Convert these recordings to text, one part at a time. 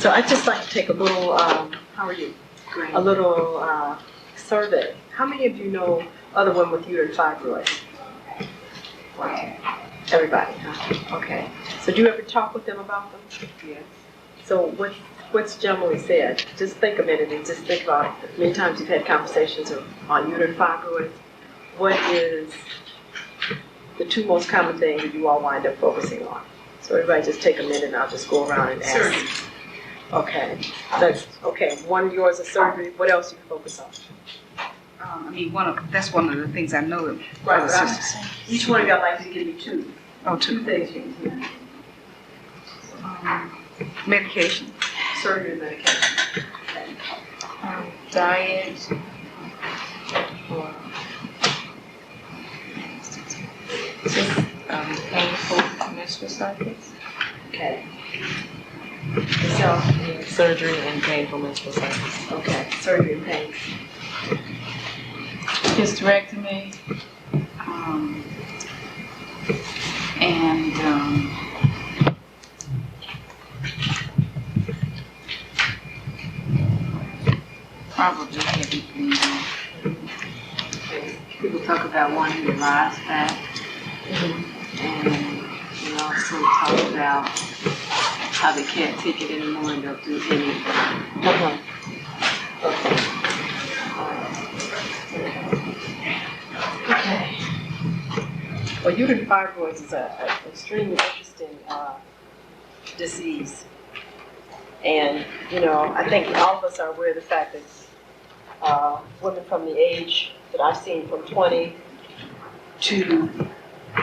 So I'd just like to take a little, how are you? Great. A little survey. How many of you know other women with uterine fibroids? Everybody, huh? Okay. So do you ever talk with them about them? Yes. So what's generally said? Just think a minute and just think about many times you've had conversations on uterine fibroids. What is the two most common things that you all wind up focusing on? So everybody just take a minute and I'll just go around and ask. Surgery. Okay. That's okay. One of yours is surgery. What else you focus on? That's one of the things I know. Right. Each one of y'all like to give me two. Oh, Two two. things you can do. Medication. Surgery and medication. Okay. Diet. Painful menstrual cycles. Okay. So, Surgery and painful menstrual cycles. okay. Surgery and pain. Hysterectomy. And probably heavy bleeding. People talk about wanting their lives back. And we also talk about how they can't take it anymore and they'll do anything. Uh-huh. Okay. Well, uterine fibroids is an extremely interesting disease. And, I think all of us are aware of the fact that women from the age that I've seen from 20 to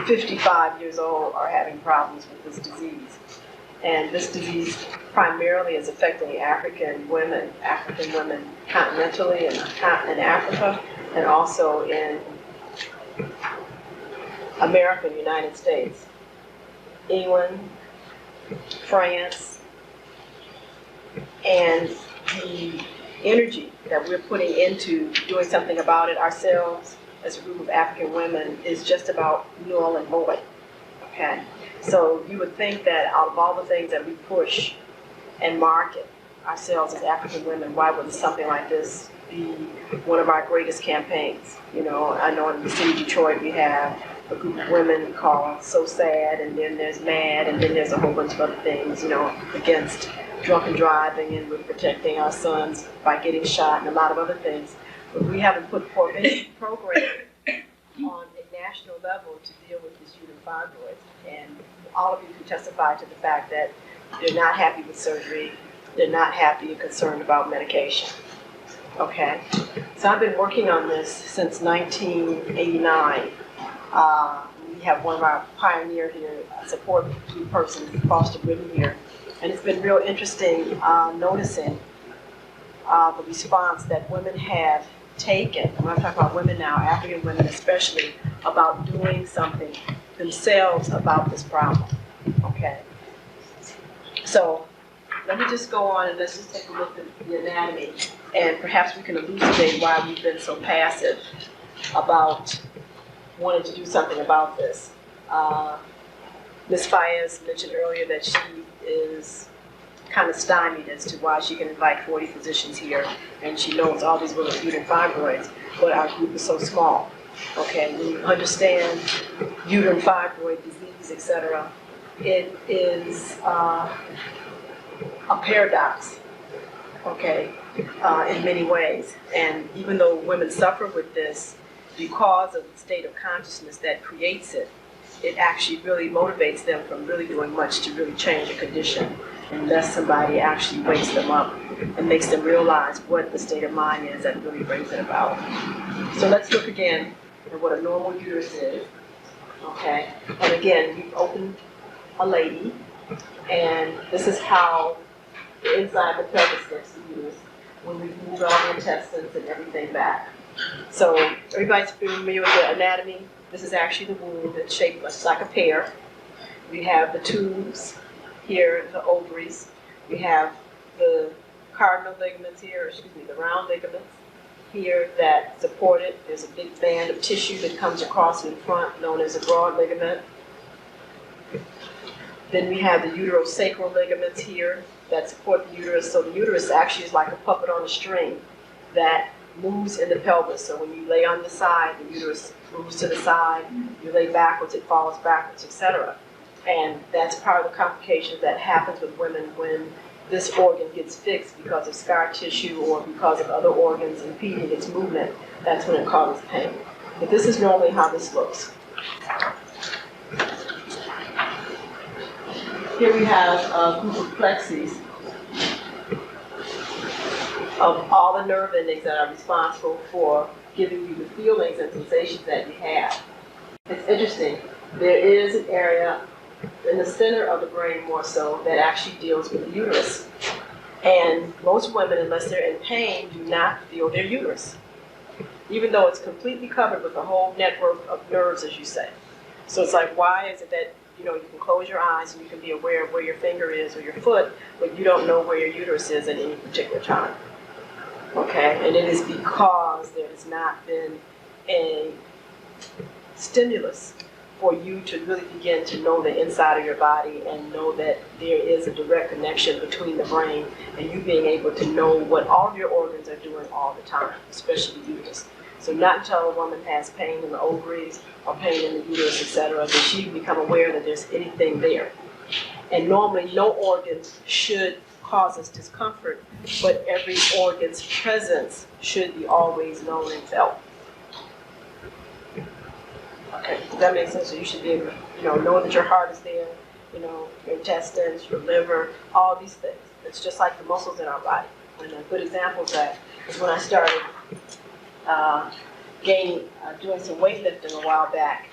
55 years old are having problems with this disease. And this disease primarily is affecting African women continentally in Africa, and also in America and United States, England, France, and the energy that we're putting into doing something about it ourselves as a group of African women is just about null and void. Okay, so you would think that out of all the things that we push and market ourselves as African women, why would something like this be one of our greatest campaigns? I know in the city of Detroit we have a group of women called So Sad, and then there's MAD, and then there's a whole bunch of other things, against drunken driving, and we're protecting our sons by getting shot and a lot of other things. But we haven't put forth any program on a national level to deal with this uterine fibroids. And all of you can testify to the fact that they're not happy with surgery, they're not happy and concerned about medication. Okay? So I've been working on this since 1989. We have one of our pioneer here, support person across the river here. And it's been real interesting noticing the response that women have taken. I'm not talking about women now, African women especially, about doing something themselves about this problem. Okay. So let me just go on and let's just take a look at the anatomy, and perhaps we can elucidate why we've been so passive about wanting to do something about this. Ms. Fayez mentioned earlier that she is kind of stymied as to why she can invite 40 physicians here, and she knows all these women with uterine fibroids, but our group is so small. Okay, when you understand uterine fibroid disease, etc., it is a paradox, okay, in many ways. And even though women suffer with this, because of the state of consciousness that creates it, it actually really motivates them from really doing much to really change a condition, unless somebody actually wakes them up and makes them realize what the state of mind is that really brings it about. So let's look again at what a normal uterus is. Okay, and again, we've opened a lady, and this is how the inside of the pelvis looks, the uterus, when we've moved all the intestines and everything back. So everybody's familiar with the anatomy. This is actually the womb. It's shaped much like a pear. We have the tubes here, the ovaries. We have the cardinal ligaments here, the round ligaments here that support it. There's a big band of tissue that comes across in front, known as a broad ligament. Then we have the uterosacral ligaments here that support the uterus. So the uterus actually is like a puppet on a string that moves in the pelvis. So when you lay on the side, the uterus moves to the side. You lay backwards, it falls backwards, etc. And that's part of the complication that happens with women when this organ gets fixed because of scar tissue or because of other organs impeding its movement. That's when it causes pain. But this is normally how this looks. Here we have a group of plexes of all the nerve endings that are responsible for giving you the feelings and sensations that you have. It's interesting. There is an area in the center of the brain more so that actually deals with the uterus. And most women, unless they're in pain, do not feel their uterus, even though it's completely covered with a whole network of nerves, as you say. So it's like, why is it that you can close your eyes and you can be aware of where your finger is or your foot, but you don't know where your uterus is at any particular time? Okay, and it is because there has not been a stimulus for you to really begin to know the inside of your body and know that there is a direct connection between the brain and you being able to know what all of your organs are doing all the time, especially the uterus. So not until a woman has pain in the ovaries or pain in the uterus, etc., does she become aware that there's anything there. And normally no organ should cause us discomfort, but every organ's presence should be always known and felt. Okay, does that make sense? So you should be able to, know that your heart is there, your intestines, your liver, all these things. It's just like the muscles in our body. And a good example of that is when I started doing some weightlifting a while back,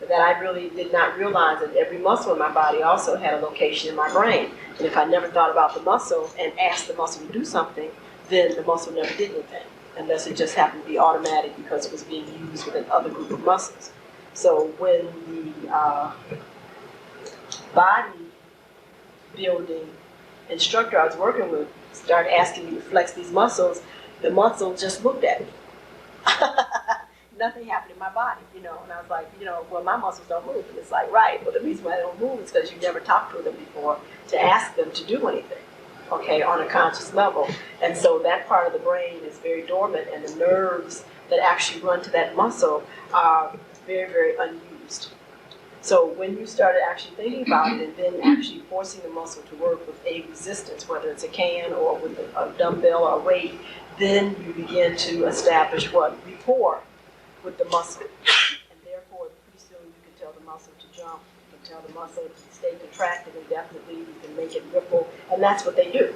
that I really did not realize that every muscle in my body also had a location in my brain. And if I never thought about the muscle and asked the muscle to do something, then the muscle never did anything, unless it just happened to be automatic because it was being used with another group of muscles. So when the body building instructor I was working with started asking me to flex these muscles, the muscle just looked at me. Nothing happened in my body, and I was like, well, my muscles don't move. And it's like, right, well, the reason why they don't move is because you never talked to them before to ask them to do anything, okay, on a conscious level. And so that part of the brain is very dormant, and the nerves that actually run to that muscle are very, very unused. So when you started actually thinking about it and then actually forcing the muscle to work with a resistance, whether it's a can or with a dumbbell or a weight, then you begin to establish what? Rapport with the muscle. And therefore, pretty soon you can tell the muscle to jump, you can tell the muscle to stay contracted indefinitely, you can make it ripple, and that's what they do.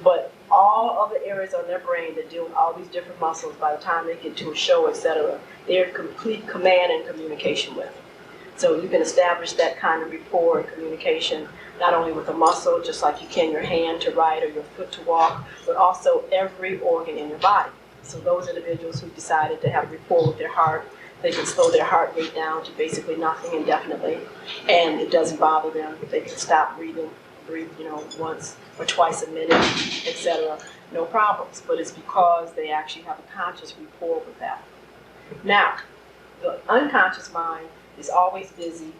But all of the areas on their brain that deal with all these different muscles, by the time they get to a show, etc., they're complete command and communication with. So you can establish that kind of rapport and communication, not only with the muscle, just like you can your hand to write or your foot to walk, but also every organ in your body. So those individuals who decided to have rapport with their heart, they can slow their heart rate down to basically nothing indefinitely, and it doesn't bother them. They can stop breathing, breathe, once or twice a minute, etc. No problems, but it's because they actually have a conscious rapport with that. Now, the unconscious mind is always busy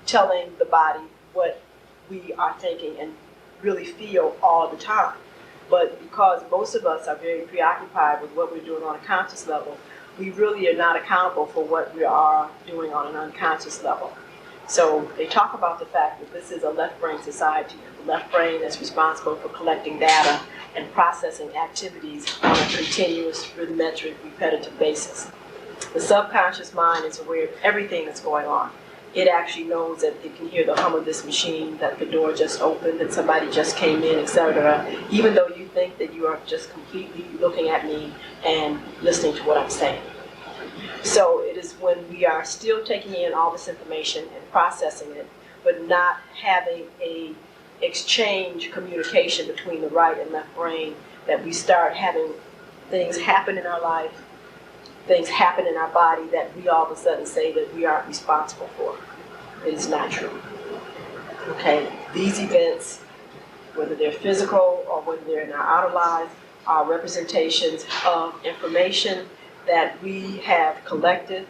telling the body what we are thinking and really feel all the time. But because most of us are very preoccupied with what we're doing on a conscious level, we really are not accountable for what we are doing on an unconscious level. So they talk about the fact that this is a left brain society. The left brain is responsible for collecting data and processing activities on a continuous, rhythmic, repetitive basis. The subconscious mind is aware of everything that's going on. It actually knows that it can hear the hum of this machine, that the door just opened, that somebody just came in, etc., even though you think that you are just completely looking at me and listening to what I'm saying. So it is when we are still taking in all this information and processing it, but not having a exchange communication between the right and left brain, that we start having things happen in our life, things happen in our body that we all of a sudden say that we aren't responsible for. It is not true. Okay, these events, whether they're physical or whether they're in our outer lives, are representations of information that we have collected,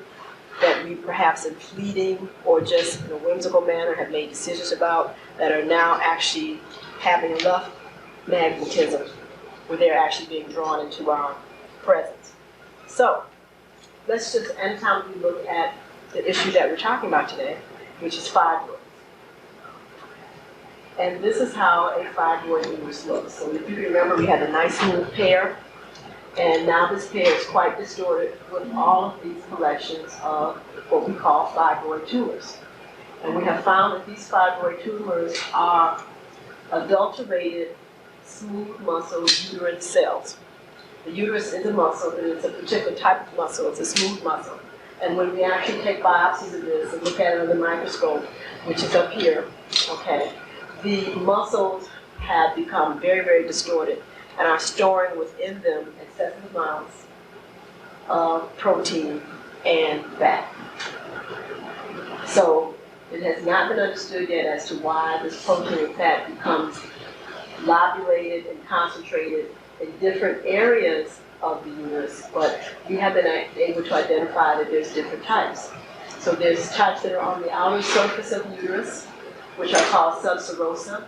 that that we perhaps in fleeting or just in a whimsical manner have made decisions about that are now actually having enough magnetism where they're actually being drawn into our presence. So let's just, anytime we look at the issue that we're talking about today, which is fibroids. And this is how a fibroid uterus looks. So if you remember, we had a nice smooth pair, and now this pair is quite distorted with all of these collections of what we call fibroid tumors. And we have found that these fibroid tumors are adulterated, smooth muscle uterine cells. The uterus is a muscle, but it's a particular type of muscle. It's a smooth muscle. And when we actually take biopsies of this and look at it under the microscope, which is up here, okay, the muscles have become very, very distorted and are storing within them excessive amounts of protein and fat. So it has not been understood yet as to why this protein and fat becomes lobulated and concentrated in different areas of the uterus, but we have been able to identify that there's different types. So there's types that are on the outer surface of the uterus, which are called subserosa.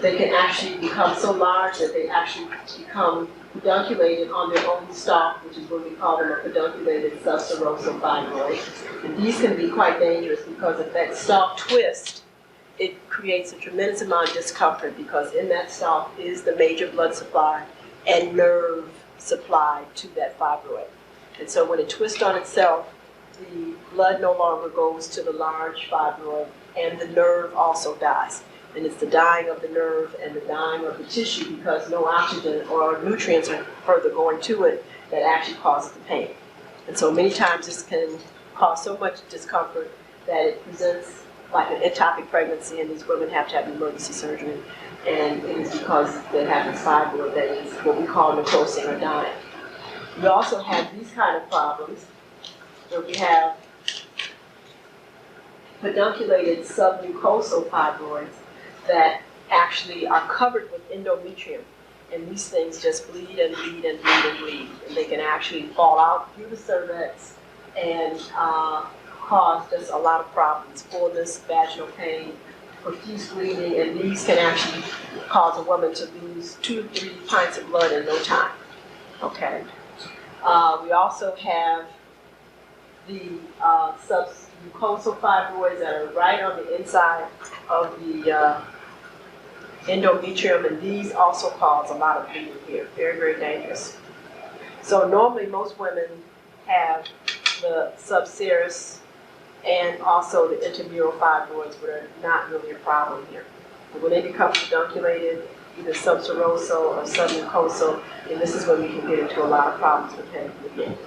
They can actually become so large that they actually become pedunculated on their own stalk, which is what we call them a pedunculated subserosal fibroid. And these can be quite dangerous because if that stalk twists, it creates a tremendous amount of discomfort because in that stalk is the major blood supply and nerve supply to that fibroid. And so when it twists on itself, the blood no longer goes to the large fibroid and the nerve also dies. And it's the dying of the nerve and the dying of the tissue because no oxygen or nutrients are further going to it that actually causes the pain. And so many times this can cause so much discomfort that it presents like an ectopic pregnancy, and these women have to have emergency surgery. And it is because they have this fibroid that is what we call necrosing or dying. We also have these kind of problems where we have pedunculated submucosal fibroids that actually are covered with endometrium. And these things just bleed and bleed and bleed and bleed. And they can actually fall out through the cervix and cause just a lot of problems, fullness, vaginal pain, profuse bleeding, and these can actually cause a woman to lose 2 to 3 pints of blood in no time. Okay. We also have the submucosal fibroids that are right on the inside of the endometrium, and these also cause a lot of bleeding here. Very, very dangerous. So normally most women have the subserous and also the intramural fibroids, but are not really a problem here. But when they become pedunculated, either subserosal or submucosal, and this is when we can get into a lot of problems with pain again.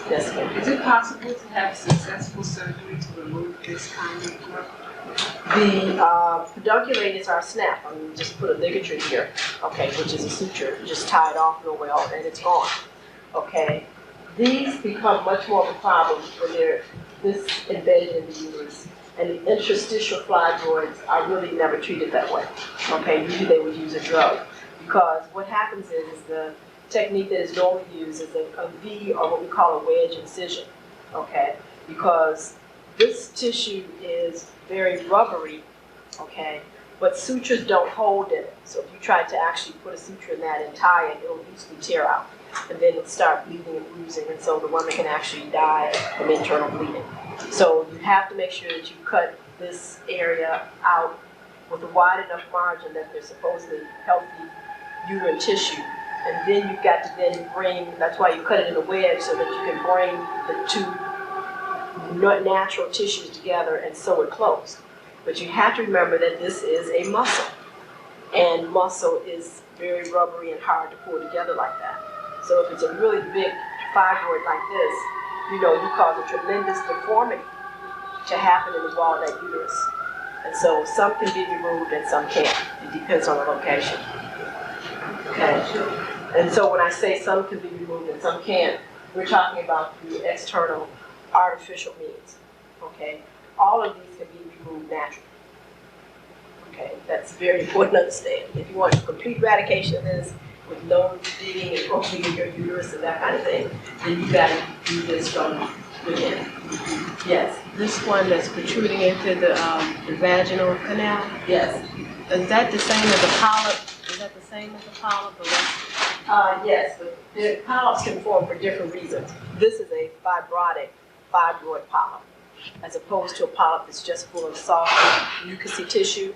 Yes, ma'am. Is it possible to have successful surgery to remove this kind of growth? The pedunculators are snap. I mean, just put a ligature here, okay, which is a suture. You just tie it off real well, and it's gone. Okay. These become much more of a problem when they're this embedded in the uterus. And the interstitial fibroids are really never treated that way. Okay, usually they would use a drug. Because what happens is the technique that is normally used is a V, or what we call a wedge incision. Okay, because this tissue is very rubbery, okay, but sutures don't hold in it. So if you try to actually put a suture in that and tie it, it'll easily tear out. And then it'll start bleeding and bruising, and so the woman can actually die from internal bleeding. So you have to make sure that you cut this area out with a wide enough margin that there's supposedly healthy uterine tissue. And then you've got to then bring, that's why you cut it in a wedge, so that you can bring the two natural tissues together and sew it closed. But you have to remember that this is a muscle, and muscle is very rubbery and hard to pull together like that. So if it's a really big fibroid like this, you know, you cause a tremendous deformity to happen in the wall of that uterus. And so some can be removed and some can't. It depends on the location. Okay. And so when I say some can be removed and some can't, we're talking about the external artificial means. Okay. All of these can be removed naturally. Okay. That's very important to understand. If you want complete eradication of this, with no digging and opening of your uterus and that kind of thing, then you gotta do this from within. Yes. This one that's protruding into the vaginal canal, Yes. is that the same as a polyp? Is that the same as a polyp? Or what? Yes, but the polyps can form for different reasons. This is a fibrotic fibroid polyp, as opposed to a polyp that's just full of soft, mucousy tissue.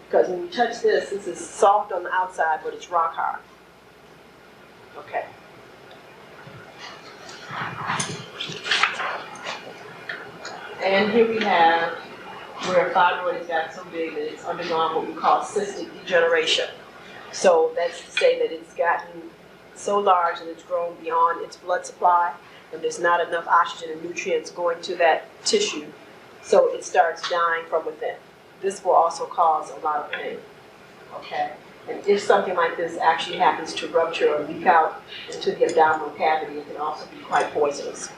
Because when you touch this, this is soft on the outside, but it's rock hard. Okay. And here we have where a fibroid has got so big that it's undergone what we call cystic degeneration. So that's to say that it's gotten so large that it's grown beyond its blood supply, and there's not enough oxygen and nutrients going to that tissue, so it starts dying from within. This will also cause a lot of pain, okay? And if something like this actually happens to rupture or leak out into the abdominal cavity, it can also be quite poisonous,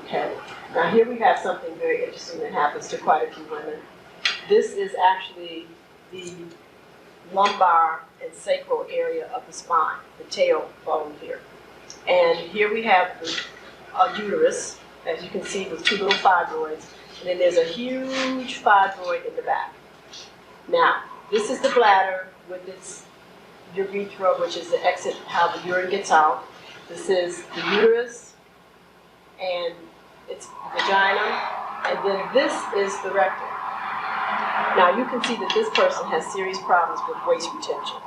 okay? Now here we have something very interesting that happens to quite a few women. This is actually the lumbar and sacral area of the spine, the tailbone here. And here we have a uterus, as you can see, with two little fibroids, and then there's a huge fibroid in the back. Now, this is the bladder with its urethra, which is the exit, how the urine gets out. This is the uterus and its vagina, and then this is the rectum. Now you can see that this person has serious problems with waste retention,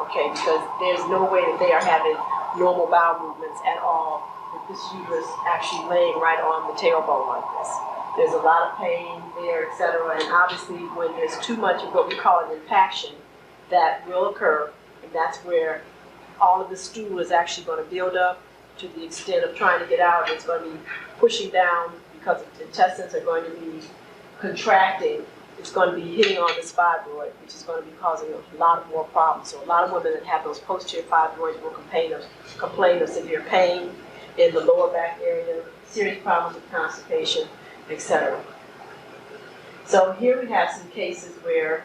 okay, because there's no way that they are having normal bowel movements at all with this uterus actually laying right on the tailbone like this. There's a lot of pain there, etc. And obviously when there's too much of what we call an impaction, that will occur, and that's where all of the stool is actually going to build up to the extent of trying to get out. It's going to be pushing down because the intestines are going to be contracting. It's going to be hitting on this fibroid, which is going to be causing a lot of more problems. So a lot of women that have those posterior fibroids will complain of severe pain in the lower back area, serious problems with constipation, etc. So here we have some cases where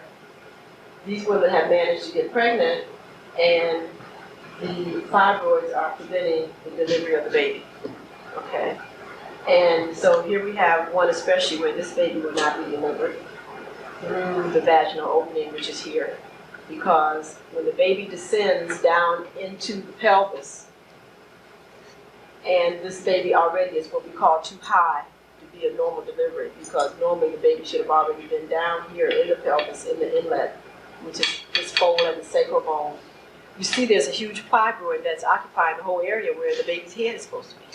these women have managed to get pregnant and the fibroids are preventing the delivery of the baby, okay? And so here we have one especially where this baby will not be delivered through the vaginal opening, which is here, because when the baby descends down into the pelvis, and this baby already is what we call too high to be a normal delivery, because normally the baby should have already been down here in the pelvis, in the inlet, which is this fold and the sacral bone. You see there's a huge fibroid that's occupying the whole area where the baby's head is supposed to be.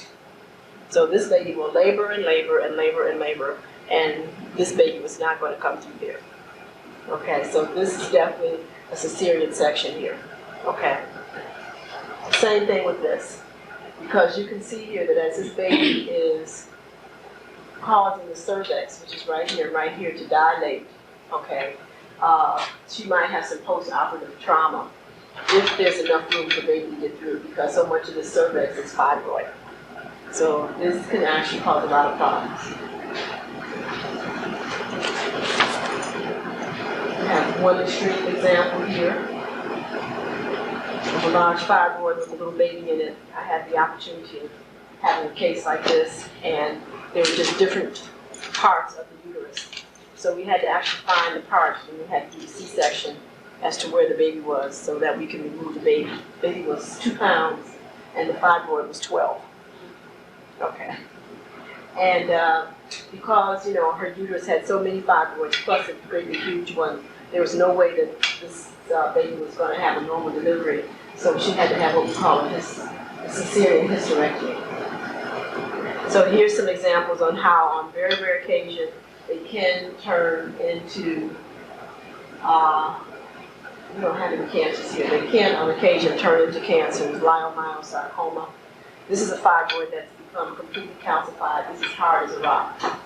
So this lady will labor and labor and labor and labor, and this baby was not going to come through there. Okay, so this is definitely a cesarean section here. Okay. Same thing with this, because you can see here that as this baby is causing the cervix, which is right here, to dilate, okay, she might have some post-operative trauma if there's enough room for the baby to get through, because so much of the cervix is fibroid. So this can actually cause a lot of problems. We have one extreme example here of a large fibroid with a little baby in it. I had the opportunity of having a case like this, and there were just different parts of the uterus. So we had to actually find the part, and we had to do a C-section as to where the baby was so that we can remove the baby. The baby was 2 pounds, and the fibroid was 12. Okay. And because, you know, her uterus had so many fibroids, plus a great big huge one, there was no way that this baby was going to have a normal delivery. So she had to have what we call a cesarean hysterectomy. So here's some examples on how, on very rare occasion, they can turn into, we don't have any cancers here. They can, on occasion, turn into cancers, leiomyosarcoma. This is a fibroid that's become completely calcified. This is hard as a rock.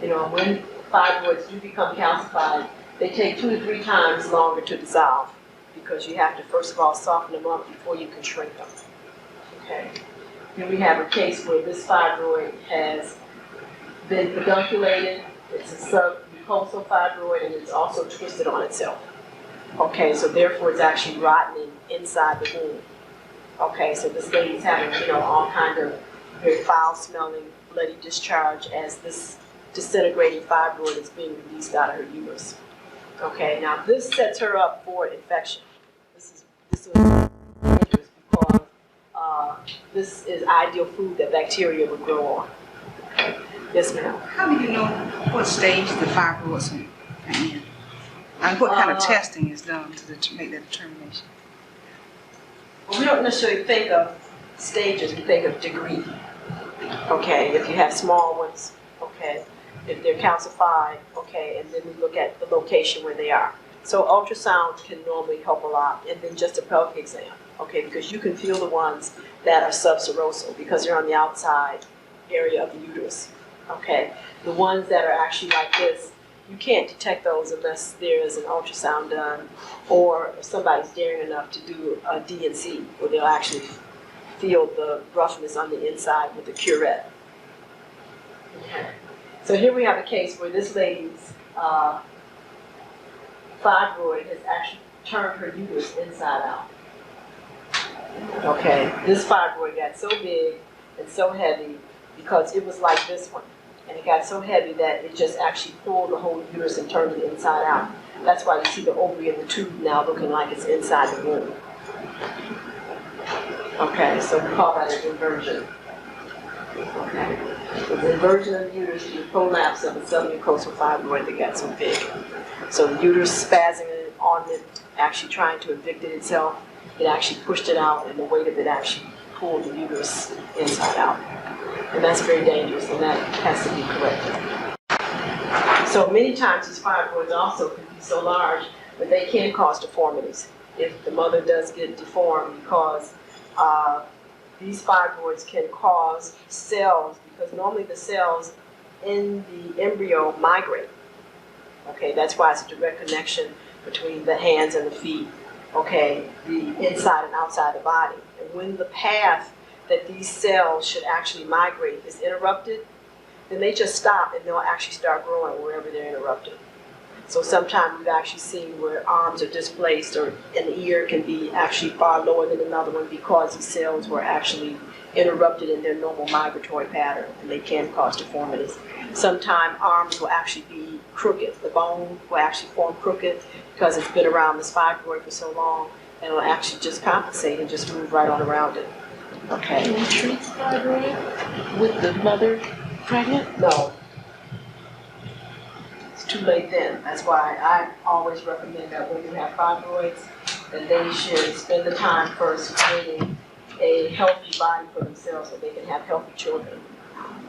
You know, when fibroids do become calcified, they take 2 to 3 times longer to dissolve, because you have to, first of all, soften them up before you can shrink them. Okay. Here we have a case where this fibroid has been pedunculated. It's a submucosal fibroid, and it's also twisted on itself. Okay, so therefore it's actually rotting inside the womb. Okay, so this lady's having, all kind of very foul-smelling, bloody discharge as this disintegrating fibroid is being released out of her uterus. Okay, now this sets her up for infection. This is dangerous because this is ideal food that bacteria would grow on. Yes, ma'am. How do you know what stage the fibroids are in? And what kind of testing is done to make that determination? Well, we don't necessarily think of stages, we think of degree. Okay, if you have small ones, okay, if they're calcified, okay, and then we look at the location where they are. So ultrasound can normally help a lot, and then just a pelvic exam, okay, because you can feel the ones that are subserosal because they're on the outside area of the uterus, okay. The ones that are actually like this, you can't detect those unless there is an ultrasound done or if somebody's daring enough to do a D&C where they'll actually feel the roughness on the inside with a curette. Okay. So here we have a case where this lady's fibroid has actually turned her uterus inside out. Okay, this fibroid got so big and so heavy because it was like this one. And it got so heavy that it just actually pulled the whole uterus and turned it inside out. That's why you see the ovary and the tube now looking like it's inside the womb. Okay, so we call that an inversion. Okay, so the inversion of the uterus is the prolapse of the submucosal fibroid that got so big. So the uterus spazzing on it, actually trying to evict it itself, it actually pushed it out, and the weight of it actually pulled the uterus inside out. And that's very dangerous, and that has to be corrected. So many times these fibroids also can be so large that they can cause deformities if the mother does get deformed, because these fibroids can cause cells, because normally the cells in the embryo migrate. Okay, that's why it's a direct connection between the hands and the feet, okay, the inside and outside the body. And when the path that these cells should actually migrate is interrupted, then they just stop and they'll actually start growing wherever they're interrupted. So sometimes we've actually seen where arms are displaced or an ear can be actually far lower than another one because these cells were actually interrupted in their normal migratory pattern, and they can cause deformities. Sometimes arms will actually be crooked. The bone will actually form crooked because it's been around this fibroid for so long, and it'll actually just compensate and just move right on around it. Okay. Can we treat fibroid with the mother pregnant? No. It's too late then. That's why I always recommend that when you have fibroids, that they should spend the time first creating a healthy body for themselves so they can have healthy children.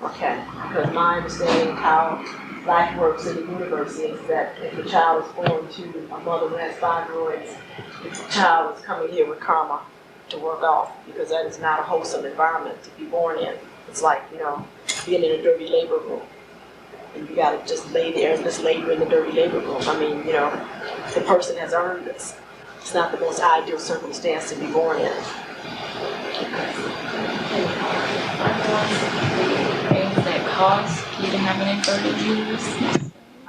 Okay. Because my understanding of how life works in the universe is that if a child is born to a mother who has fibroids, the child is coming here with karma to work off, because that is not a wholesome environment to be born in. It's like, being in a dirty labor room. And you gotta just lay there and just labor in the dirty labor room. I mean, the person has earned this. It's not the most ideal circumstance to be born in. Things that cause you to have an inverted uterus?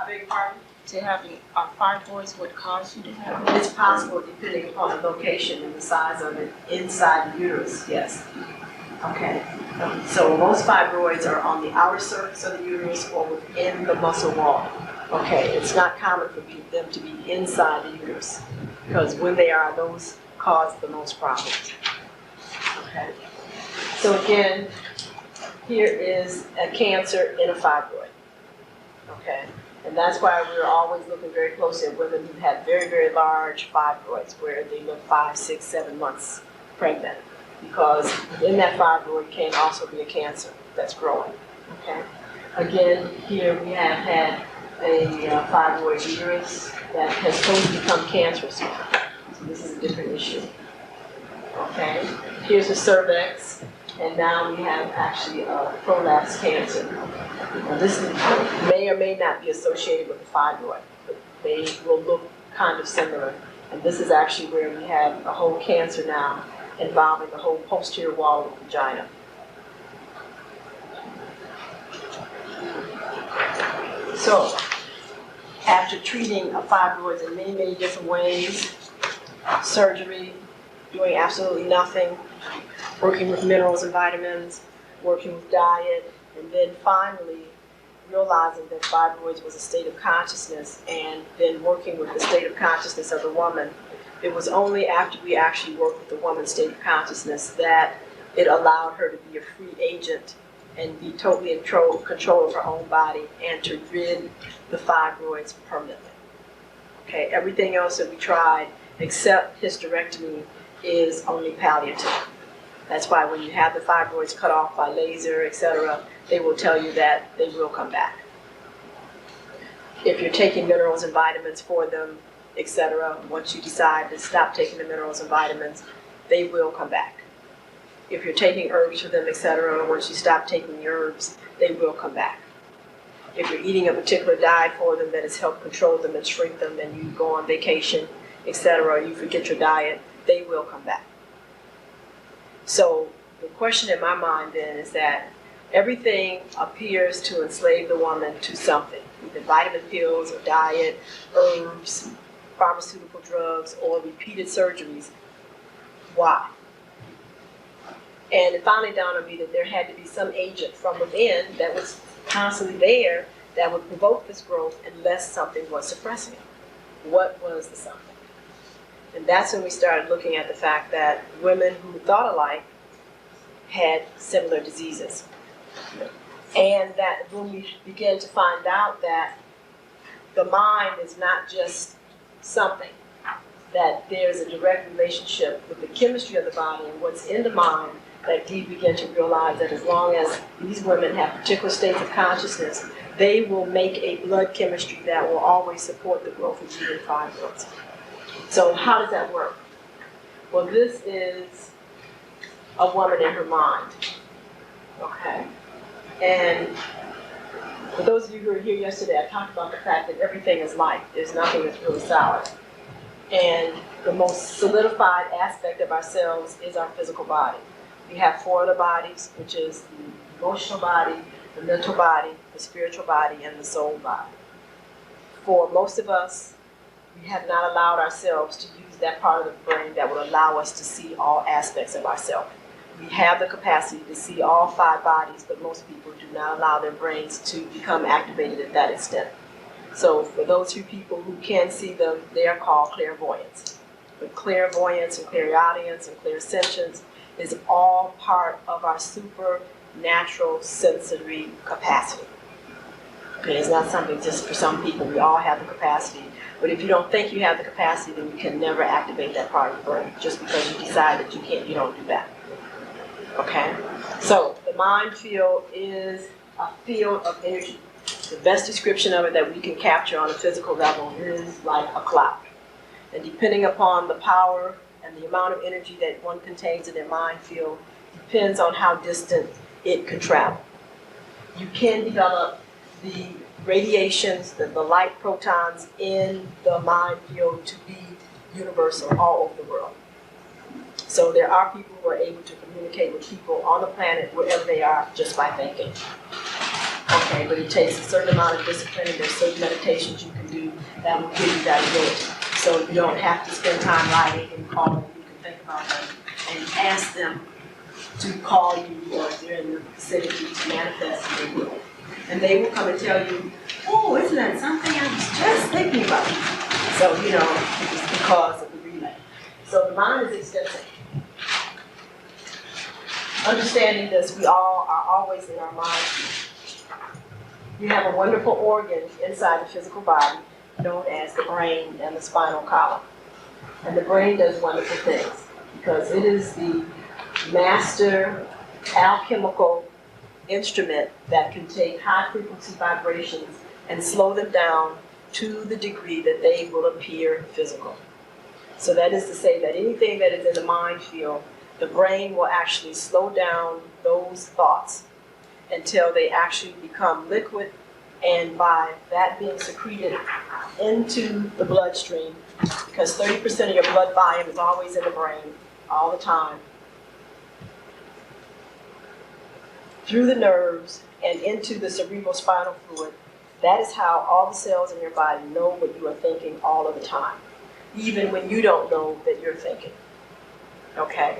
I beg your pardon? To having fibroids would cause you to have it? It's possible depending upon the location and the size of it inside the uterus, yes. Okay. So most fibroids are on the outer surface of the uterus or within the muscle wall. Okay, it's not common for them to be inside the uterus, because when they are, those cause the most problems. Okay. So again, here is a cancer in a fibroid. Okay. And that's why we're always looking very closely at women who have very, very large fibroids, where they look 5, 6, 7 months pregnant, because in that fibroid can also be a cancer that's growing. Okay. Again, here we have had a fibroid uterus that has totally become cancerous. So this is a different issue. Okay. Here's the cervix, and now we have actually a prolapse cancer. Now this may or may not be associated with the fibroid, but they will look kind of similar. And this is actually where we have a whole cancer now involving the whole posterior wall of the vagina. So, after treating a fibroid in many, many different ways, surgery, doing absolutely nothing, working with minerals and vitamins, working with diet, and then finally realizing that fibroids was a state of consciousness, and then working with the state of consciousness of the woman. It was only after we actually worked with the woman's state of consciousness that it allowed her to be a free agent and be totally in control of her own body and to rid the fibroids permanently. Okay, everything else that we tried except hysterectomy is only palliative. That's why when you have the fibroids cut off by laser, etc., they will tell you that they will come back. If you're taking minerals and vitamins for them, etc., once you decide to stop taking the minerals and vitamins, they will come back. If you're taking herbs for them, etc., once you stop taking the herbs, they will come back. If you're eating a particular diet for them that has helped control them and shrink them, and you go on vacation, etc., you forget your diet, they will come back. So the question in my mind then is that everything appears to enslave the woman to something, either vitamin pills or diet, herbs, pharmaceutical drugs, or repeated surgeries. Why? And it finally dawned on me that there had to be some agent from within that was constantly there that would provoke this growth unless something was suppressing it. What was the something? And that's when we started looking at the fact that women who thought alike had similar diseases. And that when we began to find out that the mind is not just something, that there's a direct relationship with the chemistry of the body and what's in the mind, that we begin to realize that as long as these women have particular states of consciousness, they will make a blood chemistry that will always support the growth of uterine fibroids. So how does that work? Well, this is a woman in her mind, okay? And for those of you who were here yesterday, I talked about the fact that everything is light. There's nothing that's really solid. And the most solidified aspect of ourselves is our physical body. We have four other bodies, which is the emotional body, the mental body, the spiritual body, and the soul body. For most of us, we have not allowed ourselves to use that part of the brain that will allow us to see all aspects of ourselves. We have the capacity to see all five bodies, but most people do not allow their brains to become activated at that extent. So for those few people who can see them, they are called clairvoyants. But clairvoyance and clairaudience and clairsentience is all part of our supernatural sensory capacity. Okay, it's not something just for some people. We all have the capacity. But if you don't think you have the capacity, then you can never activate that part of the brain. Just because you decide that you can't, you don't do that. Okay? So the mind field is a field of energy. The best description of it that we can capture on a physical level is like a cloud. And depending upon the power and the amount of energy that one contains in their mind field depends on how distant it can travel. You can develop the radiations, the light protons in the mind field to be universal all over the world. So there are people who are able to communicate with people on the planet wherever they are just by thinking. Okay, but it takes a certain amount of discipline, and there's certain meditations you can do that will give you that ability. So you don't have to spend time writing and calling. You can think about them and ask them to call you, or if they're in the vicinity, to manifest, and they will. And they will come and tell you, oh, isn't that something I was just thinking about? So, you know, it's because of the relay. So the mind is extensive. Understanding this, we all are always in our mind. You have a wonderful organ inside the physical body known as the brain and the spinal column. And the brain does wonderful things because it is the master alchemical instrument that can take high frequency vibrations and slow them down to the degree that they will appear physical. So that is to say that anything that is in the mind field, the brain will actually slow down those thoughts until they actually become liquid, and by that being secreted into the bloodstream, because 30% of your blood volume is always in the brain all the time, through the nerves and into the cerebral spinal fluid. That is how all the cells in your body know what you are thinking all of the time, even when you don't know that you're thinking. Okay?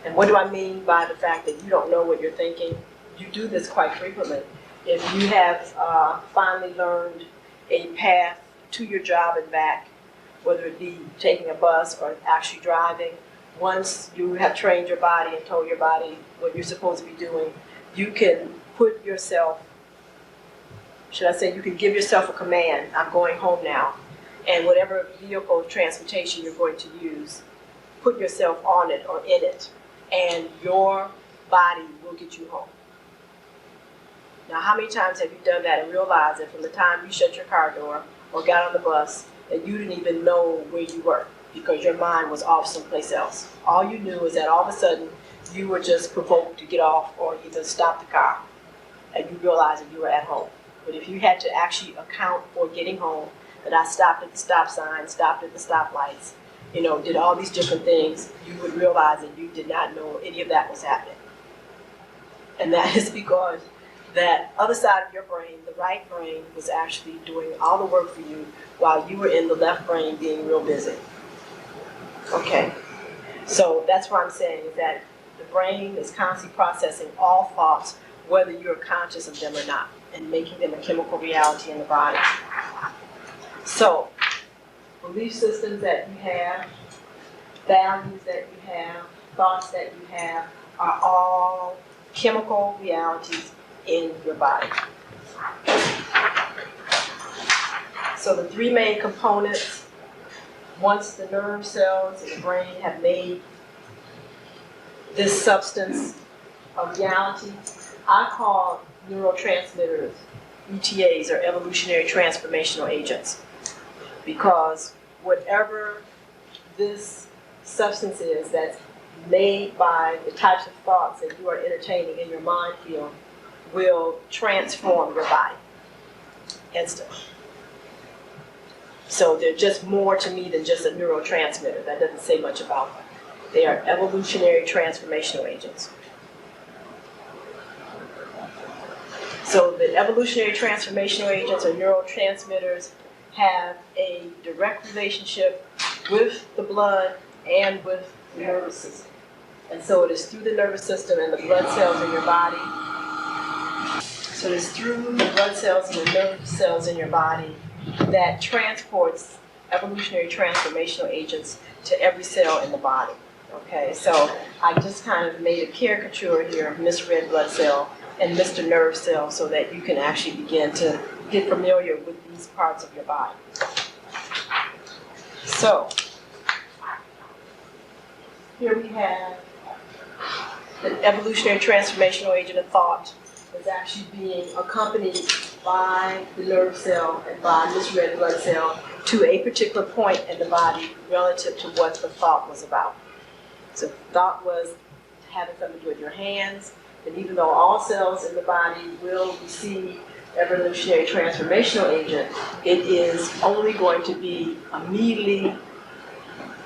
And what do I mean by the fact that you don't know what you're thinking? You do this quite frequently. If you have finally learned a path to your job and back, whether it be taking a bus or actually driving, once you have trained your body and told your body what you're supposed to be doing, you can put yourself, should I say, you can give yourself a command, I'm going home now, and whatever vehicle of transportation you're going to use, put yourself on it or in it, and your body will get you home. Now, how many times have you done that and realized that from the time you shut your car door or got on the bus that you didn't even know where you were because your mind was off someplace else? All you knew is that all of a sudden you were just provoked to get off or either stop the car and you realized that you were at home. But if you had to actually account for getting home, that I stopped at the stop sign, stopped at the stoplights, did all these different things, you would realize that you did not know any of that was happening. And that is because that other side of your brain, the right brain, was actually doing all the work for you while you were in the left brain being real busy. Okay, so that's what I'm saying, is that the brain is constantly processing all thoughts, whether you're conscious of them or not, and making them a chemical reality in the body. So, belief systems that you have, values that you have, thoughts that you have, are all chemical realities in your body. So the three main components, once the nerve cells in the brain have made this substance of reality, I call neurotransmitters ETAs, or evolutionary transformational agents, because whatever this substance is that's made by the types of thoughts that you are entertaining in your mind field will transform your body instantly. So they're just more to me than just a neurotransmitter. That doesn't say much about them. They are evolutionary transformational agents. So the evolutionary transformational agents or neurotransmitters have a direct relationship with the blood and with the nervous system. And so it is through the nervous system and the blood cells in your body. So it is through the blood cells and the nerve cells in your body that transports evolutionary transformational agents to every cell in the body. Okay, so I just kind of made a caricature here of Miss Red Blood Cell and Mr. Nerve Cell so that you can actually begin to get familiar with these parts of your body. So, here we have the evolutionary transformational agent of thought is actually being accompanied by the nerve cell and by this red blood cell to a particular point in the body relative to what the thought was about. So thought was having something to do with your hands, and even though all cells in the body will receive evolutionary transformational agent, it is only going to be immediately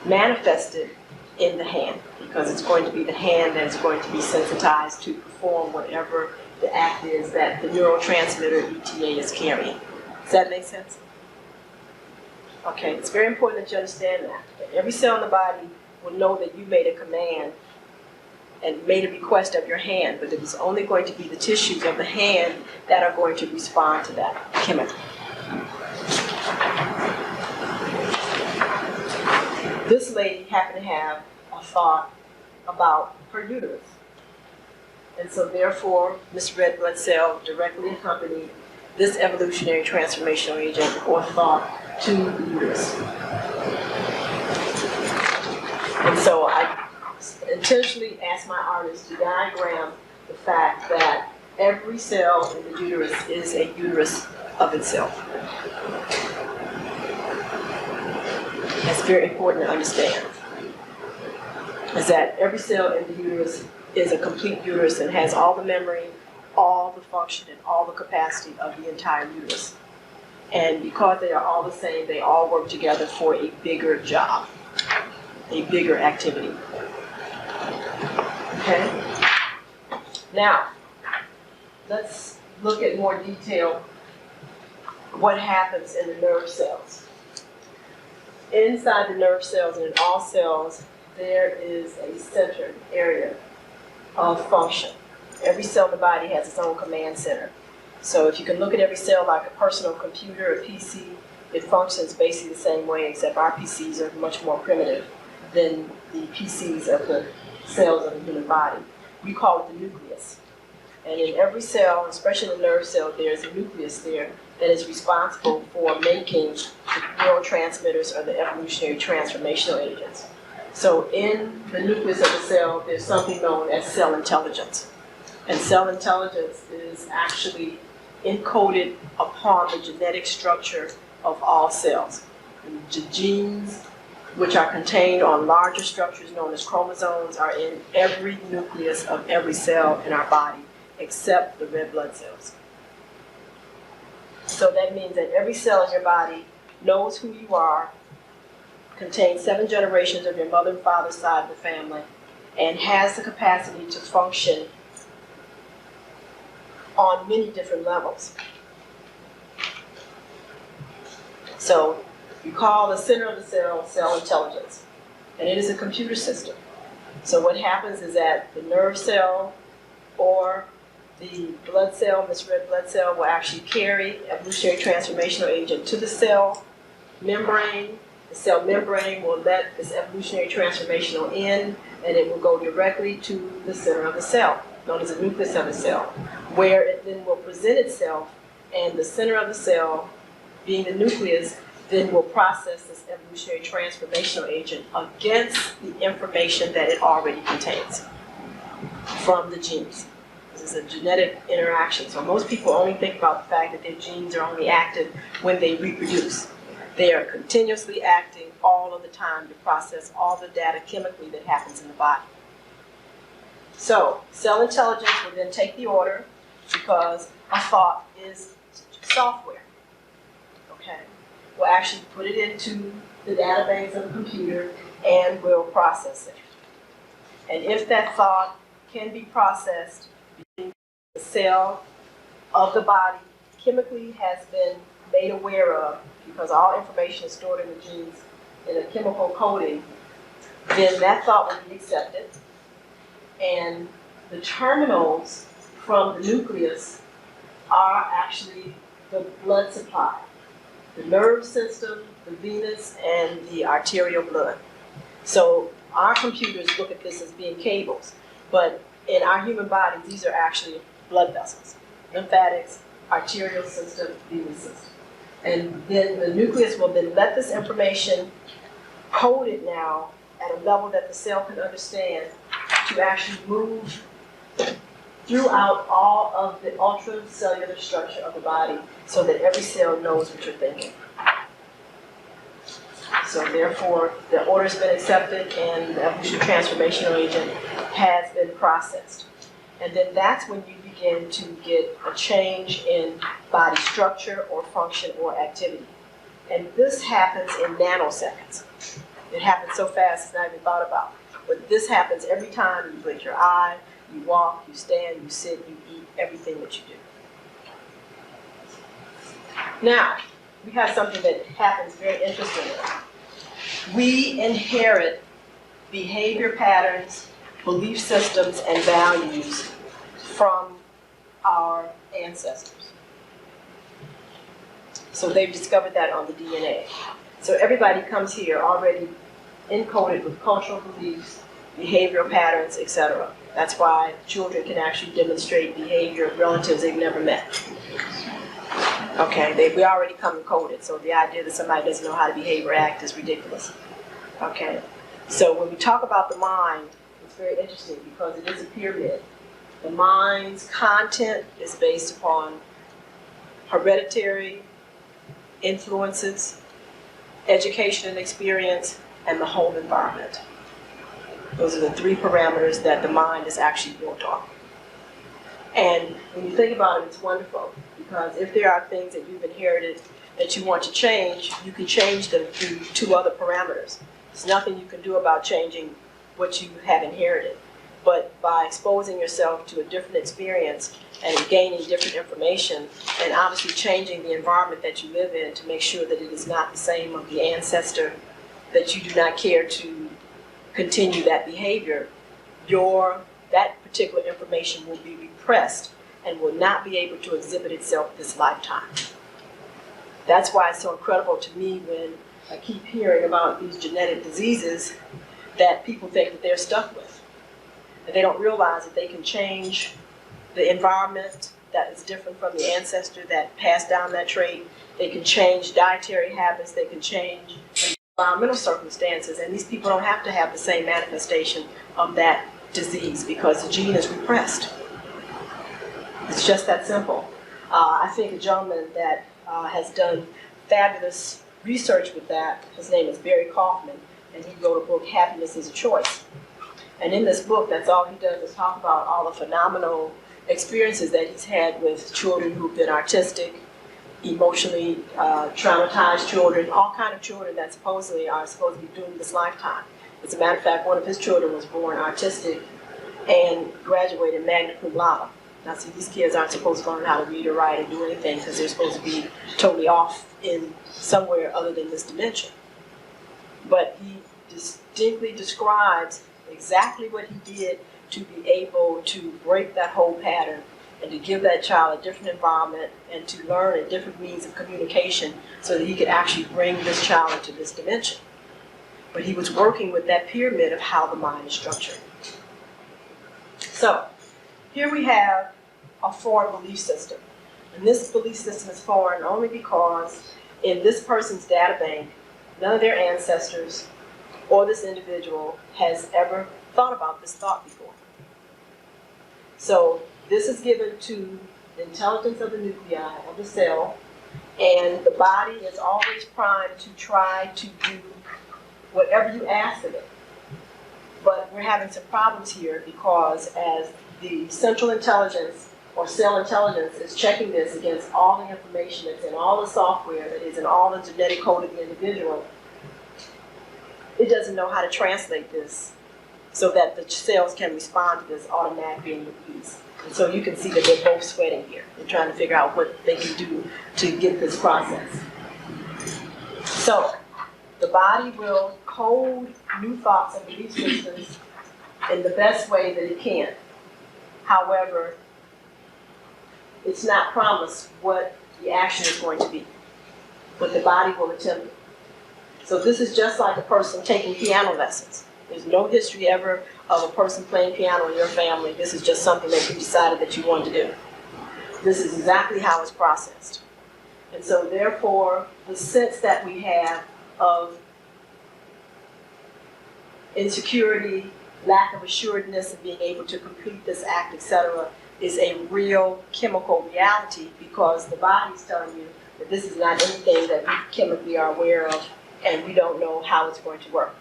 manifested in the hand, because it's going to be the hand that is going to be sensitized to perform whatever the act is that the neurotransmitter ETA is carrying. Does that make sense? Okay, it's very important that you understand that. Every cell in the body will know that you made a command and made a request of your hand, but it is only going to be the tissues of the hand that are going to respond to that chemical. This lady happened to have a thought about her uterus. And so therefore, Miss Red Blood Cell directly accompanied this evolutionary transformational agent or thought to the uterus. And so I intentionally asked my artist to diagram the fact that every cell in the uterus is a uterus of itself. That's very important to understand, is that every cell in the uterus is a complete uterus and has all the memory, all the function, and all the capacity of the entire uterus. And because they are all the same, they all work together for a bigger job, a bigger activity. Okay? Now, let's look at more detail what happens in the nerve cells. Inside the nerve cells and in all cells, there is a center area of function. Every cell in the body has its own command center. So if you can look at every cell like a personal computer, a PC, it functions basically the same way, except our PCs are much more primitive than the PCs of the cells of the human body. We call it the nucleus. And in every cell, especially the nerve cell, there's a nucleus there that is responsible for making the neurotransmitters or the evolutionary transformational agents. So in the nucleus of the cell, there's something known as cell intelligence. And cell intelligence is actually encoded upon the genetic structure of all cells. And the genes, which are contained on larger structures known as chromosomes, are in every nucleus of every cell in our body, except the red blood cells. So that means that every cell in your body knows who you are, contains 7 generations of your mother and father's side of the family, and has the capacity to function on many different levels. So you call the center of the cell cell intelligence, and it is a computer system. So what happens is that the nerve cell or the blood cell, this red blood cell, will actually carry evolutionary transformational agent to the cell membrane. The cell membrane will let this evolutionary transformational in, and it will go directly to the center of the cell, known as the nucleus of the cell, where it then will present itself, and the center of the cell, being the nucleus, then will process this evolutionary transformational agent against the information that it already contains from the genes. This is a genetic interaction. So most people only think about the fact that their genes are only active when they reproduce. They are continuously acting all of the time to process all the data chemically that happens in the body. So cell intelligence will then take the order, because a thought is software. Okay, we'll actually put it into the database of the computer and we'll process it. And if that thought can be processed, the cell of the body chemically has been made aware of, because all information is stored in the genes in a chemical coding, then that thought will be accepted. And the terminals from the nucleus are actually the blood supply, the nerve system, the venous, and the arterial blood. So our computers look at this as being cables, but in our human body, these are actually blood vessels, lymphatics, arterial system, venous system. And then the nucleus will then let this information code it now at a level that the cell can understand to actually move throughout all of the ultracellular structure of the body, so that every cell knows what you're thinking. So therefore, the order's been accepted and the evolutionary transformational agent has been processed. And then that's when you begin to get a change in body structure or function or activity. And this happens in nanoseconds. It happens so fast it's not even thought about. But this happens every time you blink your eye, you walk, you stand, you sit, you eat, everything that you do. Now, we have something that happens very interestingly. We inherit behavior patterns, belief systems, and values from our ancestors. So they've discovered that on the DNA. So everybody comes here already encoded with cultural beliefs, behavioral patterns, etc. That's why children can actually demonstrate behavior of relatives they've never met. Okay, we already come encoded, so the idea that somebody doesn't know how to behave or act is ridiculous. Okay, so when we talk about the mind, it's very interesting because it is a pyramid. The mind's content is based upon hereditary influences, education and experience, and the home environment. Those are the 3 parameters that the mind is actually built on. And when you think about it, it's wonderful, because if there are things that you've inherited that you want to change, you can change them through 2 other parameters. There's nothing you can do about changing what you have inherited. But by exposing yourself to a different experience and gaining different information, and obviously changing the environment that you live in to make sure that it is not the same of the ancestor that you do not care to continue that behavior, that particular information will be repressed and will not be able to exhibit itself this lifetime. That's why it's so incredible to me when I keep hearing about these genetic diseases that people think that they're stuck with. And they don't realize that they can change the environment that is different from the ancestor that passed down that trait. They can change dietary habits, they can change environmental circumstances, and these people don't have to have the same manifestation of that disease because the gene is repressed. It's just that simple. I think a gentleman that has done fabulous research with that, his name is Barry Kaufman, and he wrote a book, Happiness is a Choice. And in this book, that's all he does is talk about all the phenomenal experiences that he's had with children who've been artistic, emotionally traumatized children, all kind of children that supposedly are supposed to be doomed this lifetime. As a matter of fact, one of his children was born artistic and graduated magna cum laude. Now, see, these kids aren't supposed to learn how to read or write or do anything because they're supposed to be totally off in somewhere other than this dimension. But he distinctly describes exactly what he did to be able to break that whole pattern and to give that child a different environment and to learn a different means of communication so that he could actually bring this child into this dimension. But he was working with that pyramid of how the mind is structured. So, here we have a foreign belief system. And this belief system is foreign only because in this person's data bank, none of their ancestors or this individual has ever thought about this thought before. So this is given to the intelligence of the nuclei of the cell, and the body is always primed to try to do whatever you ask of it. But we're having some problems here because as the central intelligence or cell intelligence is checking this against all the information that's in all the software that is in all the genetic code of the individual, it doesn't know how to translate this so that the cells can respond to this automatically and with ease. And so you can see that they're both sweating here. They're trying to figure out what they can do to get this process. So the body will code new thoughts and belief systems in the best way that it can. However, it's not promised what the action is going to be, but the body will attempt it. So this is just like a person taking piano lessons. There's no history ever of a person playing piano in your family. This is just something that you decided that you wanted to do. This is exactly how it's processed. And so therefore, the sense that we have of insecurity, lack of assuredness of being able to complete this act, etc., is a real chemical reality because the body's telling you that this is not anything that we chemically are aware of and we don't know how it's going to work.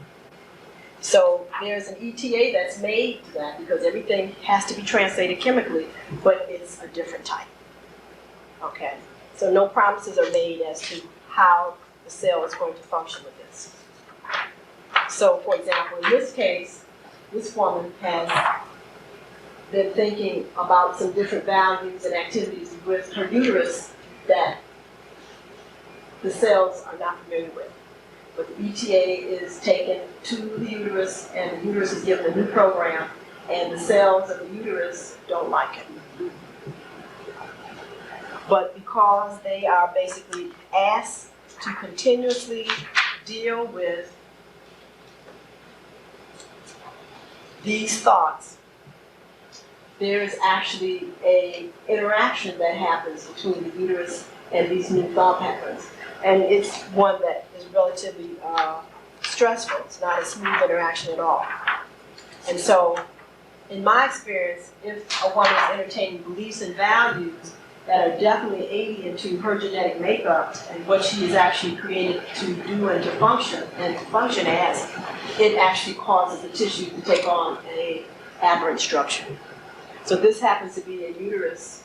So there's an ETA that's made to that because everything has to be translated chemically, but it's a different type. Okay? So no promises are made as to how the cell is going to function with this. So for example, in this case, this woman has been thinking about some different values and activities with her uterus that the cells are not familiar with. But the ETA is taken to the uterus, and the uterus is given a new program, and the cells of the uterus don't like it. But because they are basically asked to continuously deal with these thoughts, there is actually an interaction that happens between the uterus and these new thought patterns. And it's one that is relatively stressful. It's not a smooth interaction at all. And so, in my experience, if a woman is entertaining beliefs and values that are definitely alien to her genetic makeup and what she is actually created to do and to function as, it actually causes the tissue to take on an aberrant structure. So this happens to be a uterus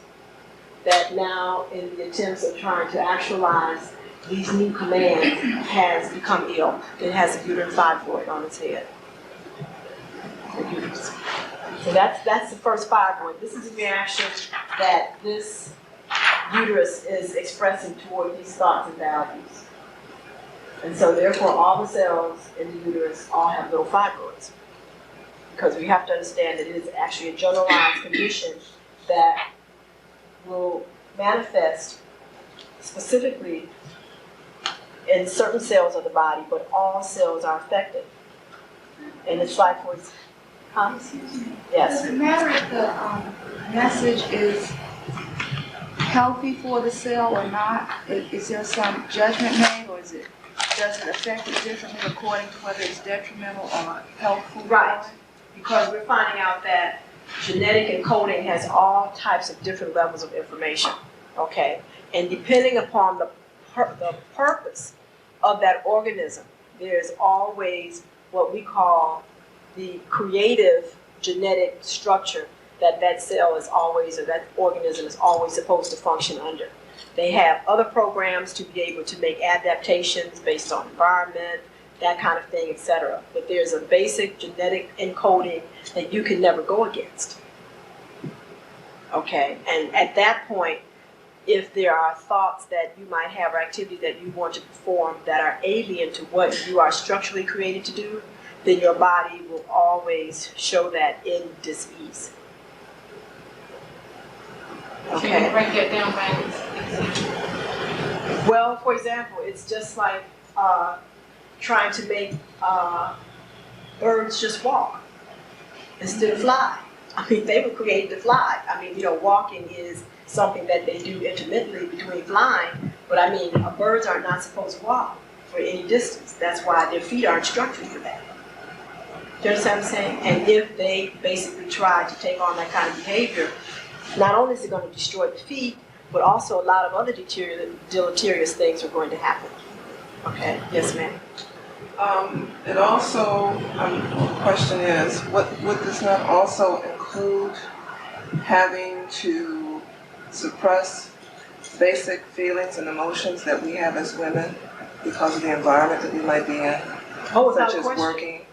that now, in the attempts of trying to actualize these new commands, has become ill. It has a uterine fibroid on its head. So that's the first fibroid. This is a reaction that this uterus is expressing toward these thoughts and values. And so therefore all the cells in the uterus all have little fibroids. Because we have to understand that it is actually a generalized condition that will manifest specifically in certain cells of the body, but all cells are affected. And it's like, for yes. Does it matter if the message is healthy for the cell or not? Is there some judgment made, or does it affect it differently according to whether it's detrimental or helpful? Right. Because we're finding out that genetic encoding has all types of different levels of information, okay? And depending upon the purpose of that organism, there's always what we call the creative genetic structure that cell is always, or that organism is always supposed to function under. They have other programs to be able to make adaptations based on environment, that kind of thing, etc. But there's a basic genetic encoding that you can never go against. Okay, and at that point, if there are thoughts that you might have or activities that you want to perform that are alien to what you are structurally created to do, then your body will always show that in dis-ease. Okay. Can you break that down by Well, for example, it's just like trying to make birds just walk instead of fly. I mean, they were created to fly. I mean, you know, walking is something that they do intermittently between flying, but I mean, birds are not supposed to walk for any distance. That's why their feet aren't structured for that. Do you understand what I'm saying? And if they basically try to take on that kind of behavior, not only is it going to destroy the feet, but also a lot of other deleterious things are going to happen. Okay, yes ma'am. It also, the question is, would this not also include having to suppress basic feelings and emotions that we have as women because of the environment that we might be in, such as working,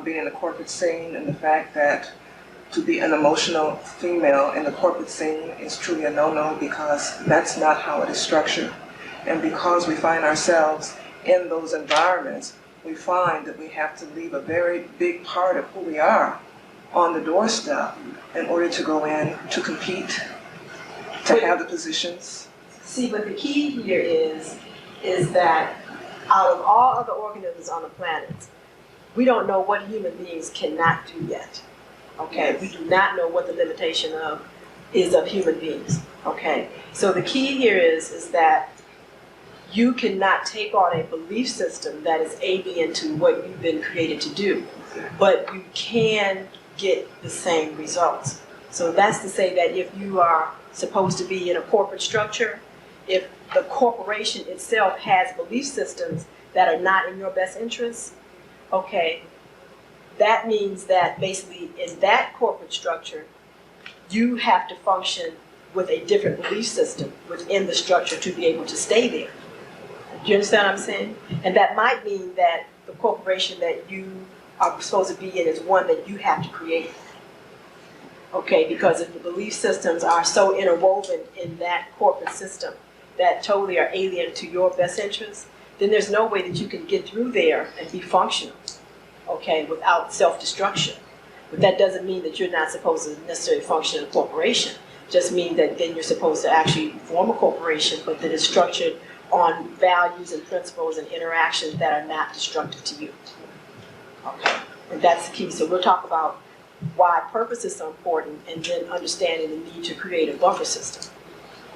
being in the corporate scene, and the fact that to be an emotional female in the corporate scene is truly a no-no because that's not how it is structured. And because we find ourselves in those environments, we find that we have to leave a very big part of who we are on the doorstep in order to go in to compete, to have the positions. See, but the key here is that out of all other organisms on the planet, we don't know what human beings cannot do yet. Okay, we do not know what the limitation is of human beings. Okay, so the key here is that you cannot take on a belief system that is alien to what you've been created to do, but you can get the same results. So that's to say that if you are supposed to be in a corporate structure, if the corporation itself has belief systems that are not in your best interests, okay, that means that basically in that corporate structure, you have to function with a different belief system within the structure to be able to stay there. Do you understand what I'm saying? And that might mean that the corporation that you are supposed to be in is one that you have to create. Okay, because if the belief systems are so interwoven in that corporate system that totally are alien to your best interests, then there's no way that you can get through there and be functional, okay, without self-destruction. But that doesn't mean that you're not supposed to necessarily function in a corporation. It just means that then you're supposed to actually form a corporation, but that is structured on values and principles and interactions that are not destructive to you. Okay, and that's the key. So we'll talk about why purpose is so important and then understanding the need to create a buffer system.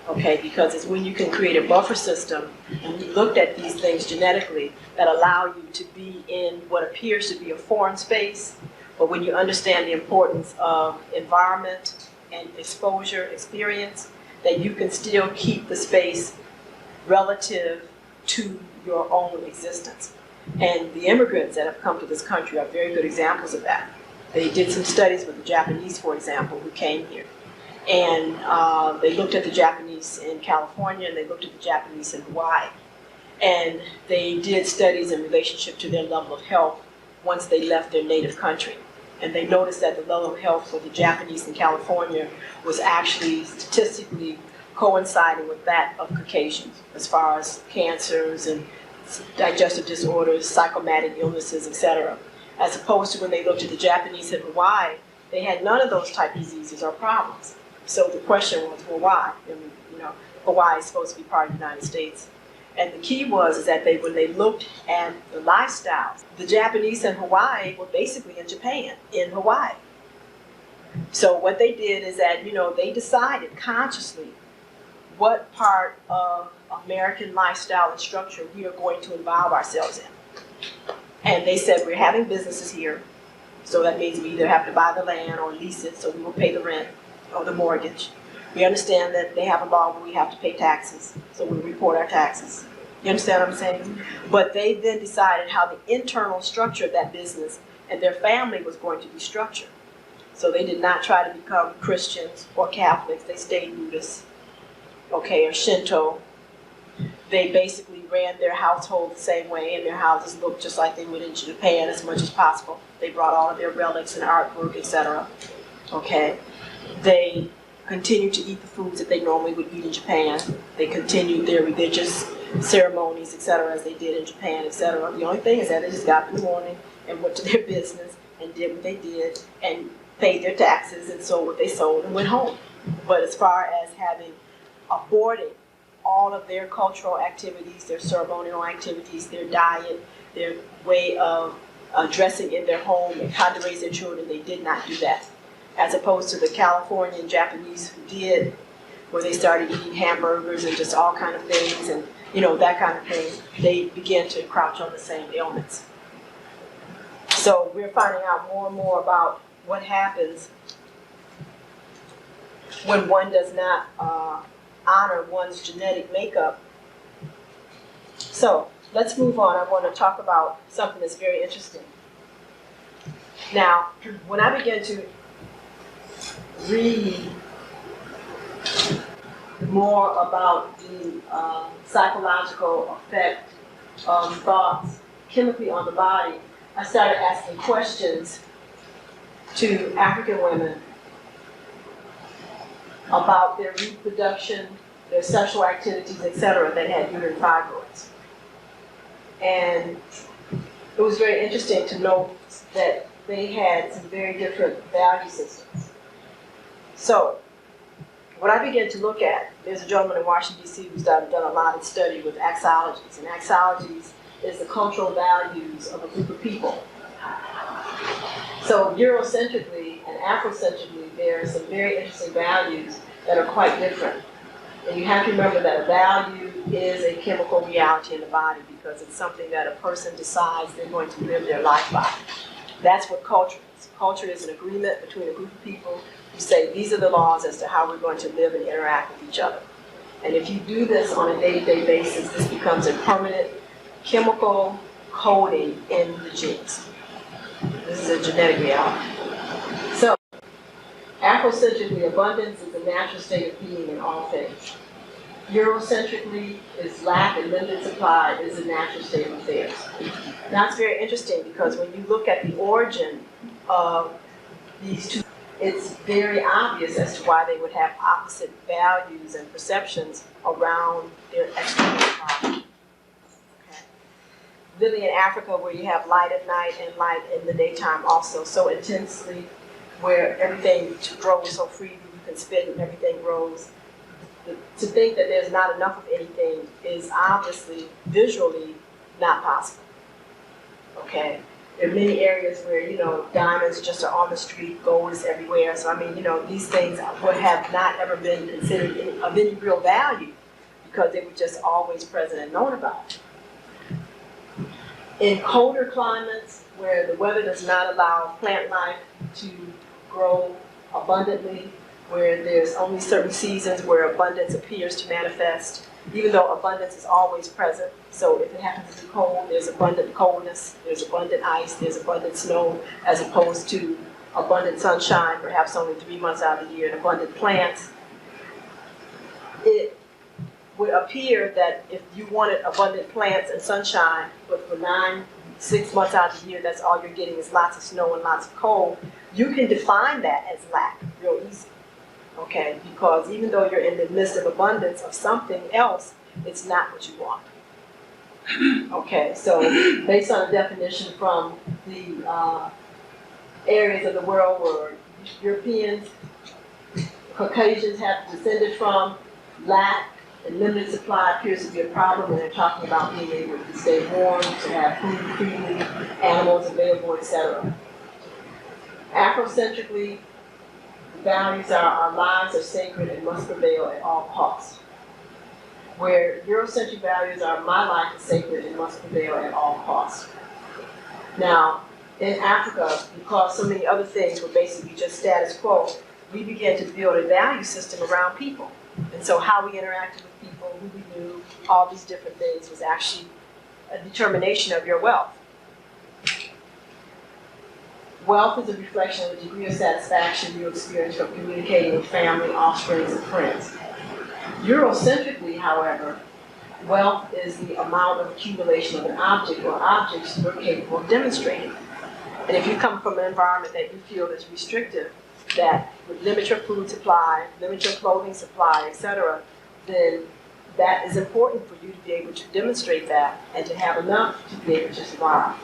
Okay, because it's when you can create a buffer system, and we looked at these things genetically, that allow you to be in what appears to be a foreign space, but when you understand the importance of environment and exposure, experience, that you can still keep the space relative to your own existence. And the immigrants that have come to this country are very good examples of that. They did some studies with the Japanese, for example, who came here. And they looked at the Japanese in California, and they looked at the Japanese in Hawaii. And they did studies in relationship to their level of health once they left their native country. And they noticed that the level of health for the Japanese in California was actually statistically coinciding with that of Caucasians as far as cancers and digestive disorders, psychosomatic illnesses, etc. As opposed to when they looked at the Japanese in Hawaii, they had none of those type diseases or problems. So the question was, well, why? And, Hawaii is supposed to be part of the United States. And the key was that when they looked at the lifestyles, the Japanese in Hawaii were basically in Japan, in Hawaii. So what they did is that, they decided consciously what part of American lifestyle and structure we are going to involve ourselves in. And they said, we're having businesses here, so that means we either have to buy the land or lease it, so we will pay the rent or the mortgage. We understand that they have a law where we have to pay taxes, so we report our taxes. You understand what I'm saying? But they then decided how the internal structure of that business and their family was going to be structured. So they did not try to become Christians or Catholics. They stayed Buddhists, or Shinto. They basically ran their household the same way, and their houses looked just like they would in Japan as much as possible. They brought all of their relics and artwork, etc. They continued to eat the foods that they normally would eat in Japan. They continued their religious ceremonies, etc., as they did in Japan, etc. The only thing is that they just got up in the morning and went to their business and did what they did and paid their taxes and sold what they sold and went home. But as far as having aborted all of their cultural activities, their ceremonial activities, their diet, their way of dressing in their home and how to raise their children, they did not do that. As opposed to the Californian Japanese who did, where they started eating hamburgers and just all kind of things and that kind of thing, they began to crouch on the same ailments. So we're finding out more and more about what happens when one does not honor one's genetic makeup. So let's move on. I want to talk about something that's very interesting. Now, when I began to read more about the psychological effect of thoughts chemically on the body, I started asking questions to African women about their reproduction, their sexual activities, etc., that had uterine fibroids. And it was very interesting to note that they had some very different value systems. So, what I began to look at, there's a gentleman in Washington, D.C. who's done a lot of study with axologies, and axologies is the cultural values of a group of people. So Eurocentrically and Afrocentrically, there are some very interesting values that are quite different. And you have to remember that a value is a chemical reality in the body because it's something that a person decides they're going to live their life by. That's what culture is. Culture is an agreement between a group of people who say these are the laws as to how we're going to live and interact with each other. And if you do this on a day-to-day basis, this becomes a permanent chemical coding in the genes. This is a genetic reality. So, Afrocentrically, abundance is a natural state of being in all things. Eurocentrically is lack and limited supply is a natural state of affairs. Now it's very interesting because when you look at the origin of these two, it's very obvious as to why they would have opposite values and perceptions around their external environment. Living in Africa where you have light at night and light in the daytime also so intensely, where everything grows so freely, you can spit and everything grows. To think that there's not enough of anything is obviously visually not possible. Okay? There are many areas where, diamonds just are on the street, gold is everywhere. So, these things would have not ever been considered of any real value because they were just always present and known about. In colder climates, where the weather does not allow plant life to grow abundantly, where there's only certain seasons where abundance appears to manifest, even though abundance is always present. So if it happens to be cold, there's abundant coldness, there's abundant ice, there's abundant snow, as opposed to abundant sunshine, perhaps only 3 months out of the year, and abundant plants. It would appear that if you wanted abundant plants and sunshine, but for 6 months out of the year, that's all you're getting is lots of snow and lots of cold, you can define that as lack real easy. Okay, because even though you're in the midst of abundance of something else, it's not what you want. Okay, so based on the definition from the areas of the world where Europeans, Caucasians have descended from, lack and limited supply appears to be a problem when they're talking about being able to stay warm, to have food freely, animals available, etc. Afrocentrically, the values are our lives are sacred and must prevail at all costs. Where Eurocentric values are my life is sacred and must prevail at all costs. Now, in Africa, because so many other things were basically just status quo, we began to build a value system around people. And so how we interacted with people, who we knew, all these different things was actually a determination of your wealth. Wealth is a reflection of the degree of satisfaction you experience from communicating with family, offspring, and friends. Eurocentrically, however, wealth is the amount of accumulation of an object or objects you're capable of demonstrating. And if you come from an environment that you feel is restrictive, that would limit your food supply, limit your clothing supply, etc., then that is important for you to be able to demonstrate that and to have enough to be able to survive.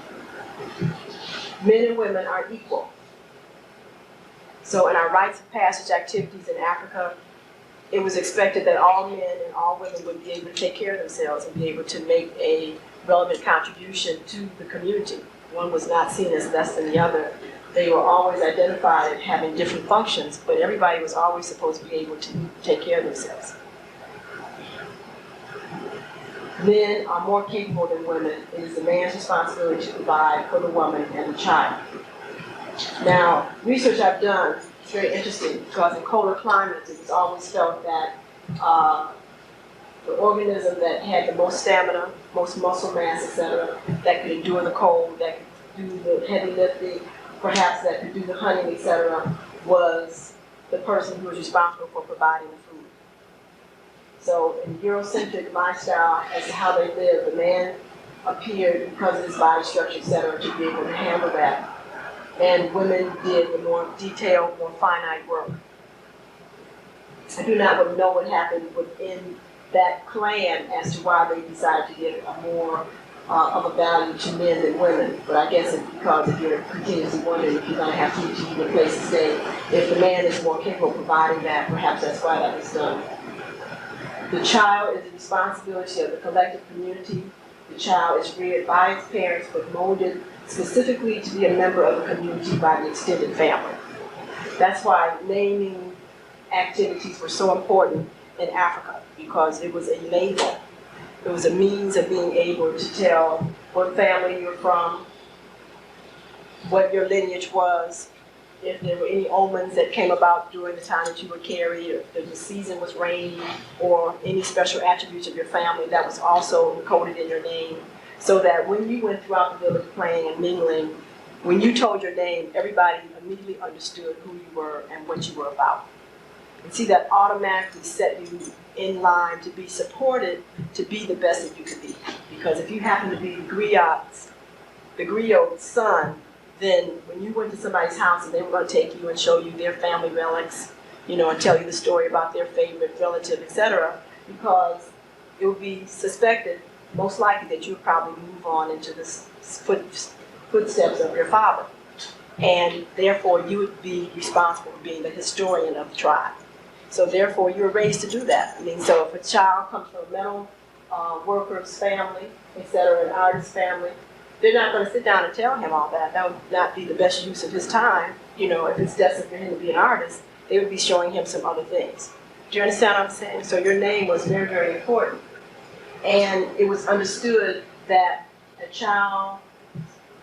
Men and women are equal. So in our rites of passage activities in Africa, it was expected that all men and all women would be able to take care of themselves and be able to make a relevant contribution to the community. One was not seen as less than the other. They were always identified as having different functions, but everybody was always supposed to be able to take care of themselves. Men are more capable than women. It is the man's responsibility to provide for the woman and the child. Now, research I've done is very interesting because in colder climates, it was always felt that the organism that had the most stamina, most muscle mass, etc., that could endure the cold, that could do the heavy lifting, perhaps that could do the hunting, etc., was the person who was responsible for providing the food. So in Eurocentric lifestyle, as to how they lived, the man appeared, because of his body structure, etc., to be able to handle that. And women did the more detailed, more finite work. I do not know what happened within that clan as to why they decided to give a more of a value to men than women. But I guess it's because if you're continuously wondering if you're going to have food to eat, a place to stay, if the man is more capable of providing that, perhaps that's why that was done. The child is the responsibility of the collective community. The child is reared by its parents, but molded specifically to be a member of the community by the extended family. That's why naming activities were so important in Africa, because it was a label. It was a means of being able to tell what family you're from, what your lineage was, if there were any omens that came about during the time that you were carried, or if the season was rainy, or any special attributes of your family that was also encoded in your name, so that when you went throughout the village playing and mingling, when you told your name, everybody immediately understood who you were and what you were about. And see, that automatically set you in line to be supported to be the best that you could be. Because if you happen to be the griot's son, then when you went to somebody's house and they were going to take you and show you their family relics, you know, and tell you the story about their favorite relative, etc., because it would be suspected, most likely, that you would probably move on into the footsteps of your father. And therefore, you would be responsible for being the historian of the tribe. So therefore, you were raised to do that. I mean, so if a child comes from a metal worker's family, etc., an artist's family, they're not going to sit down and tell him all that. That would not be the best use of his time. You know, if it's destined for him to be an artist, they would be showing him some other things. Do you understand what I'm saying? So your name was very, very important. And it was understood that a child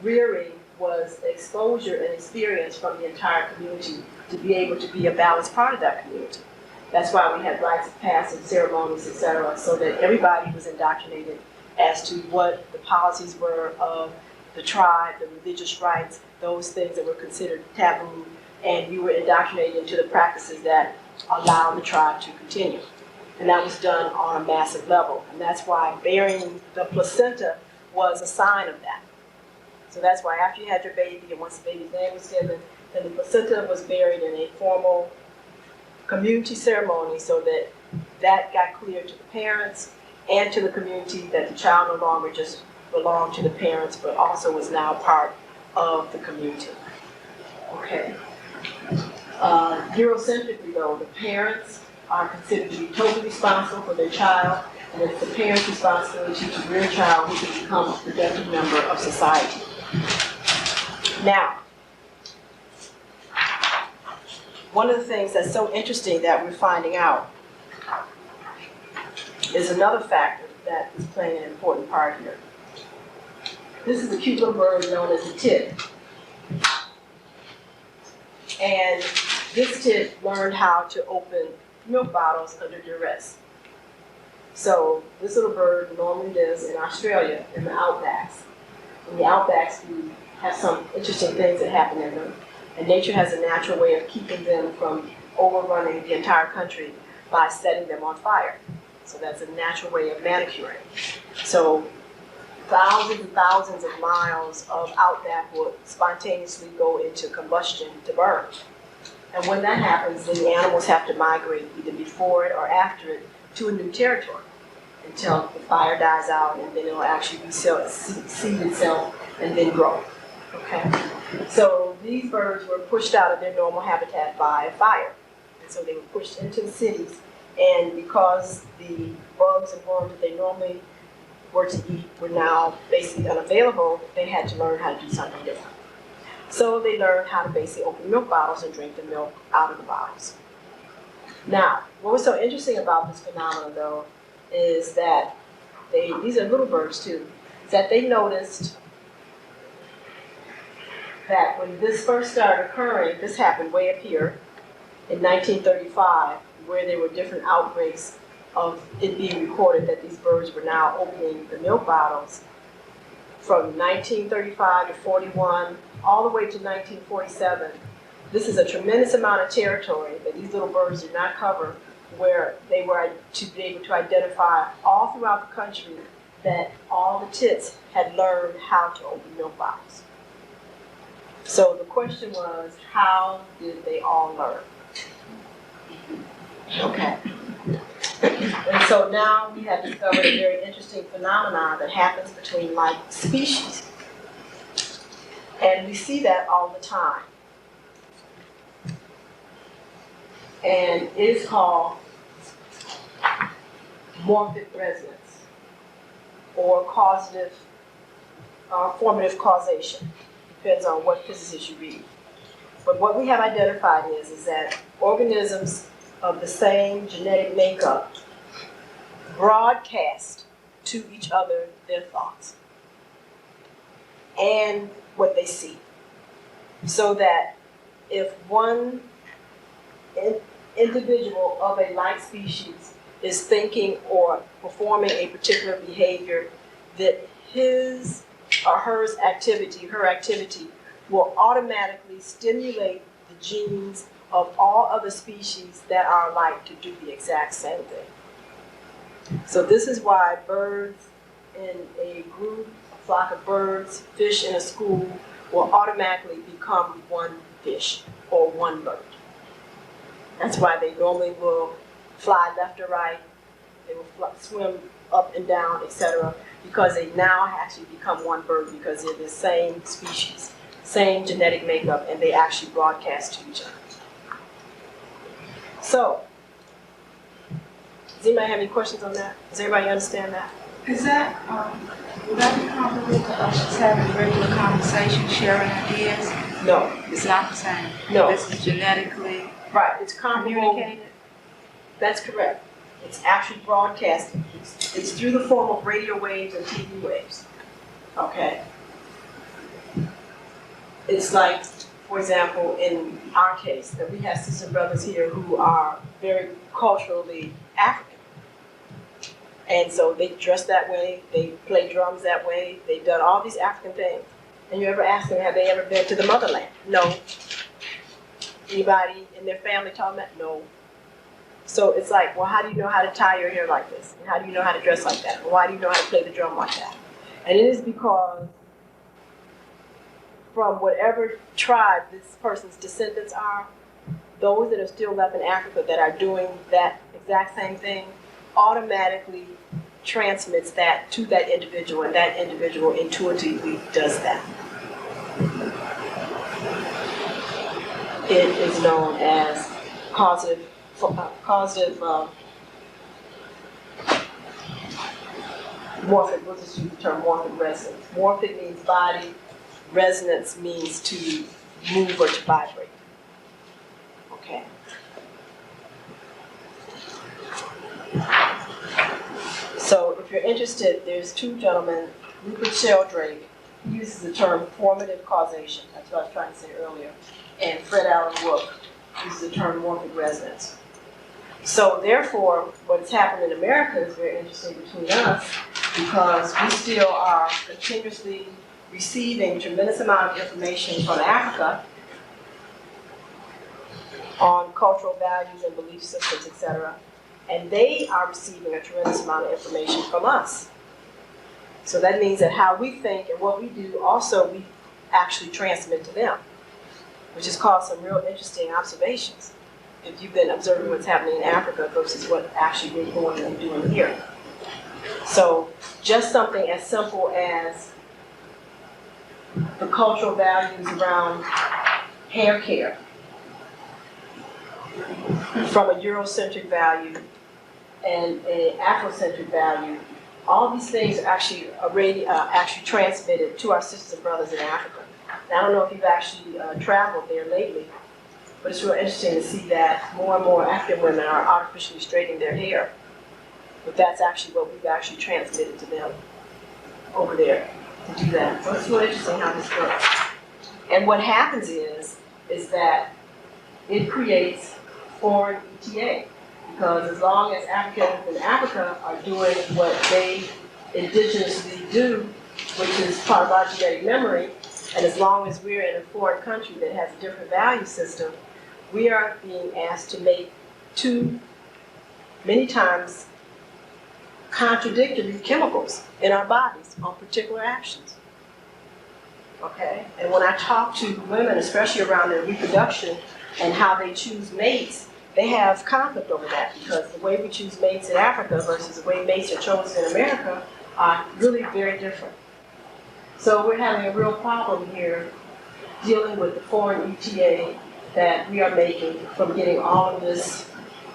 rearing was exposure and experience from the entire community to be able to be a balanced part of that community. That's why we had rites of passage, ceremonies, etc., so that everybody was indoctrinated as to what the policies were of the tribe, the religious rites, those things that were considered taboo, and you were indoctrinated into the practices that allowed the tribe to continue. And that was done on a massive level. And that's why bearing the placenta was a sign of that. So that's why after you had your baby, and once the baby's name was given, then the placenta was buried in a formal community ceremony so that that got clear to the parents, and to the community, that the child no longer just belonged to the parents, but also was now part of the community. Okay. Eurocentrically though, the parents are considered to be totally responsible for their child, and it's the parents' responsibility to rear a child who can become a productive member of society. Now, one of the things that's so interesting that we're finding out is another factor that is playing an important part here. This is a cute little bird known as a tit. And this tit learned how to open milk bottles under duress. So this little bird normally lives in Australia in the outbacks. In the outbacks, you have some interesting things that happen in them. And nature has a natural way of keeping them from overrunning the entire country by setting them on fire. So that's a natural way of manicuring. So thousands and thousands of miles of outback will spontaneously go into combustion to burn. And when that happens, then the animals have to migrate either before it or after it to a new territory until the fire dies out, and then it'll actually seed itself and then grow. Okay? So these birds were pushed out of their normal habitat by fire. And so they were pushed into the cities, and because the bugs and worms that they normally were to eat were now basically unavailable, they had to learn how to do something different. So they learned how to basically open milk bottles and drink the milk out of the bottles. Now, what was so interesting about this phenomenon though is that these are little birds too, is that they noticed that when this first started occurring, this happened way up here in 1935, where there were different outbreaks of it being recorded that these birds were now opening the milk bottles. From 1935 to 41, all the way to 1947, this is a tremendous amount of territory that these little birds did not cover, where they were to be able to identify all throughout the country that all the tits had learned how to open milk bottles. So the question was, how did they all learn? Okay. And so now we have discovered a very interesting phenomenon that happens between like species. And we see that all the time. And it is called morphic resonance, or causative, formative causation. Depends on what physicist you read. But what we have identified is that organisms of the same genetic makeup broadcast to each other their thoughts and what they see. So that if one individual of a like species is thinking or performing a particular behavior, that his or her activity will automatically stimulate the genes of all other species that are alike to do the exact same thing. So this is why birds in a group, a flock of birds, fish in a school will automatically become one fish or one bird. That's why they normally will fly left or right, they will swim up and down, etc., because they now actually become one bird because they're the same species, same genetic makeup, and they actually broadcast to each other. So, does anybody have any questions on that? Does everybody understand that? Is that, would that be comparable to us just having regular conversation, sharing ideas? No. It's not the same. No. This is genetically Right, it's comparable. communicated. That's correct. It's actually broadcasting. It's through the form of radio waves and TV waves. Okay? It's like, for example, in our case, that we have sisters and brothers here who are very culturally African. And so they dress that way, they play drums that way, they've done all these African things. And you ever ask them, have they ever been to the motherland? No. Anybody in their family taught them that? No. So it's like, well, how do you know how to tie your hair like this? And how do you know how to dress like that? And why do you know how to play the drum like that? And it is because from whatever tribe this person's descendants are, those that are still left in Africa that are doing that exact same thing automatically transmits that to that individual, and that individual intuitively does that. It is known as causative morphic, we'll just use the term morphic resonance. Morphic means body, resonance means to move or to vibrate. Okay. So if you're interested, there's two gentlemen, Rupert Sheldrake, he uses the term formative causation, that's what I was trying to say earlier, and Fred Allen Wook uses the term morphic resonance. So therefore, what's happened in America is very interesting between us, because we still are continuously receiving a tremendous amount of information from Africa on cultural values and belief systems, etc. And they are receiving a tremendous amount of information from us. So that means that how we think and what we do also we actually transmit to them, which has caused some real interesting observations if you've been observing what's happening in Africa versus what actually we're going and doing here. So just something as simple as the cultural values around hair care, from a Eurocentric value and an Afrocentric value, all these things are actually actually transmitted to our sisters and brothers in Africa. Now, I don't know if you've actually traveled there lately, but it's real interesting to see that more and more African women are artificially straightening their hair. But that's actually what we've actually transmitted to them over there to do that. So it's really interesting how this works. And what happens is that it creates foreign ETA. Because as long as Africans in Africa are doing what they indigenously do, which is part of our genetic memory, and as long as we're in a foreign country that has a different value system, we are being asked to make two, many times, contradictory chemicals in our bodies on particular actions. Okay? And when I talk to women, especially around their reproduction and how they choose mates, they have conflict over that, because the way we choose mates in Africa versus the way mates are chosen in America are really very different. So we're having a real problem here dealing with the foreign ETA that we are making from getting all of this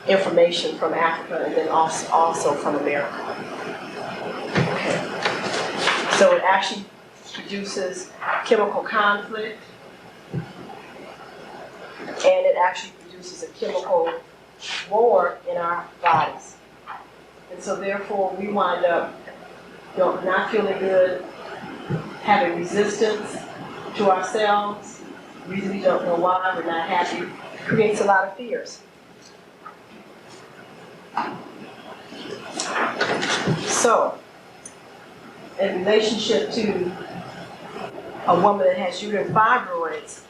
information from Africa and then also from America. Okay. So it actually produces chemical conflict, and it actually produces a chemical war in our bodies. And so therefore we wind up not feeling good, having resistance to ourselves. We really don't know why, we're not happy. It creates a lot of fears. So, in relationship to a woman that has uterine fibroids,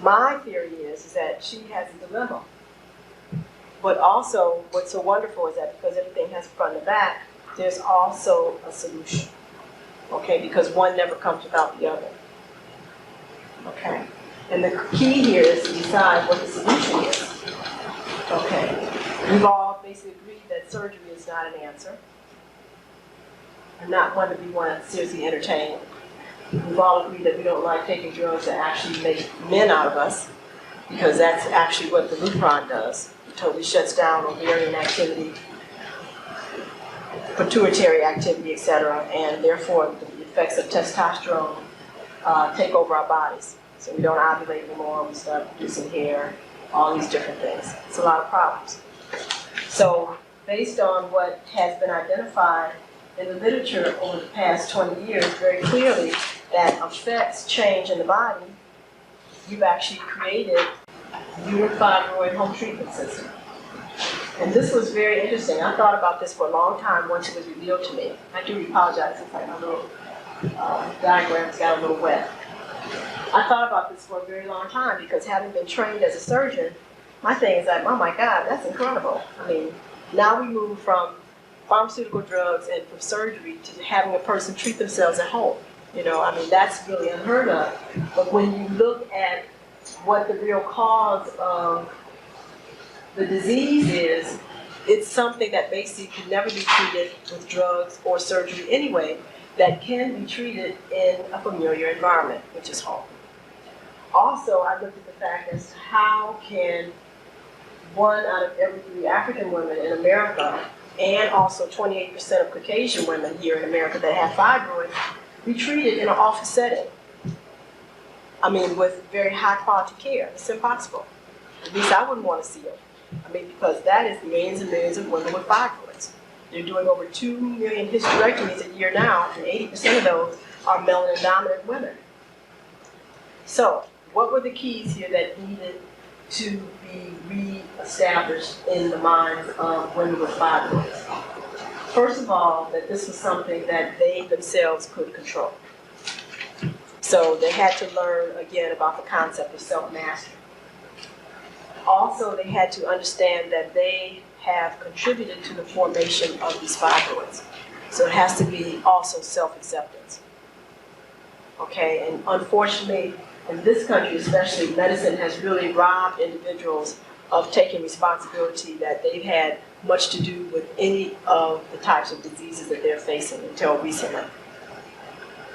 my theory is that she has a dilemma. But also, what's so wonderful is that because everything has front and back, there's also a solution. Okay, because one never comes without the other. Okay, and the key here is to decide what the solution is. Okay, we've all basically agreed that surgery is not an answer, and not one that we want to seriously entertain. We've all agreed that we don't like taking drugs that actually make men out of us, because that's actually what the Lupron does. It totally shuts down ovarian activity, pituitary activity, etc., and therefore the effects of testosterone take over our bodies. So we don't ovulate anymore, we start producing hair, all these different things. It's a lot of problems. So based on what has been identified in the literature over the past 20 years, very clearly that affects change in the body, you've actually created a uterine fibroid home treatment system. And this was very interesting. I thought about this for a long time once it was revealed to me. I do apologize if my little diagrams got a little wet. I thought about this for a very long time because having been trained as a surgeon, my thing is like, oh my God, that's incredible. I mean, now we move from pharmaceutical drugs and from surgery to having a person treat themselves at home. You know, I mean, that's really unheard of. But when you look at what the real cause of the disease is, It's something that basically can never be treated with drugs or surgery anyway, that can be treated in a familiar environment, which is home. Also, I looked at the fact as to how can 1 out of every 3 African women in America, and also 28% of Caucasian women here in America that have fibroids, be treated in an office setting. I mean, with very high quality care. It's impossible. At least I wouldn't want to see it. I mean, because that is millions and millions of women with fibroids. They're doing over 2 million hysterectomies a year now, and 80% of those are melanin dominant women. So, what were the keys here that needed to be re-established in the minds of women with fibroids? First of all, that this was something that they themselves could control. So they had to learn again about the concept of self-mastery. Also, they had to understand that they have contributed to the formation of these fibroids. So it has to be also self-acceptance. Okay, and unfortunately, in this country especially, medicine has really robbed individuals of taking responsibility that they've had much to do with any of the types of diseases that they're facing until recently.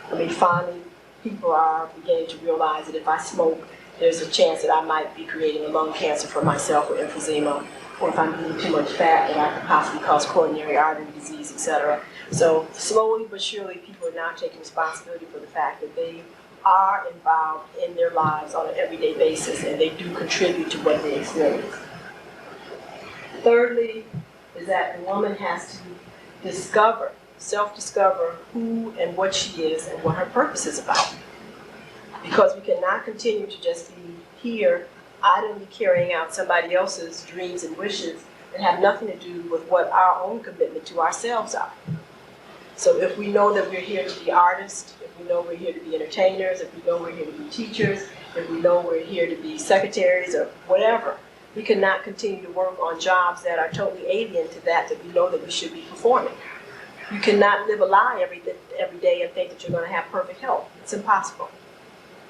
I mean, finally, people are beginning to realize that if I smoke, there's a chance that I might be creating a lung cancer for myself or emphysema, or if I'm eating too much fat, that I could possibly cause coronary artery disease, etc. So slowly but surely, people are now taking responsibility for the fact that they are involved in their lives on an everyday basis, and they do contribute to what they experience. Thirdly, is that the woman has to discover, self-discover who and what she is and what her purpose is about. Because we cannot continue to just be here idly carrying out somebody else's dreams and wishes and have nothing to do with what our own commitment to ourselves are. So if we know that we're here to be artists, if we know we're here to be entertainers, if we know we're here to be teachers, if we know we're here to be secretaries or whatever, we cannot continue to work on jobs that are totally alien to that we know that we should be performing. You cannot live a lie every day and think that you're going to have perfect health. It's impossible.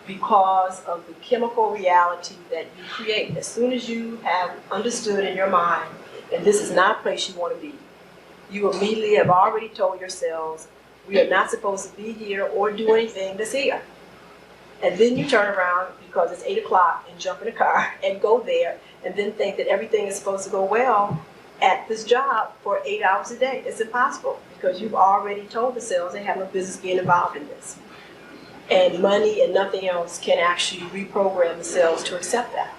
Because of the chemical reality that you create. As soon as you have understood in your mind that this is not a place you want to be, you immediately have already told your cells, we are not supposed to be here or do anything that's here. And then you turn around because it's 8 o'clock and jump in a car and go there and then think that everything is supposed to go well at this job for 8 hours a day. It's impossible because you've already told the cells they have no business being involved in this. And money and nothing else can actually reprogram the cells to accept that.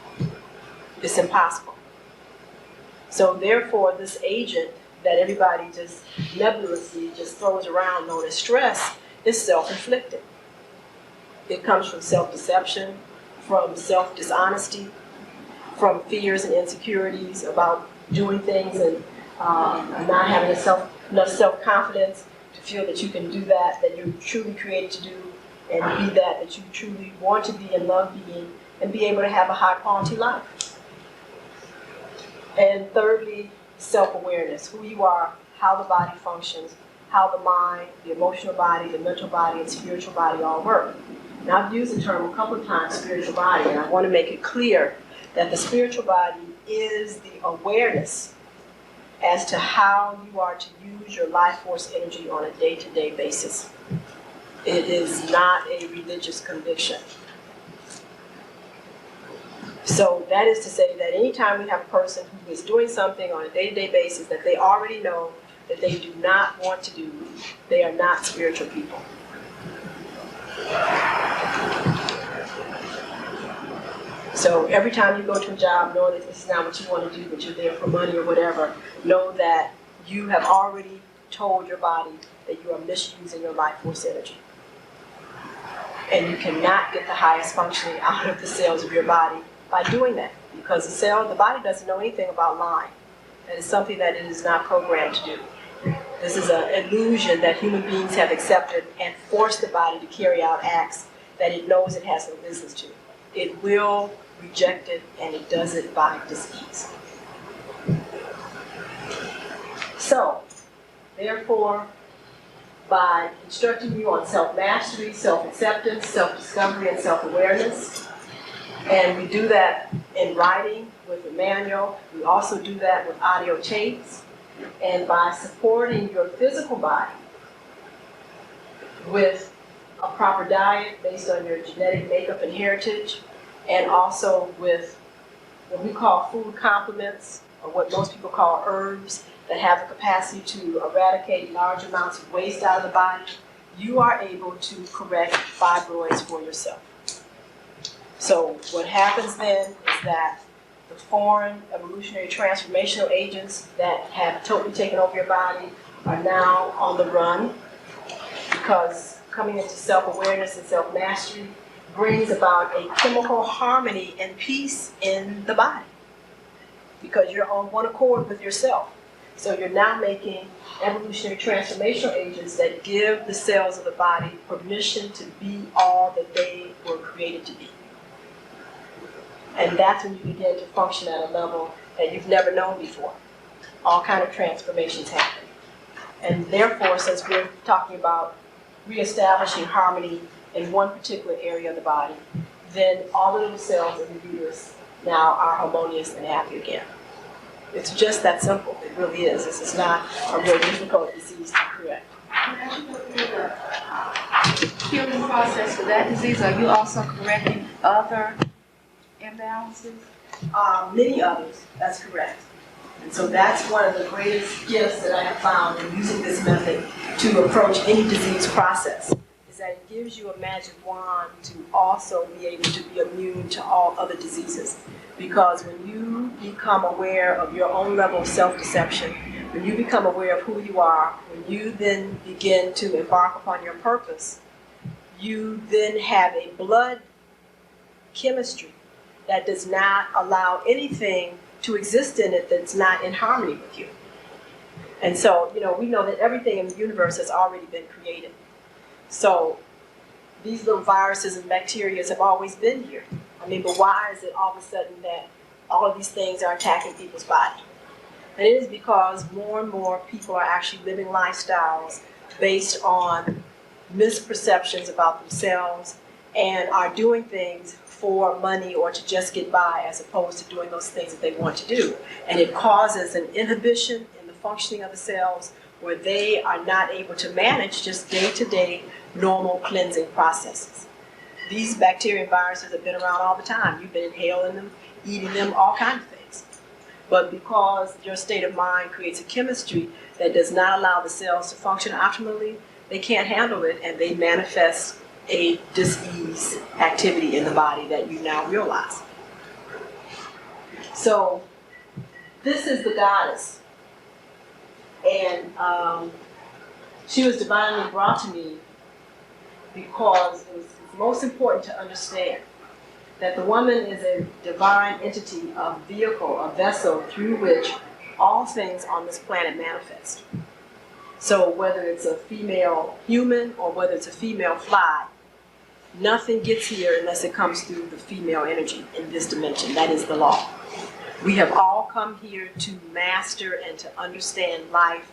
It's impossible. So therefore, this agent that everybody just nebulously just throws around known as stress is self-inflicted. It comes from self-deception, from self-dishonesty, from fears and insecurities about doing things and not having enough self-confidence to feel that you can do that you're truly created to do, and be that you truly want to be and love being, and be able to have a high quality life. And thirdly, self-awareness, who you are, how the body functions, how the mind, the emotional body, the mental body, and spiritual body all work. Now I've used the term a couple of times, spiritual body, and I want to make it clear that the spiritual body is the awareness as to how you are to use your life force energy on a day-to-day basis. It is not a religious conviction. So that is to say that anytime we have a person who is doing something on a day-to-day basis that they already know that they do not want to do, they are not spiritual people. So every time you go to a job knowing that this is not what you want to do, but you're there for money or whatever, know that you have already told your body that you are misusing your life force energy. And you cannot get the highest functioning out of the cells of your body by doing that, because the body doesn't know anything about lying. That is something that it is not programmed to do. This is an illusion that human beings have accepted and forced the body to carry out acts that it knows it has no business to. It will reject it, and it does it by disease. So, therefore, by instructing you on self-mastery, self-acceptance, self-discovery, and self-awareness, and we do that in writing with a manual. We also do that with audio tapes. And by supporting your physical body with a proper diet based on your genetic makeup and heritage, and also with what we call food complements, or what most people call herbs, that have the capacity to eradicate large amounts of waste out of the body, you are able to correct fibroids for yourself. So what happens then is that the foreign evolutionary transformational agents that have totally taken over your body are now on the run, because coming into self-awareness and self-mastery brings about a chemical harmony and peace in the body, because you're on one accord with yourself. So you're now making evolutionary transformational agents that give the cells of the body permission to be all that they were created to be. And that's when you begin to function at a level that you've never known before. All kinds of transformations happen. And therefore, since we're talking about reestablishing harmony in one particular area of the body, then all the little cells in the uterus now are harmonious and happy again. It's just that simple. It really is. This is not a very difficult disease to correct. As you go through the healing process for that disease, are you also correcting other imbalances? Many others, that's correct. And so that's one of the greatest gifts that I have found in using this method to approach any disease process, is that it gives you a magic wand to also be able to be immune to all other diseases. Because when you become aware of your own level of self-deception, when you become aware of who you are, when you then begin to embark upon your purpose, you then have a blood chemistry that does not allow anything to exist in it that's not in harmony with you. And so, we know that everything in the universe has already been created. So these little viruses and bacteria have always been here. But why is it all of a sudden that all of these things are attacking people's body? And it is because more and more people are actually living lifestyles based on misperceptions about themselves and are doing things for money or to just get by, as opposed to doing those things that they want to do. And it causes an inhibition in the functioning of the cells where they are not able to manage just day-to-day normal cleansing processes. These bacteria and viruses have been around all the time. You've been inhaling them, eating them, all kinds of things. But because your state of mind creates a chemistry that does not allow the cells to function optimally, they can't handle it, and they manifest a dis-ease activity in the body that you now realize. So this is the goddess, and she was divinely brought to me because it was most important to understand that the woman is a divine entity, a vehicle, a vessel through which all things on this planet manifest. So whether it's a female human or whether it's a female fly, nothing gets here unless it comes through the female energy in this dimension. That is the law. We have all come here to master and to understand life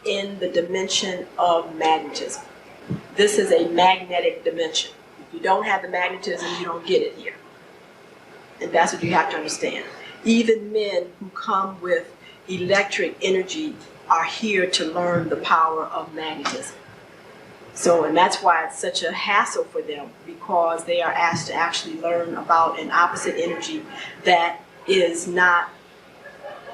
in the dimension of magnetism. This is a magnetic dimension. If you don't have the magnetism, you don't get it here. And that's what you have to understand. Even men who come with electric energy are here to learn the power of magnetism. So, and that's why it's such a hassle for them, because they are asked to actually learn about an opposite energy that is not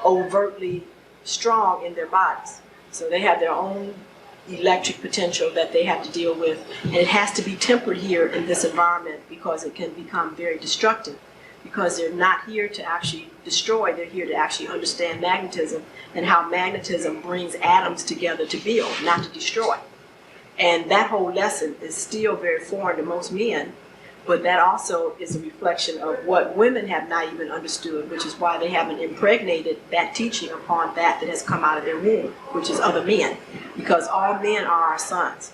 overtly strong in their bodies. So they have their own electric potential that they have to deal with, and it has to be tempered here in this environment because it can become very destructive, because they're not here to actually destroy, they're here to actually understand magnetism and how magnetism brings atoms together to build, not to destroy. And that whole lesson is still very foreign to most men, but that also is a reflection of what women have not even understood, which is why they haven't impregnated that teaching upon that has come out of their womb, which is other men, because all men are our sons.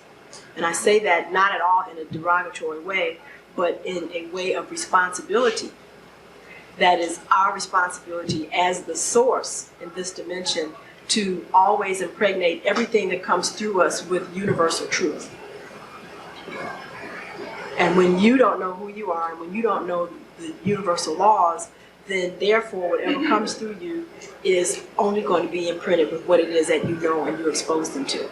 And I say that not at all in a derogatory way, but in a way of responsibility. That is our responsibility as the source in this dimension to always impregnate everything that comes through us with universal truth. And when you don't know who you are, and when you don't know the universal laws, then therefore whatever comes through you is only going to be imprinted with what it is that you know and you expose them to.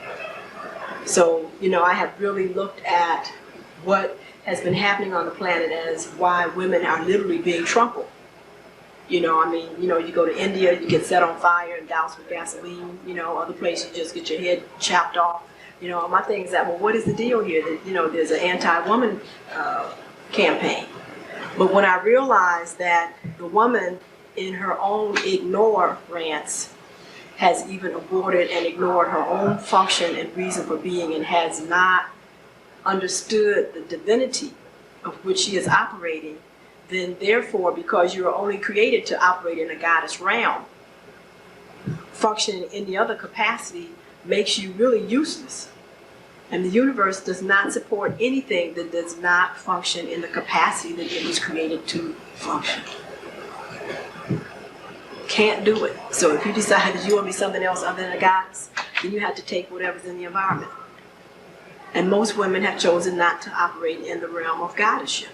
So, you know, I have really looked at what has been happening on the planet as why women are literally being trampled. You know, I mean, you know, you go to India, you get set on fire and doused with gasoline. You know, other places you just get your head chopped off. You know, my thing is that, well, what is the deal here? That, you know, there's an anti-woman campaign. But when I realized that the woman in her own ignorance has even aborted and ignored her own function and reason for being and has not understood the divinity of which she is operating, then therefore, because you are only created to operate in a goddess realm, functioning in the other capacity makes you really useless. And the universe does not support anything that does not function in the capacity that it was created to function. Can't do it. So if you decide that you want to be something else other than a goddess, then you have to take whatever's in the environment. And most women have chosen not to operate in the realm of goddessship.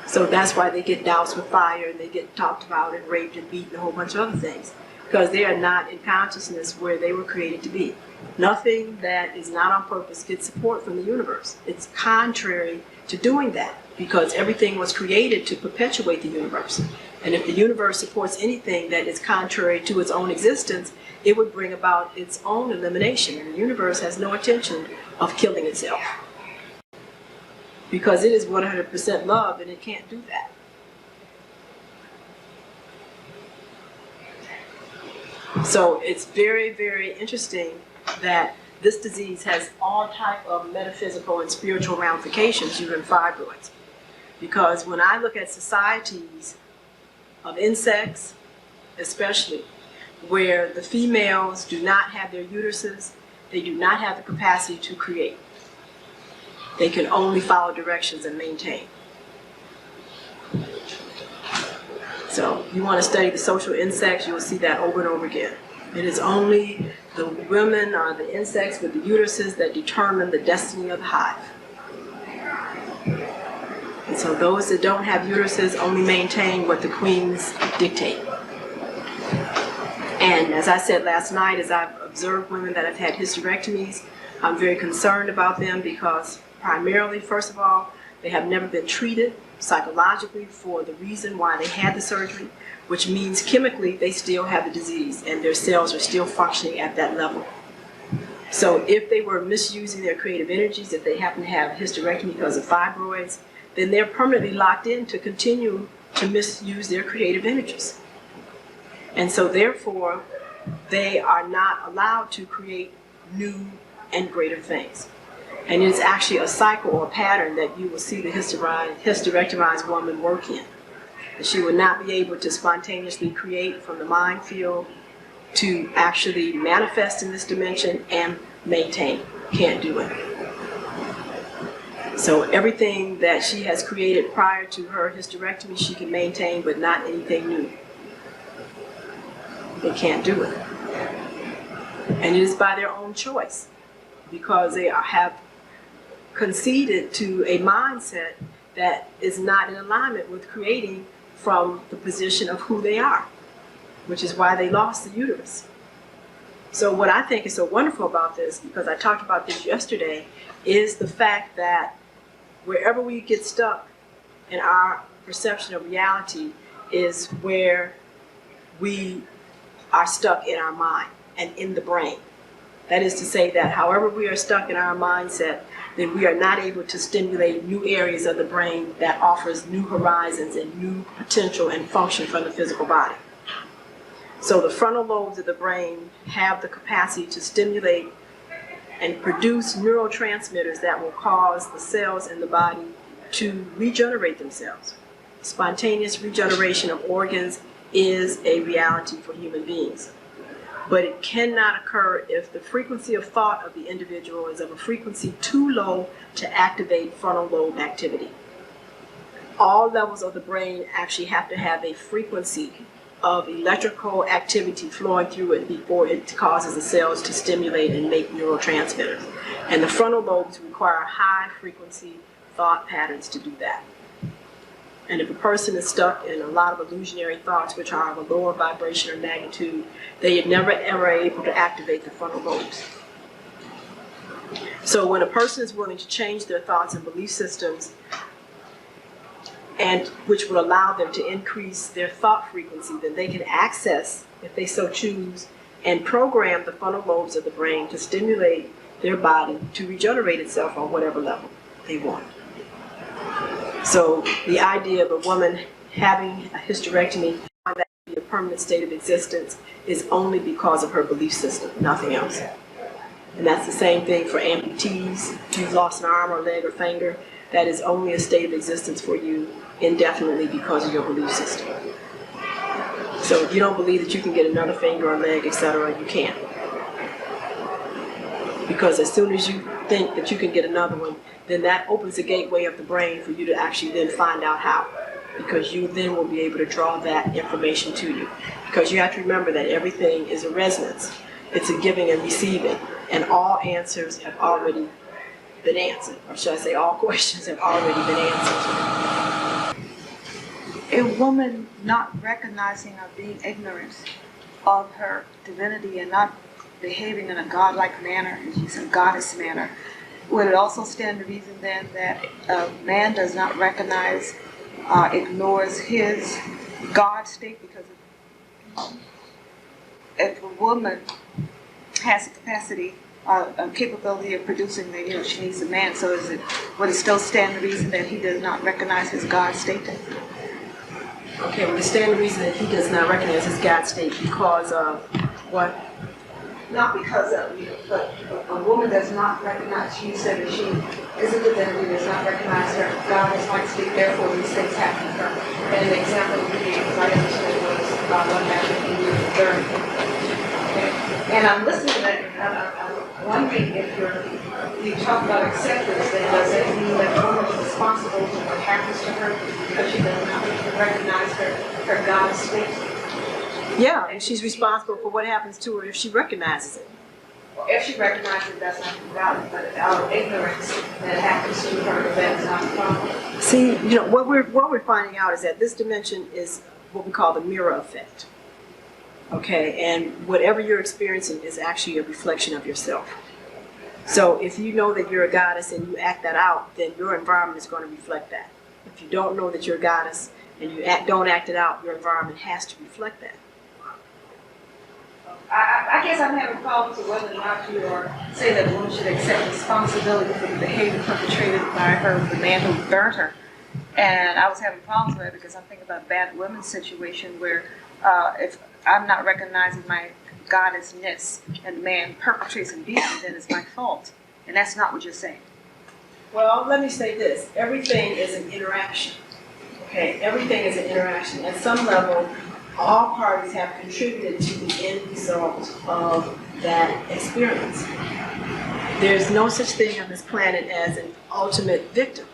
So that's why they get doused with fire and they get talked about and raped and beaten and a whole bunch of other things. Because they are not in consciousness where they were created to be. Nothing that is not on purpose gets support from the universe. It's contrary to doing that because everything was created to perpetuate the universe. And if the universe supports anything that is contrary to its own existence, it would bring about its own elimination. And the universe has no intention of killing itself. Because it is 100% love and it can't do that. So it's very, very interesting that this disease has all type of metaphysical and spiritual ramifications, uterine fibroids. Because when I look at societies of insects, especially, where the females do not have their uteruses, they do not have the capacity to create. They can only follow directions and maintain. So you want to study the social insects, you will see that over and over again. It is only the women or the insects with the uteruses that determine the destiny of the hive. And so those that don't have uteruses only maintain what the queens dictate. And as I said last night, as I've observed women that have had hysterectomies, I'm very concerned about them because primarily, first of all, they have never been treated psychologically for the reason why they had the surgery, which means chemically they still have the disease and their cells are still functioning at that level. So if they were misusing their creative energies, if they happen to have hysterectomy because of fibroids, then they're permanently locked in to continue to misuse their creative energies. And so therefore, they are not allowed to create new and greater things. And it's actually a cycle or a pattern that you will see the hysterectomized woman work in. And she will not be able to spontaneously create from the mind field to actually manifest in this dimension and maintain. Can't do it. So everything that she has created prior to her hysterectomy, she can maintain, but not anything new. They can't do it. And it is by their own choice, because they have conceded to a mindset that is not in alignment with creating from the position of who they are, which is why they lost the uterus. So what I think is so wonderful about this, because I talked about this yesterday, is the fact that wherever we get stuck in our perception of reality is where we are stuck in our mind and in the brain. That is to say that however we are stuck in our mindset, then we are not able to stimulate new areas of the brain that offers new horizons and new potential and function from the physical body. So the frontal lobes of the brain have the capacity to stimulate and produce neurotransmitters that will cause the cells in the body to regenerate themselves. Spontaneous regeneration of organs is a reality for human beings. But it cannot occur if the frequency of thought of the individual is of a frequency too low to activate frontal lobe activity. All levels of the brain actually have to have a frequency of electrical activity flowing through it before it causes the cells to stimulate and make neurotransmitters. And the frontal lobes require high frequency thought patterns to do that. And if a person is stuck in a lot of illusionary thoughts, which are of a lower vibration or magnitude, they are never ever able to activate the frontal lobes. So when a person is willing to change their thoughts and belief systems, and which will allow them to increase their thought frequency, then they can access, if they so choose, and program the frontal lobes of the brain to stimulate their body to regenerate itself on whatever level they want. So the idea of a woman having a hysterectomy, that be a permanent state of existence, is only because of her belief system, nothing else. And that's the same thing for amputees. If you've lost an arm or leg or finger, that is only a state of existence for you indefinitely because of your belief system. So if you don't believe that you can get another finger or leg, etc., you can't. Because as soon as you think that you can get another one, then that opens the gateway of the brain for you to actually then find out how. Because you then will be able to draw that information to you. Because you have to remember that everything is a resonance. It's a giving and receiving. And all answers have already been answered. Or should I say all questions have already been answered. A woman not recognizing or being ignorant of her divinity and not behaving in a godlike manner, as you said, goddess manner, would it also stand to reason then that a man does not recognize, ignores his God state? Because if a woman has a capacity, a capability of producing, the, she needs a man. So would it still stand to reason that he does not recognize his God state? Okay, well, the stand to reason that he does not recognize his God state because of what? Not because of, but a woman does not recognize, she said that she is a divinity, does not recognize her God as light state, therefore these things happen to her. And an example you gave, as I understood, was what happened in year 30. Okay. And I'm listening to that, and I'm wondering if you talk about acceptance, then does that mean that the woman is responsible for what happens to her because she does not recognize her God state? Yeah, and she's responsible for what happens to her if she recognizes it. If she recognizes it, that's not valid, but out of ignorance that happens to her, that's not a problem. See, what we're finding out is that this dimension is what we call the mirror effect. Okay, and whatever you're experiencing is actually a reflection of yourself. So if you know that you're a goddess and you act that out, then your environment is going to reflect that. If you don't know that you're a goddess and you don't act it out, your environment has to reflect that. I guess I'm having problems with whether or not you say that a woman should accept responsibility for the behavior perpetrated by her, the man who burnt her. And I was having problems with it because I'm thinking about a bad women's situation where if I'm not recognizing my goddessness and the man perpetrates and beats me, then it's my fault. And that's not what you're saying. Well, let me say this. Everything is an interaction. Okay, everything is an interaction. At some level, all parties have contributed to the end result of that experience. There's no such thing on this planet as an ultimate victim.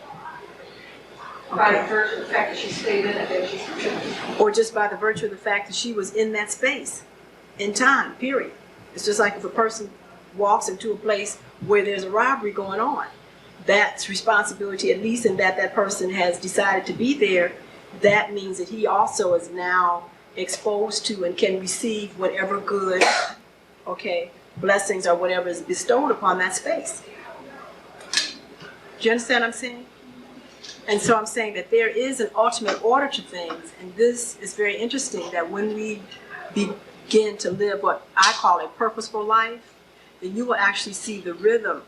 By the virtue of the fact that she stayed in it, that she's contributed. Or just by the virtue of the fact that she was in that space, in time, period. It's just like if a person walks into a place where there's a robbery going on. That's responsibility, at least in that person has decided to be there. That means that he also is now exposed to and can receive whatever good, blessings or whatever is bestowed upon that space. Do you understand what I'm saying? And so I'm saying that there is an ultimate order to things, and this is very interesting that when we begin to live what I call a purposeful life, then you will actually see the rhythm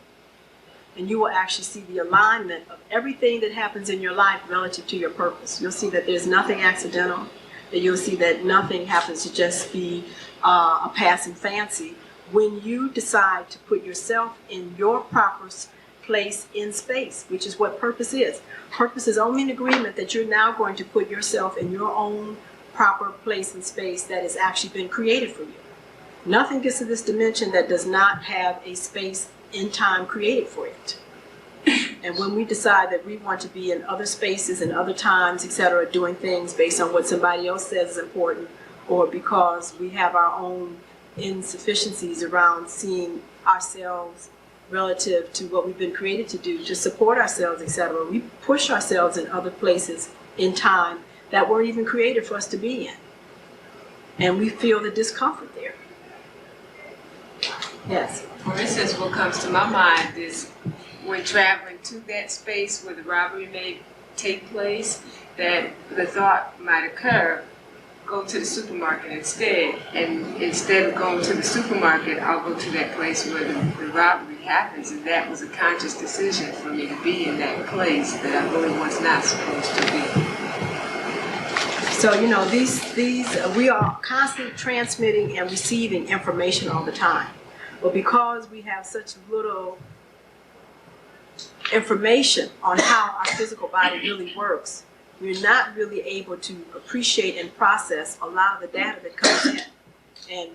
and you will actually see the alignment of everything that happens in your life relative to your purpose. You'll see that there's nothing accidental, that you'll see that nothing happens to just be a passing fancy. When you decide to put yourself in your proper place in space, which is what purpose is. Purpose is only an agreement that you're now going to put yourself in your own proper place in space that has actually been created for you. Nothing gets to this dimension that does not have a space in time created for it. And when we decide that we want to be in other spaces and other times, etc., doing things based on what somebody else says is important, or because we have our own insufficiencies around seeing ourselves relative to what we've been created to do, to support ourselves, etc., we push ourselves in other places in time that weren't even created for us to be in. And we feel the discomfort there. Yes. For instance, what comes to my mind is when traveling to that space where the robbery may take place, that the thought might occur, go to the supermarket instead. And instead of going to the supermarket, I'll go to that place where the robbery happens. And that was a conscious decision for me to be in that place that I really was not supposed to be. So, you know, we are constantly transmitting and receiving information all the time. But because we have such little information on how our physical body really works, we're not really able to appreciate and process a lot of the data that comes in. And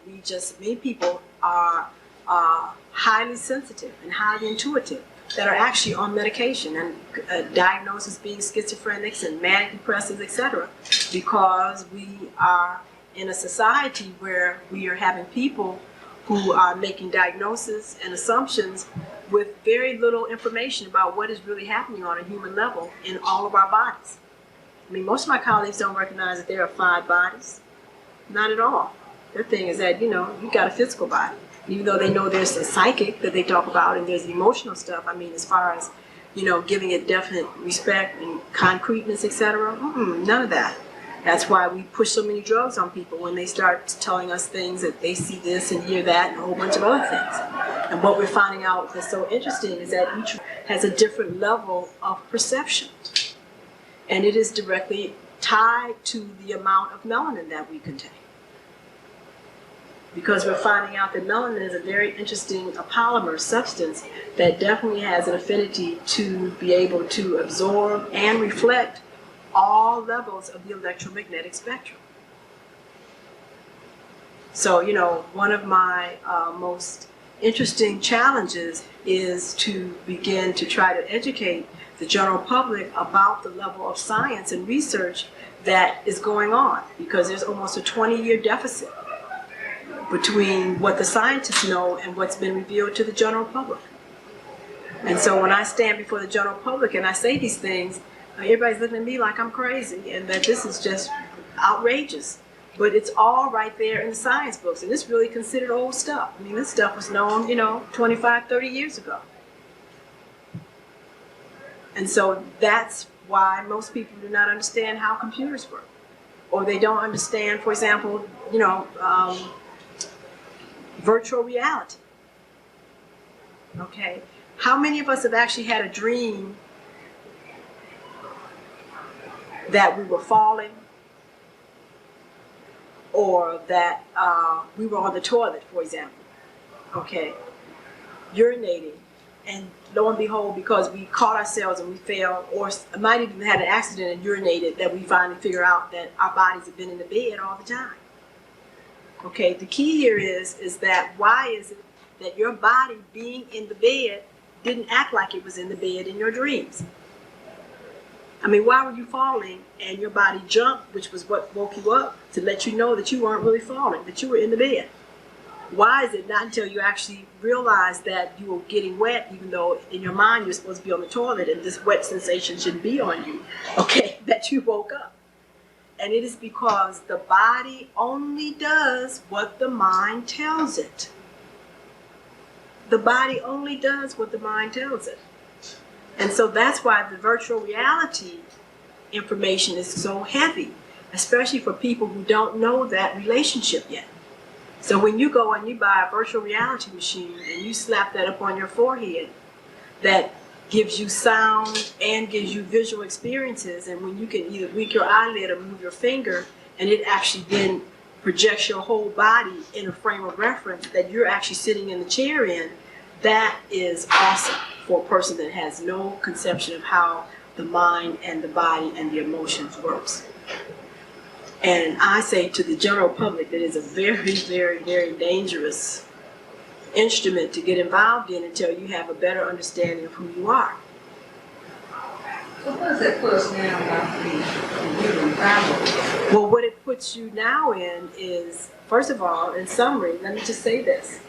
many people are highly sensitive and highly intuitive that are actually on medication and diagnosed being schizophrenics and manic depressives, etc. Because we are in a society where we are having people who are making diagnoses and assumptions with very little information about what is really happening on a human level in all of our bodies. I mean, most of my colleagues don't recognize that there are 5 bodies. Not at all. Their thing is that, you know, you've got a physical body. Even though they know there's a psychic that they talk about and there's the emotional stuff, I mean, as far as, you know, giving it definite respect and concreteness, etc., none of that. That's why we push so many drugs on people when they start telling us things that they see this and hear that and a whole bunch of other things. And what we're finding out that's so interesting is that each has a different level of perception. And it is directly tied to the amount of melanin that we contain. Because we're finding out that melanin is a very interesting polymer substance that definitely has an affinity to be able to absorb and reflect all levels of the electromagnetic spectrum. So, you know, one of my most interesting challenges is to begin to try to educate the general public about the level of science and research that is going on, because there's almost a 20-year deficit between what the scientists know and what's been revealed to the general public. And so when I stand before the general public and I say these things, everybody's looking at me like I'm crazy and that this is just outrageous. But it's all right there in the science books, and it's really considered old stuff. I mean, this stuff was known, you know, 25, 30 years ago. And so that's why most people do not understand how computers work. Or they don't understand, for example, you know, virtual reality. Okay? How many of us have actually had a dream that we were falling, or that we were on the toilet, for example, okay, urinating, and lo and behold, because we caught ourselves and we fell, or might even had an accident and urinated, that we finally figure out that our bodies have been in the bed all the time. Okay, the key here is that why is it that your body being in the bed didn't act like it was in the bed in your dreams? I mean, why were you falling and your body jumped, which was what woke you up, to let you know that you weren't really falling, that you were in the bed? Why is it not until you actually realize that you were getting wet, even though in your mind you're supposed to be on the toilet and this wet sensation shouldn't be on you, okay, that you woke up? And it is because the body only does what the mind tells it. The body only does what the mind tells it. And so that's why the virtual reality information is so heavy, especially for people who don't know that relationship yet. So when you go and you buy a virtual reality machine and you slap that up on your forehead, that gives you sound and gives you visual experiences, and when you can either wink your eyelid or move your finger, and it actually then projects your whole body in a frame of reference that you're actually sitting in the chair in, that is awesome for a person that has no conception of how the mind and the body and the emotions works. And I say to the general public that it's a very, very, very dangerous instrument to get involved in until you have a better understanding of who you are. So what does that put us now about the Uterine Fibroids? Well, what it puts you now in is, first of all, in summary, let me just say this,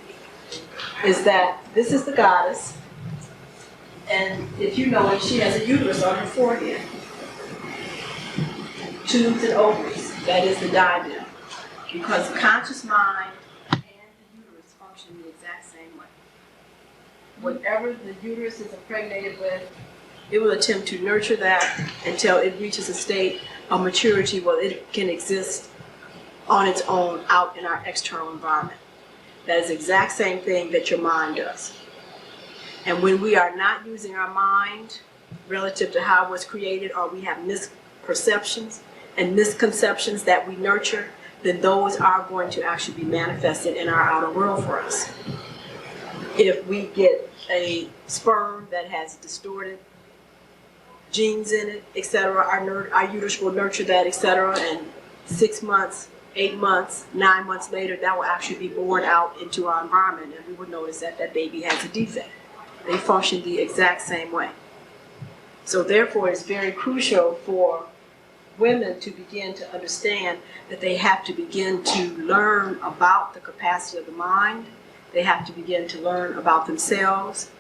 is that this is the goddess, and if you know it, she has a uterus on her forehead. tubes and ovaries, that is the diadem. Because the conscious mind and the uterus function the exact same way. Whatever the uterus is impregnated with, it will attempt to nurture that until it reaches a state of maturity where it can exist on its own out in our external environment. That is the exact same thing that your mind does. And when we are not using our mind relative to how it was created, or we have misperceptions and misconceptions that we nurture, then those are going to actually be manifested in our outer world for us. If we get a sperm that has distorted genes in it, etc., our uterus will nurture that, etc., and 6 months, 8 months, 9 months later, that will actually be born out into our environment, and we will notice that that baby has a defect. They function the exact same way. So therefore, it's very crucial for women to begin to understand that they have to begin to learn about the capacity of the mind. They have to begin to learn about themselves.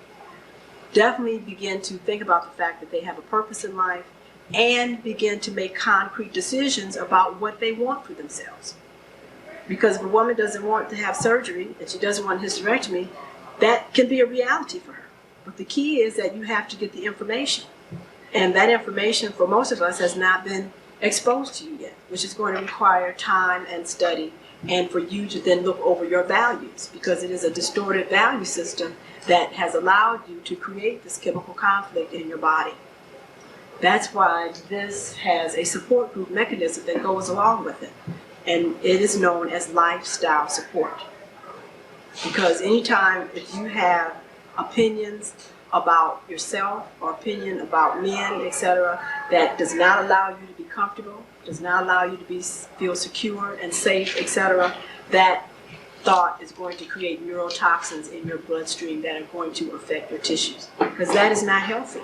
Definitely begin to think about the fact that they have a purpose in life, and begin to make concrete decisions about what they want for themselves. Because if a woman doesn't want to have surgery and she doesn't want a hysterectomy, that can be a reality for her. But the key is that you have to get the information. And that information for most of us has not been exposed to you yet, which is going to require time and study, and for you to then look over your values, because it is a distorted value system that has allowed you to create this chemical conflict in your body. That's why this has a support group mechanism that goes along with it, and it is known as lifestyle support. Because anytime if you have opinions about yourself or opinion about men, etc., that does not allow you to be comfortable, does not allow you to feel secure and safe, etc., that thought is going to create neurotoxins in your bloodstream that are going to affect your tissues, because that is not healthy.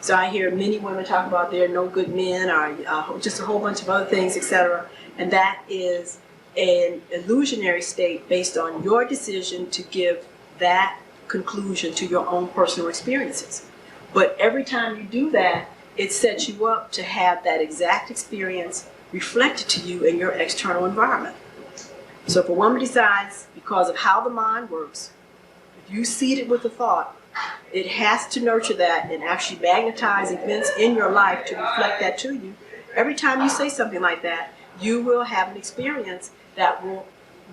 So I hear many women talk about there are no good men, or just a whole bunch of other things, etc., and that is an illusionary state based on your decision to give that conclusion to your own personal experiences. But every time you do that, it sets you up to have that exact experience reflected to you in your external environment. So if a woman decides, because of how the mind works, if you seed it with a thought, it has to nurture that and actually magnetize events in your life to reflect that to you. Every time you say something like that, you will have an experience that will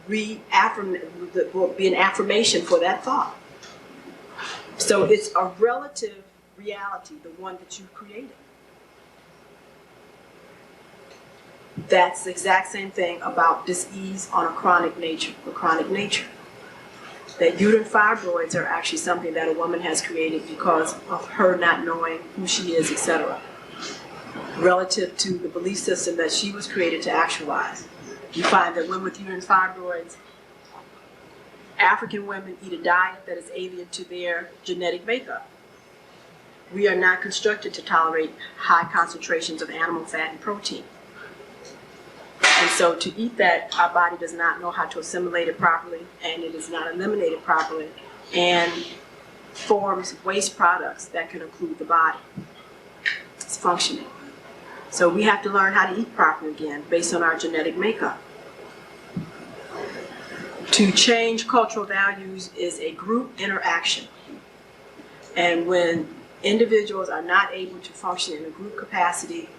be an affirmation for that thought. So it's a relative reality, the one that you created. That's the exact same thing about disease on a chronic nature. That uterine fibroids are actually something that a woman has created because of her not knowing who she is, etc., relative to the belief system that she was created to actualize. You find that women with uterine fibroids, African women eat a diet that is alien to their genetic makeup. We are not constructed to tolerate high concentrations of animal fat and protein. And so to eat that, our body does not know how to assimilate it properly, and it is not eliminated properly, and forms waste products that can include the body. It's functioning. So we have to learn how to eat properly again, based on our genetic makeup. To change cultural values is a group interaction. And when individuals are not able to function in a group capacity,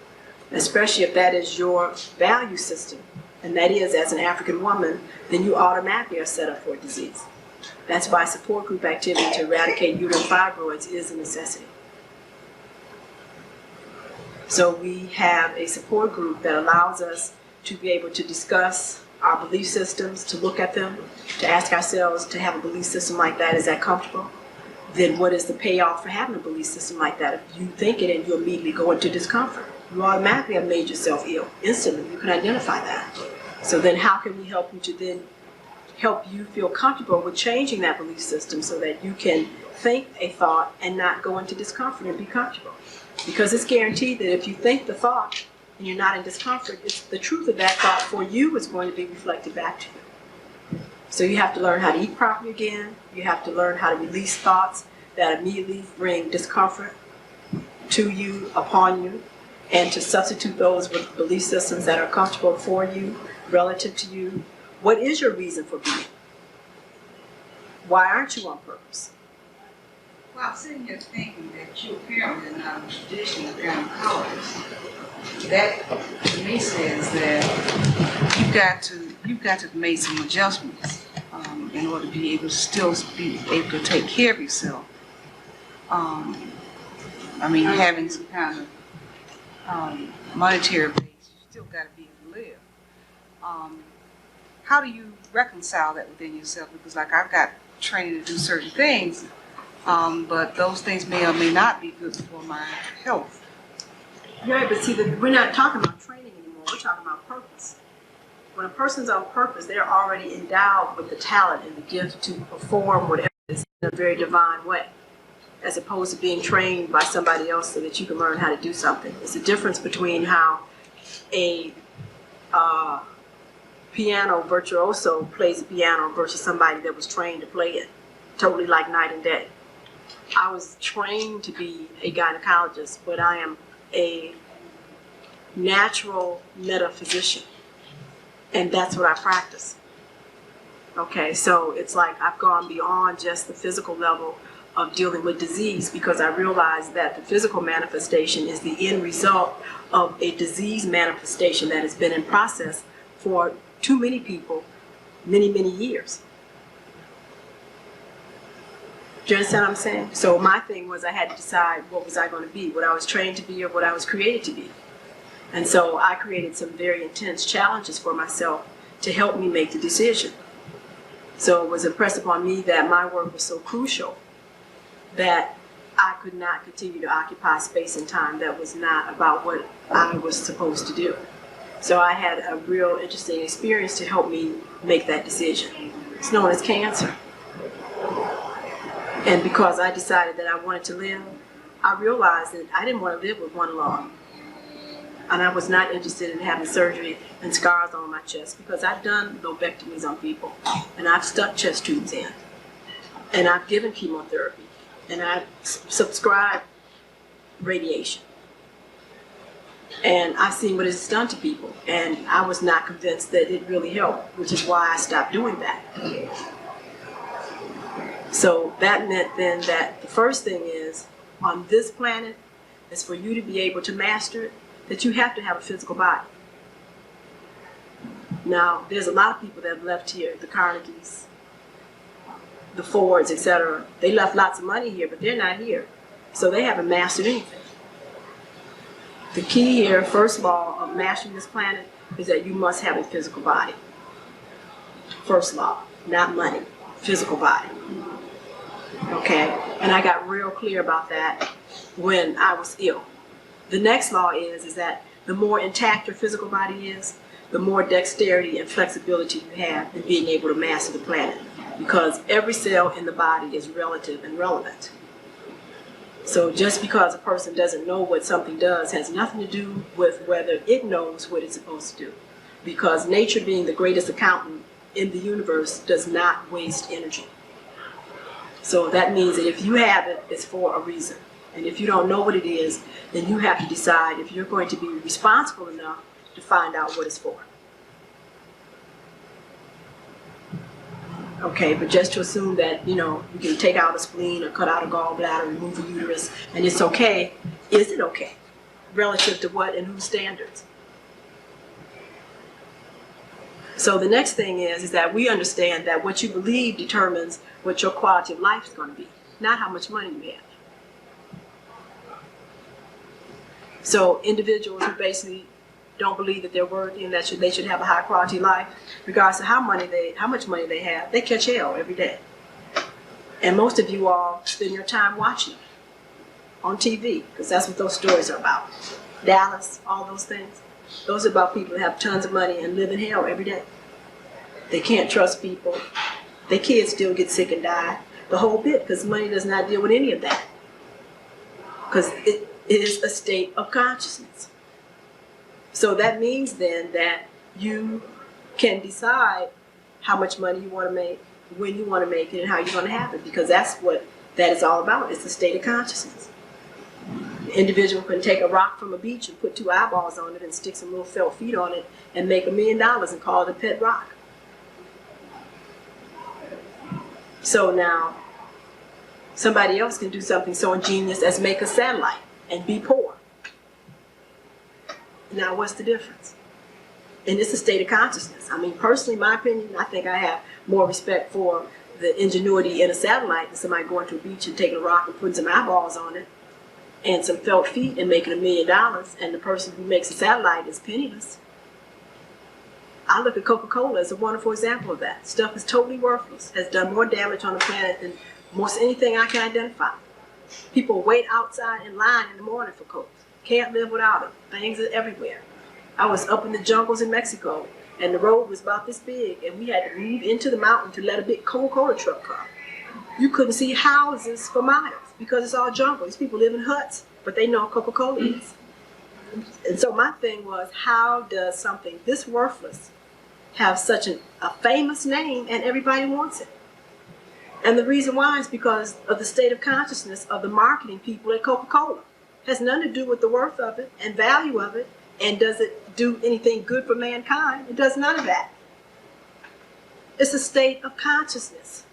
especially if that is your value system, and that is as an African woman, then you automatically are set up for a disease. That's why support group activity to eradicate uterine fibroids is a necessity. So we have a support group that allows us to be able to discuss our belief systems, to look at them, to ask ourselves, to have a belief system like that, is that comfortable? Then what is the payoff for having a belief system like that? If you think it and you immediately go into discomfort, you automatically have made yourself ill. Instantly, you can identify that. So then how can we help you to then help you feel comfortable with changing that belief system so that you can think a thought and not go into discomfort and be comfortable? Because it's guaranteed that if you think the thought and you're not in discomfort, it's the truth of that thought for you is going to be reflected back to you. So you have to learn how to eat properly again. You have to learn how to release thoughts that immediately bring discomfort to you, upon you. and to substitute those with belief systems that are comfortable for you, relative to you. What is your reason for being? Why aren't you on purpose? Well, I'm sitting here thinking that you apparently are not a traditional gynecologist. That to me says that you've got to make some adjustments in order to be able to still be able to take care of yourself. I mean, having some kind of monetary base, you still got to be able to live. How do you reconcile that within yourself? Because like I've got training to do certain things, but those things may or may not be good for my health. Right, but see, we're not talking about training anymore. We're talking about purpose. When a person's on purpose, they're already endowed with the talent and the gift to perform whatever it is in a very divine way, as opposed to being trained by somebody else so that you can learn how to do something. There's a difference between how a piano virtuoso plays the piano versus somebody that was trained to play it, totally like night and day. I was trained to be a gynecologist, but I am a natural metaphysician, and that's what I practice. Okay, so it's like I've gone beyond just the physical level of dealing with disease, because I realize that the physical manifestation is the end result of a disease manifestation that has been in process for too many people many, many years. Do you understand what I'm saying? So my thing was I had to decide what was I going to be, what I was trained to be or what I was created to be. And so I created some very intense challenges for myself to help me make the decision. So it was impressed upon me that my work was so crucial that I could not continue to occupy space and time that was not about what I was supposed to do. So I had a real interesting experience to help me make that decision. It's known as cancer. And because I decided that I wanted to live, I realized that I didn't want to live with one lung. And I was not interested in having surgery and scars on my chest, because I've done lobectomies on people, and I've stuck chest tubes in, and I've given chemotherapy, and I've subscribed radiation. And I've seen what it's done to people, and I was not convinced that it really helped, which is why I stopped doing that. So that meant then that the first thing is, on this planet, is for you to be able to master it, that you have to have a physical body. Now, there's a lot of people that have left here, the Carnegies, the Fords, etc. They left lots of money here, but they're not here. So they haven't mastered anything. The key here, first law of mastering this planet, is that you must have a physical body. First law, not money, physical body. Okay, and I got real clear about that when I was ill. The next law is that the more intact your physical body is, the more dexterity and flexibility you have in being able to master the planet, because every cell in the body is relative and relevant. So just because a person doesn't know what something does has nothing to do with whether it knows what it's supposed to do, because nature, being the greatest accountant in the universe, does not waste energy. So that means that if you have it, it's for a reason. And if you don't know what it is, then you have to decide if you're going to be responsible enough to find out what it's for. Okay, but just to assume that, you can take out a spleen or cut out a gallbladder, remove a uterus, and it's okay, is it okay? Relative to what and whose standards? So the next thing is that we understand that what you believe determines what your quality of life is going to be, not how much money you have. So individuals who basically don't believe that they're worthy and that they should have a high quality life, regardless of how much money they have, they catch hell every day. And most of you all spend your time watching on TV, because that's what those stories are about. Dallas, all those things. Those are about people that have tons of money and live in hell every day. They can't trust people. Their kids still get sick and die. The whole bit, because money does not deal with any of that. Because it is a state of consciousness. So that means then that you can decide how much money you want to make, when you want to make it, and how you're going to have it, because that's what that is all about. It's the state of consciousness. The individual can take a rock from a beach and put 2 eyeballs on it and stick some little felt feet on it and make $1 million and call it a pet rock. So now, somebody else can do something so ingenious as make a satellite and be poor. Now, what's the difference? And it's a state of consciousness. I mean, personally, my opinion, I think I have more respect for the ingenuity in a satellite than somebody going to a beach and taking a rock and putting some eyeballs on it and some felt feet and making $1 million, and the person who makes a satellite is penniless. I look at Coca-Cola as a wonderful example of that. Stuff is totally worthless, has done more damage on the planet than most anything I can identify. People wait outside in line in the morning for Coke. Can't live without them. Things are everywhere. I was up in the jungles in Mexico, and the road was about this big, and we had to move into the mountain to let a big Coca-Cola truck come. You couldn't see houses for miles because it's all jungle. These people live in huts, but they know Coca-Cola is. And so my thing was, how does something this worthless have such a famous name and everybody wants it? And the reason why is because of the state of consciousness of the marketing people at Coca-Cola. It has nothing to do with the worth of it and value of it, and does it do anything good for mankind? It does none of that. It's a state of consciousness.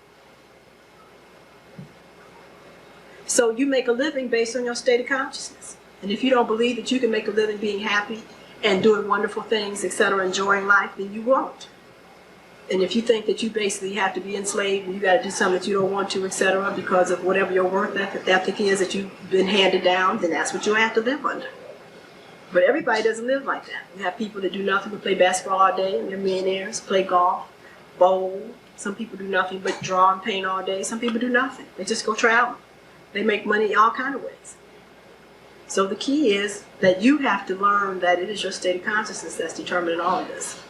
So you make a living based on your state of consciousness. And if you don't believe that you can make a living being happy and doing wonderful things, etc., enjoying life, then you won't. And if you think that you basically have to be enslaved and you got to do something that you don't want to, etc., because of whatever your work ethic is that you've been handed down, then that's what you'll have to live under. But everybody doesn't live like that. You have people that do nothing but play basketball all day, and they're millionaires, play golf, bowl. Some people do nothing but draw and paint all day. Some people do nothing. They just go travel. They make money all kinds of ways. So the key is that you have to learn that it is your state of consciousness that's determining all of this.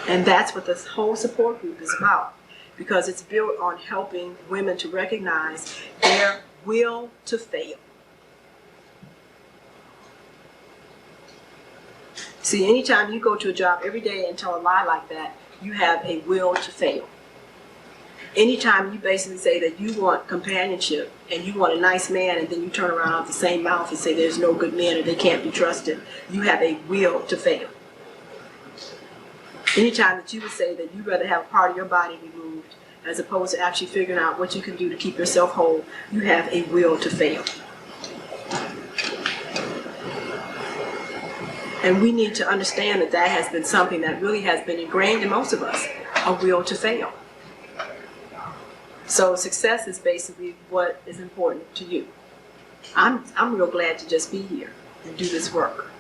And that's what this whole support group is about, because it's built on helping women to recognize their will to fail. See, anytime you go to a job every day and tell a lie like that, you have a will to fail. Anytime you basically say that you want companionship and you want a nice man, and then you turn around out the same mouth and say there's no good men or they can't be trusted, you have a will to fail. Anytime that you would say that you'd rather have a part of your body removed as opposed to actually figuring out what you can do to keep yourself whole, you have a will to fail. And we need to understand that that has been something that really has been ingrained in most of us, a will to fail. So success is basically what is important to you. I'm real glad to just be here and do this work.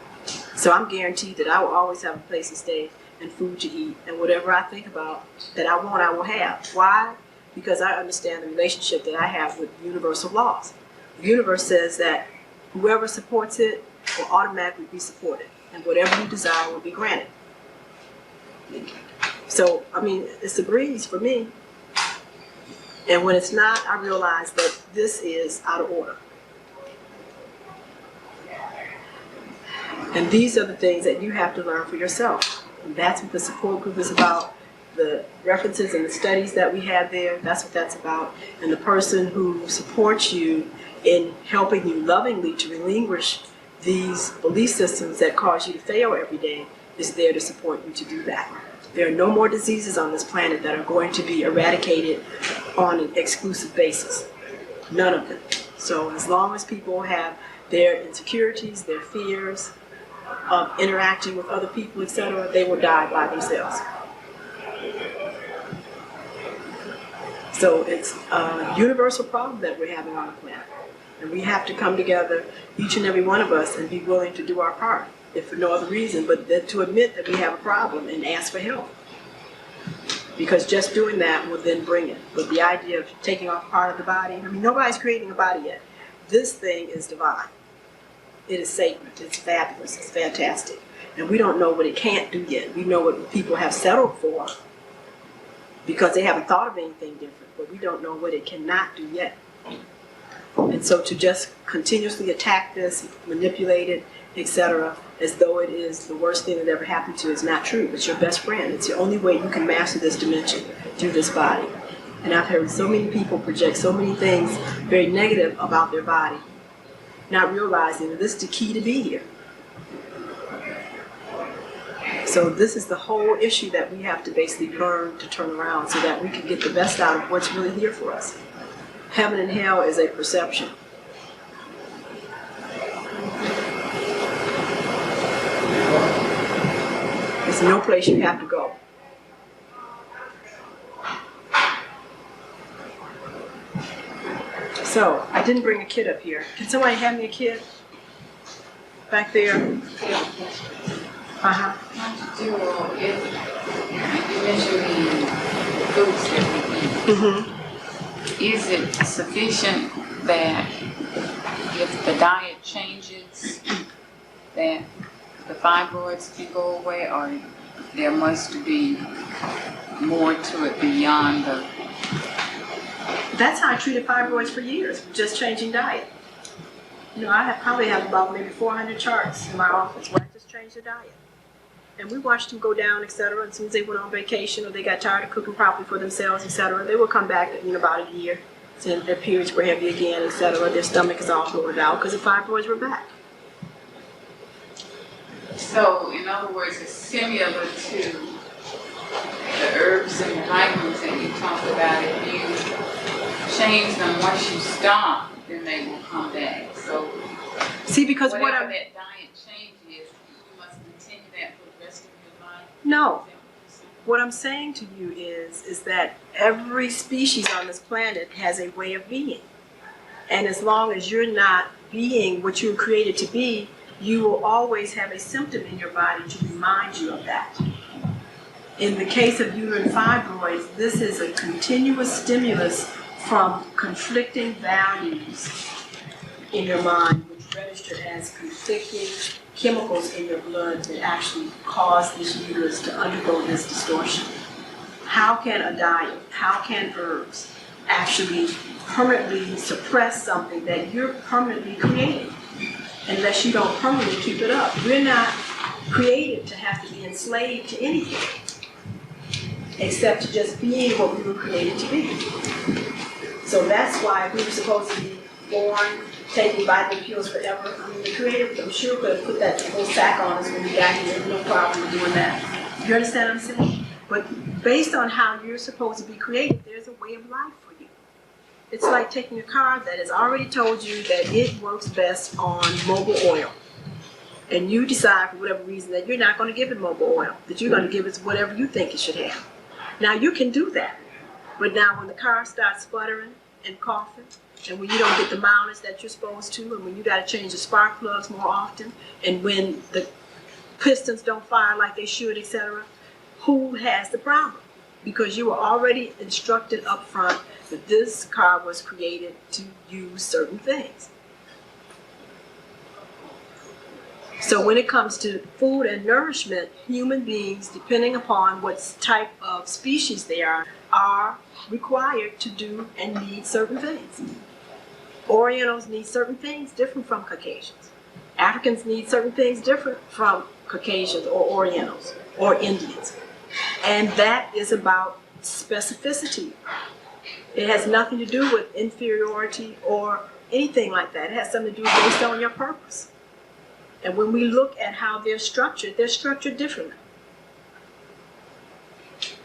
So I'm guaranteed that I will always have a place to stay and food to eat, and whatever I think about that I want, I will have. Why? Because I understand the relationship that I have with universal laws. The universe says that whoever supports it will automatically be supported, and whatever you desire will be granted. So, I mean, it's a breeze for me. And when it's not, I realize that this is out of order. And these are the things that you have to learn for yourself. And that's what the support group is about. The references and the studies that we have there, that's what that's about. And the person who supports you in helping you lovingly to relinquish these belief systems that cause you to fail every day is there to support you to do that. There are no more diseases on this planet that are going to be eradicated on an exclusive basis. None of them. So as long as people have their insecurities, their fears of interacting with other people, etc., they will die by themselves. So it's a universal problem that we're having on the planet. And we have to come together, each and every one of us, and be willing to do our part, if for no other reason but to admit that we have a problem and ask for help. Because just doing that will then bring it. But the idea of taking off part of the body, I mean, nobody's creating a body yet. This thing is divine. It is sacred. It's fabulous. It's fantastic. And we don't know what it can't do yet. We know what people have settled for because they haven't thought of anything different. But we don't know what it cannot do yet. And so to just continuously attack this, manipulate it, etc., as though it is the worst thing that ever happened to you is not true. It's your best friend. It's the only way you can master this dimension through this body. And I've heard so many people project so many things very negative about their body. not realizing that this is the key to be here. So this is the whole issue that we have to basically learn to turn around so that we can get the best out of what's really here for us. Heaven and hell is a perception. There's no place you have to go. So, I didn't bring a kid up here. Can somebody hand me a kid? Back there? Uh-huh. Jewel, if you mentioned the foods that we eat, Mm-hmm. is it sufficient that if the diet changes, that the fibroids can go away, or there must be more to it beyond the... That's how I treated fibroids for years, just changing diet. You know, I probably have about maybe 400 charts in my office where I just changed the diet. And we watched them go down, etc. And as soon as they went on vacation or they got tired of cooking properly for themselves, etc., they would come back in about a year. So their periods were heavy again, etc. Their stomach is all bloated out because the fibroids were back. So, in other words, it's similar to the herbs and the vitamins that you talked about. If you change them once you stop, then they will come back. So, See, because whatever that diet change is, you must continue that for the rest of your life. No. What I'm saying to you is that every species on this planet has a way of being. And as long as you're not being what you were created to be, you will always have a symptom in your body to remind you of that. In the case of uterine fibroids, this is a continuous stimulus from conflicting values in your mind, which register as conflicting chemicals in your blood that actually cause this uterus to undergo this distortion. How can a diet, how can herbs actually permanently suppress something that you're permanently creating? Unless you don't permanently keep it up. We're not created to have to be enslaved to anything except to just being what we were created to be. So that's why we were supposed to be born taking vitamin pills forever. I mean, the Creator, I'm sure, could have put that whole sack on us when we got here. No problem with doing that. You understand what I'm saying? But based on how you're supposed to be created, there's a way of life for you. It's like taking a car that has already told you that it works best on mobile oil. And you decide for whatever reason that you're not going to give it mobile oil, that you're going to give it whatever you think it should have. Now you can do that. But now when the car starts sputtering and coughing, and when you don't get the mileage that you're supposed to, and when you got to change the spark plugs more often, and when the pistons don't fire like they should, etc., who has the problem? Because you were already instructed up front that this car was created to use certain things. So when it comes to food and nourishment, human beings, depending upon what type of species they are required to do and need certain things. Orientals need certain things different from Caucasians. Africans need certain things different from Caucasians or Orientals or Indians. And that is about specificity. It has nothing to do with inferiority or anything like that. It has something to do based on your purpose. And when we look at how they're structured differently.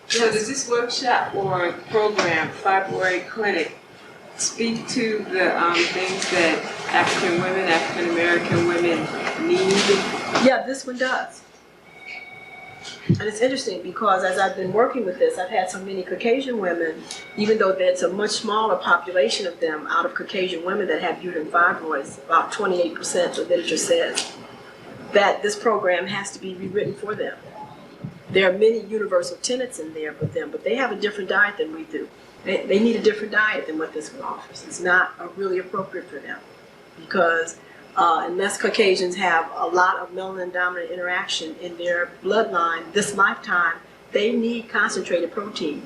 So does this workshop or program, Fibroid Clinic, speak to the things that African women, African American women need? Yeah, this one does. And it's interesting because as I've been working with this, I've had so many Caucasian women, even though there's a much smaller population of them out of Caucasian women that have uterine fibroids, about 28% the literature says, that this program has to be rewritten for them. There are many universal tenets in there with them, but they have a different diet than we do. They need a different diet than what this one offers. It's not really appropriate for them because unless Caucasians have a lot of melanin-dominant interaction in their bloodline this lifetime, they need concentrated protein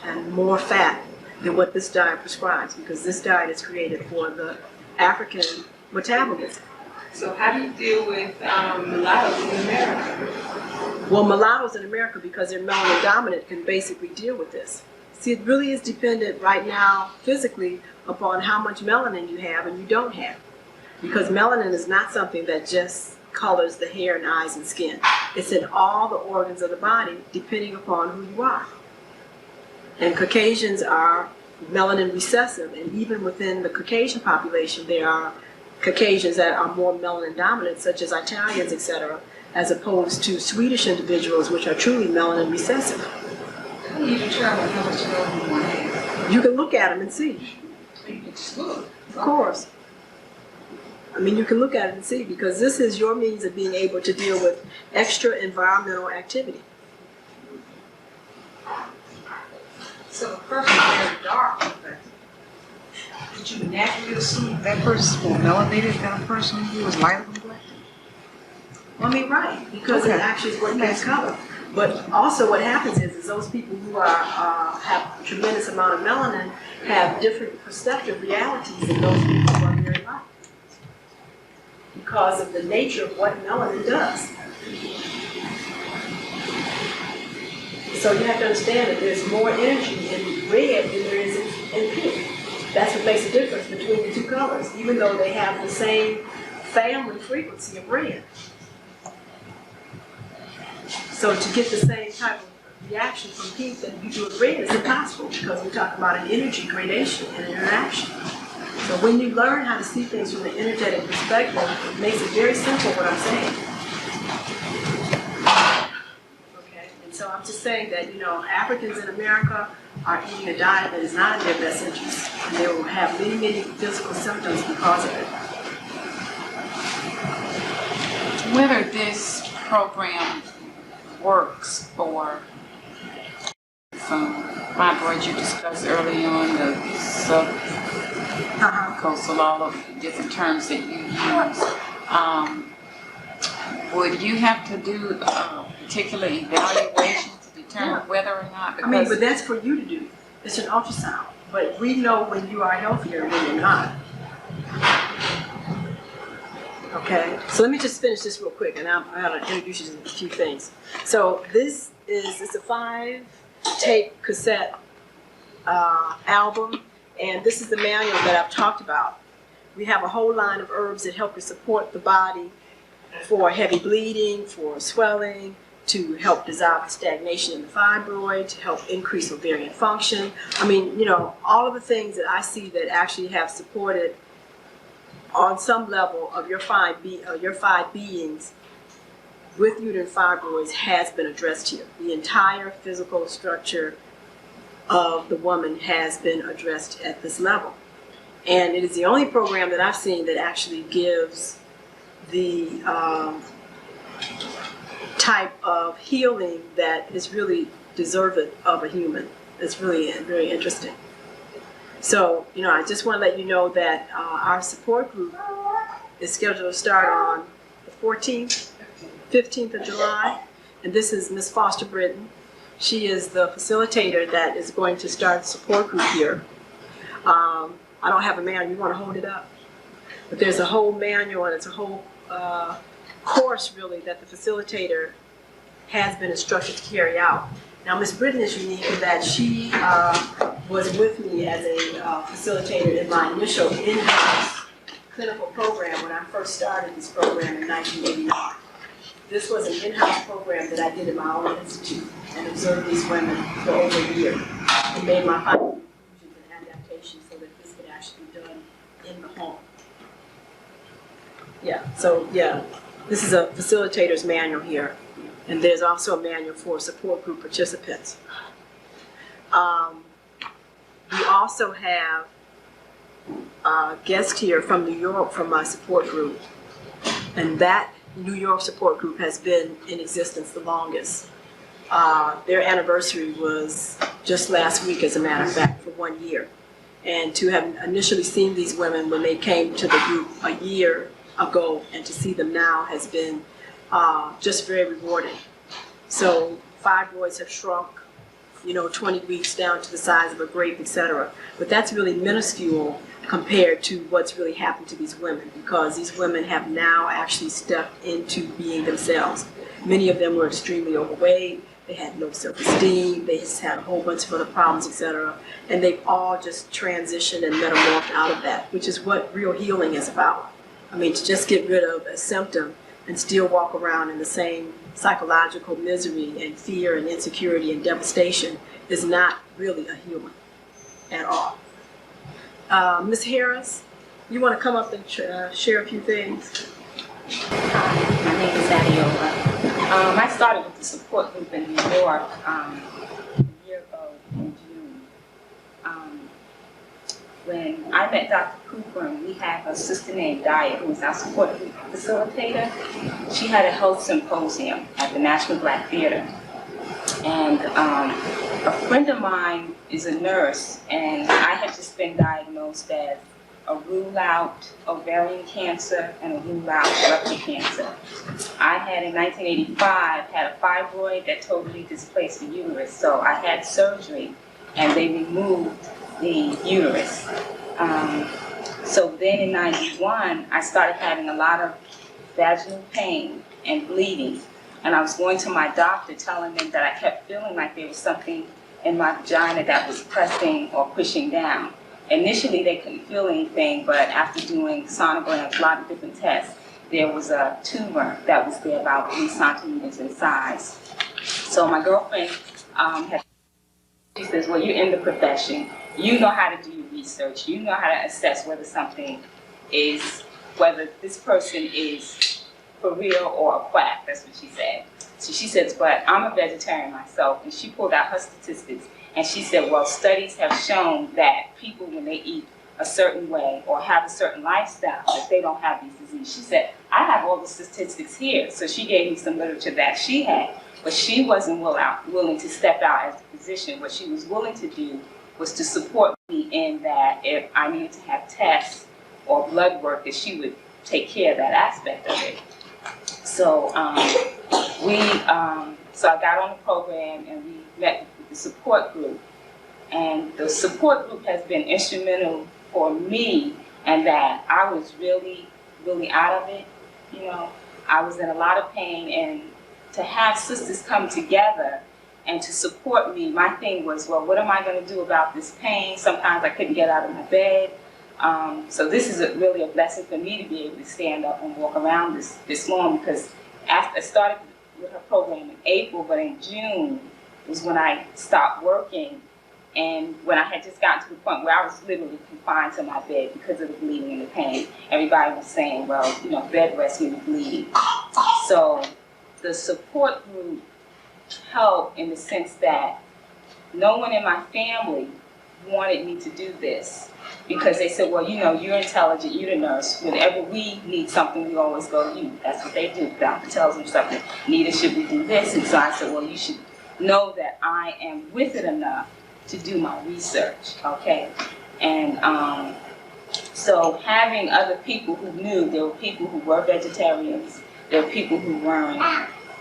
and more fat than what this diet prescribes because this diet is created for the African metabolism. So how do you deal with mulattoes in America? Well, mulattoes in America, because they're melanin dominant, can basically deal with this. See, it really is dependent right now, physically, upon how much melanin you have and you don't have. Because melanin is not something that just colors the hair and eyes and skin. It's in all the organs of the body, depending upon who you are. And Caucasians are melanin recessive, and even within the Caucasian population, there are Caucasians that are more melanin dominant, such as Italians, etc., as opposed to Swedish individuals, which are truly melanin recessive. How do you determine how much melanin one has? You can look at them and see. You can just look. Of course. I mean, you can look at it and see, because this is your means of being able to deal with extra environmental activity. So the person very dark, did you naturally assume that person's more melanated than a person who was lighter complected? Well, I mean, right, because it actually is what makes color. But also what happens is those people who are have a tremendous amount of melanin have different perceptive realities than those people who are very light, because of the nature of what melanin does. So you have to understand that there's more energy in red than there is in pink. That's what makes a difference between the two colors, even though they have the same family frequency of red. So to get the same type of reaction from pink that you do with red is impossible, because we talk about an energy gradation and an interaction. So when you learn how to see things from an energetic perspective, it makes it very simple what I'm saying. Okay, and so I'm just saying that, you know, Africans in America are eating a diet that is not in their best interest, and they will have many, many physical symptoms because of it. Whether this program works for some fibroids you discussed early on, the subcoastal, all of the different terms that you use, would you have to do a particular evaluation to determine whether or not? I mean, but that's for you to do. It's an ultrasound. But we know when you are healthier and when you're not. Okay, so let me just finish this real quick, and I'm going to introduce you to a few things. So this is, it's a 5-tape cassette album, and this is the manual that I've talked about. We have a whole line of herbs that help to support the body for heavy bleeding, for swelling, to help dissolve the stagnation in the fibroid, to help increase ovarian function. I mean, you know, all of the things that I see that actually have supported on some level of your five beings with uterine fibroids has been addressed here. The entire physical structure of the woman has been addressed at this level. And it is the only program that I've seen that actually gives the type of healing that is really deserving of a human. It's really very interesting. So, you know, I just want to let you know that our support group is scheduled to start on the 14th, 15th of July. And this is Miss Foster Britton. She is the facilitator that is going to start the support group here. I don't have a manual. You want to hold it up? But there's a whole manual, and it's a whole course, really, that the facilitator has been instructed to carry out. Now, Ms. Britton is unique in that she was with me as a facilitator in my initial in-house clinical program when I first started this program in 1989. This was an in-house program that I did in my own institute and observed these women for over a year and made my final conclusions and adaptations so that this could actually be done in the home. Yeah, so yeah, this is a facilitator's manual here. And there's also a manual for support group participants. We also have a guest here from New York from my support group. And that New York support group has been in existence the longest. Their anniversary was just last week, as a matter of fact, for 1 year. And to have initially seen these women when they came to the group a year ago and to see them now has been just very rewarding. So fibroids have shrunk, you know, 20 weeks down to the size of a grape, etc. But that's really minuscule compared to what's really happened to these women, because these women have now actually stepped into being themselves. Many of them were extremely overweight. They had low self-esteem. They just had a whole bunch of other problems, etc. And they've all just transitioned and metamorphed out of that, which is what real healing is about. I mean, to just get rid of a symptom and still walk around in the same psychological misery and fear and insecurity and devastation is not really a human at all. Ms. Harris, you want to come up and share a few things? Hi, my name is Adiola. I started with the support group in New York a year ago in June. When I met Dr. Pookrum, we had a sister named Dia, who was our support group facilitator. She had a health symposium at the National Black Theater. And a friend of mine is a nurse, and I had just been diagnosed as a rule-out ovarian cancer and a rule-out rectal cancer. I had, in 1985, had a fibroid that totally displaced the uterus, so I had surgery, and they removed the uterus. So then in 91, I started having a lot of vaginal pain and bleeding, and I was going to my doctor telling them that I kept feeling like there was something in my vagina that was pressing or pushing down. Initially, they couldn't feel anything, but after doing sonograms, a lot of different tests, there was a tumor that was there about 3 centimeters in size. So my girlfriend she says, well, you're in the profession. You know how to do your research. You know how to assess whether something is, whether this person is for real or a quack. That's what she said. So she says, but I'm a vegetarian myself. And she pulled out her statistics. And she said, well, studies have shown that people, when they eat a certain way or have a certain lifestyle, that they don't have these diseases. She said, I have all the statistics here. So she gave me some literature that she had. But she wasn't willing to step out as a physician. What she was willing to do was to support me in that if I needed to have tests or blood work, that she would take care of that aspect of it. So so I got on the program and we met with the support group. And the support group has been instrumental for me, and that I was really, really out of it. You know, I was in a lot of pain, and to have sisters come together and to support me, my thing was, well, what am I going to do about this pain? Sometimes I couldn't get out of my bed. So this is really a blessing for me to be able to stand up and walk around this long, because after I started with her program in April, but in June was when I stopped working, and when I had just gotten to the point where I was literally confined to my bed because of the bleeding and the pain. Everybody was saying, well, you know, bed rest when you're bleeding. So the support group helped in the sense that no one in my family wanted me to do this, because they said, well, you know, you're intelligent, you're the nurse. Whenever we need something, we always go to you. That's what they do. The doctor tells them something. Nita, should we do this? And so I said, well, you should know that I am with it enough to do my research, okay? And so having other people who knew, there were people who were vegetarians, there were people who weren't,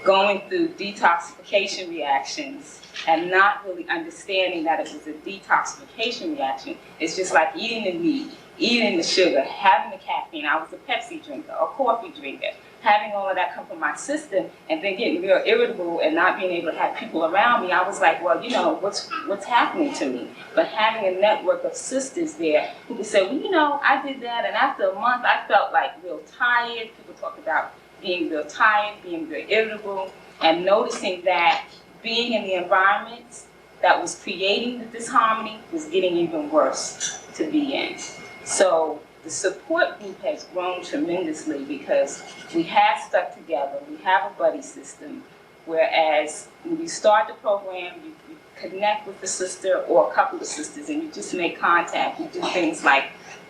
going through detoxification reactions and not really understanding that it was a detoxification reaction. It's just like eating the meat, eating the sugar, having the caffeine. I was a Pepsi drinker, a coffee drinker, having all of that come from my system, and then getting real irritable and not being able to have people around me. I was like, well, you know, what's happening to me? But having a network of sisters there who could say, well, you know, I did that, and after a month, I felt like real tired. People talk about being real tired, being real irritable, and noticing that being in the environment that was creating the disharmony was getting even worse to be in. So the support group has grown tremendously because we have stuck together, we have a buddy system, whereas when you start the program, you connect with the sister or a couple of sisters and you just make contact. You do things like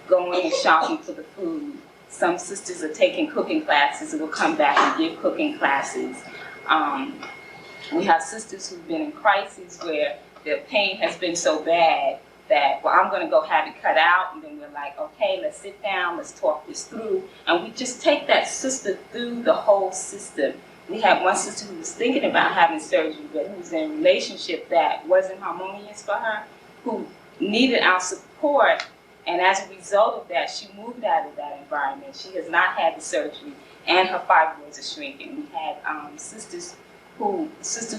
going and shopping for the food. Some sisters are taking cooking classes and will come back and give cooking classes. We have sisters who've been in crises where their pain has been so bad that, well, I'm going to go have it cut out, and then we're like, okay, let's sit down, let's talk this through, and we just take that sister through the whole system. We had one sister who was thinking about having surgery, but who was in a relationship that wasn't harmonious for her, who needed our support, and as a result of that, she moved out of that environment. She has not had the surgery, and her fibroids are shrinking. We had sister who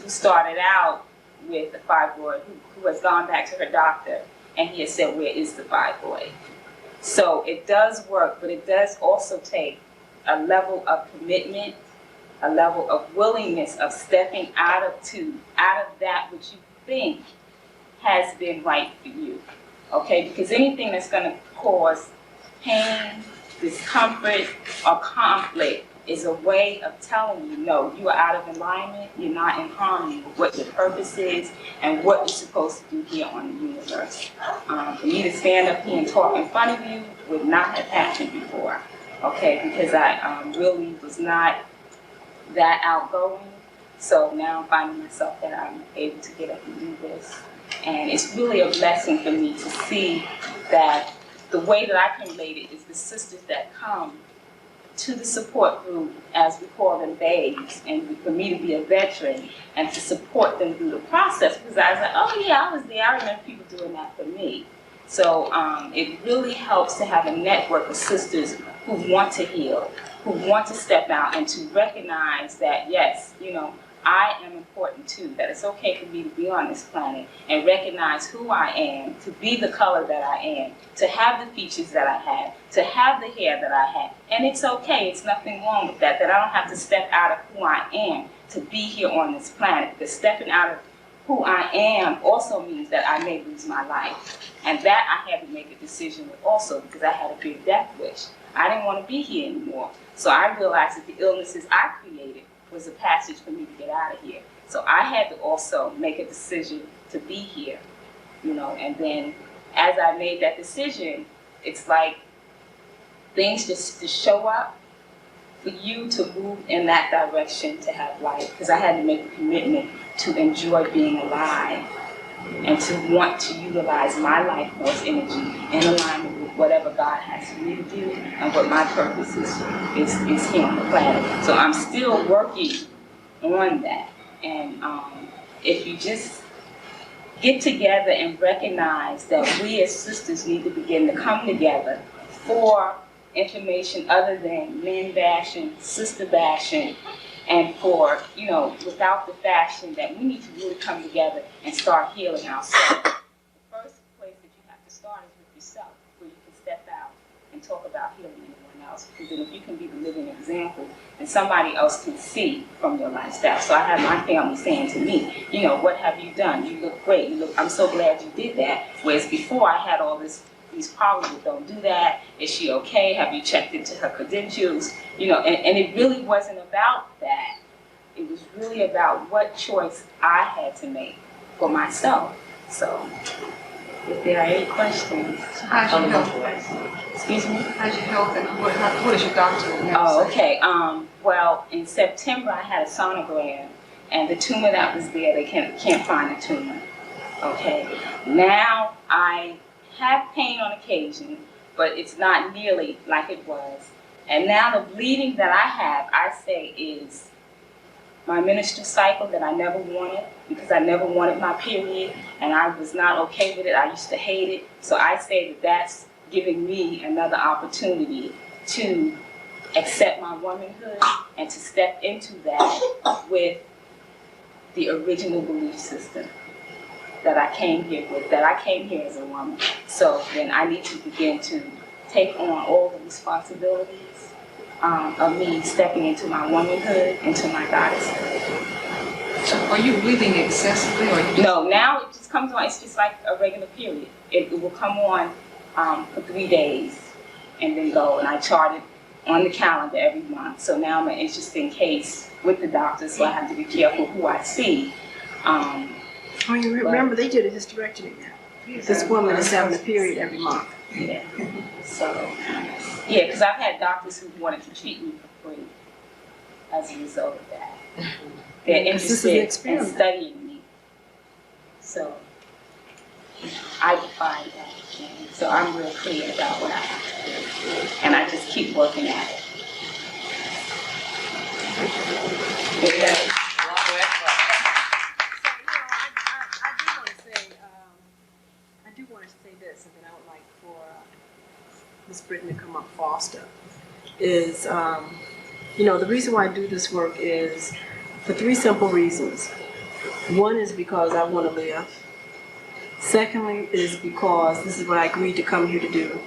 started out with the fibroid, who has gone back to her doctor, and he has said, where is the fibroid? So it does work, but it does also take a level of commitment, a level of willingness of stepping out of that which you think has been right for you. Okay, because anything that's going to cause pain, discomfort, or conflict is a way of telling you, no, you are out of alignment, you're not in harmony with what your purpose is and what you're supposed to do here on the universe. For me to stand up here and talk in front of you would not have happened before, okay, because I really was not that outgoing. So now I'm finding myself that I'm able to get up and do this. And it's really a blessing for me to see that the way that I can relate it is the sisters that come to the support group, as we call them babes, and for me to be a veteran and to support them through the process, because I was like, oh yeah, I was there, I remember people doing that for me. So it really helps to have a network of sisters who want to heal, who want to step out and to recognize that, yes, you know, I am important too, that it's okay for me to be on this planet and recognize who I am, to be the color that I am, to have the features that I have, to have the hair that I have. And it's okay, it's nothing wrong with that, that I don't have to step out of who I am to be here on this planet. Because stepping out of who I am also means that I may lose my life. And that I had to make a decision with also, because I had a big death wish. I didn't want to be here anymore. So I realized that the illnesses I created was a passage for me to get out of here. So I had to also make a decision to be here, you know, and then as I made that decision, it's like things just to show up for you to move in that direction to have life, because I had to make a commitment to enjoy being alive and to want to utilize my life force energy in alignment with whatever God has for me to do and what my purpose is here on the planet. So I'm still working on that. And if you just get together and recognize that we as sisters need to begin to come together for information other than men bashing, sister bashing, and for, you know, without the fashion, that we need to really come together and start healing ourselves. The first place that you have to start is with yourself, where you can step out and talk about healing anyone else. Because then if you can be the living example, then somebody else can see from your lifestyle. So I have my family saying to me, you know, what have you done? You look great. You look, I'm so glad you did that. Whereas before I had all these problems with, don't do that, is she okay, have you checked into her credentials, you know, and it really wasn't about that. It was really about what choice I had to make for myself. So, if there are any questions. So how's your health? Excuse me? How's your health and what is your doctor? Oh, okay. Well, in September I had a sonogram, and the tumor that was there, they can't find the tumor. Okay. Now I have pain on occasion, but it's not nearly like it was. And now the bleeding that I have, I say, is my menstrual cycle that I never wanted, because I never wanted my period, and I was not okay with it. I used to hate it. So I say that that's giving me another opportunity to accept my womanhood and to step into that with the original belief system that I came here with, that I came here as a woman. So then I need to begin to take on all the responsibilities of me stepping into my womanhood, into my goddesshood. So are you bleeding excessively, or you just... No, now it just comes on, it's just like a regular period. It will come on for 3 days and then go, and I chart it on the calendar every month. So now I'm an interesting case with the doctor, so I have to be careful who I see. Oh, you remember they did a hysterectomy now. This woman is having a period every month. Yeah. So, yeah, because I've had doctors who wanted to treat me for free as a result of that. They're interested in studying me. So, I define that. And so I'm real clear about what I have to do. And I just keep working at it. Okay. I do want to say this, and then I would like for Ms. Britton to come up faster, is, the reason why I do this work is for 3 simple reasons. One is because I want to live. Secondly is because this is what I agreed to come here to do.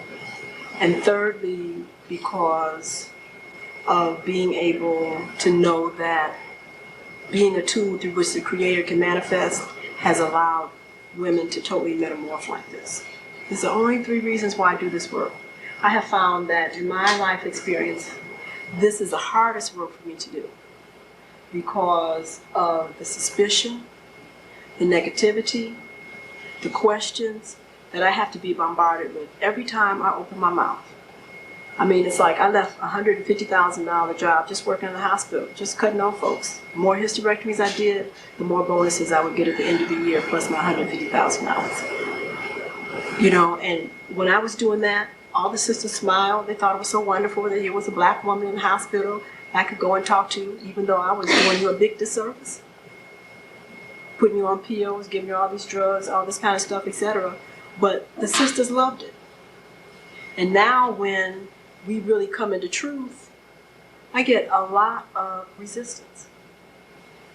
And thirdly, because of being able to know that being a tool through which the Creator can manifest has allowed women to totally metamorph like this. These are the only 3 reasons why I do this work. I have found that in my life experience, this is the hardest work for me to do because of the suspicion, the negativity, the questions that I have to be bombarded with every time I open my mouth. I mean, it's like I left a $150,000 job just working in the hospital, just cutting on folks. The more hysterectomies I did, the more bonuses I would get at the end of the year, plus my $150,000. You know, and when I was doing that, all the sisters smiled. They thought it was so wonderful that it was a black woman in the hospital I could go and talk to, even though I was doing you a big disservice. Putting you on pills, giving you all these drugs, all this kind of stuff, etc. But the sisters loved it. And now when we really come into truth, I get a lot of resistance.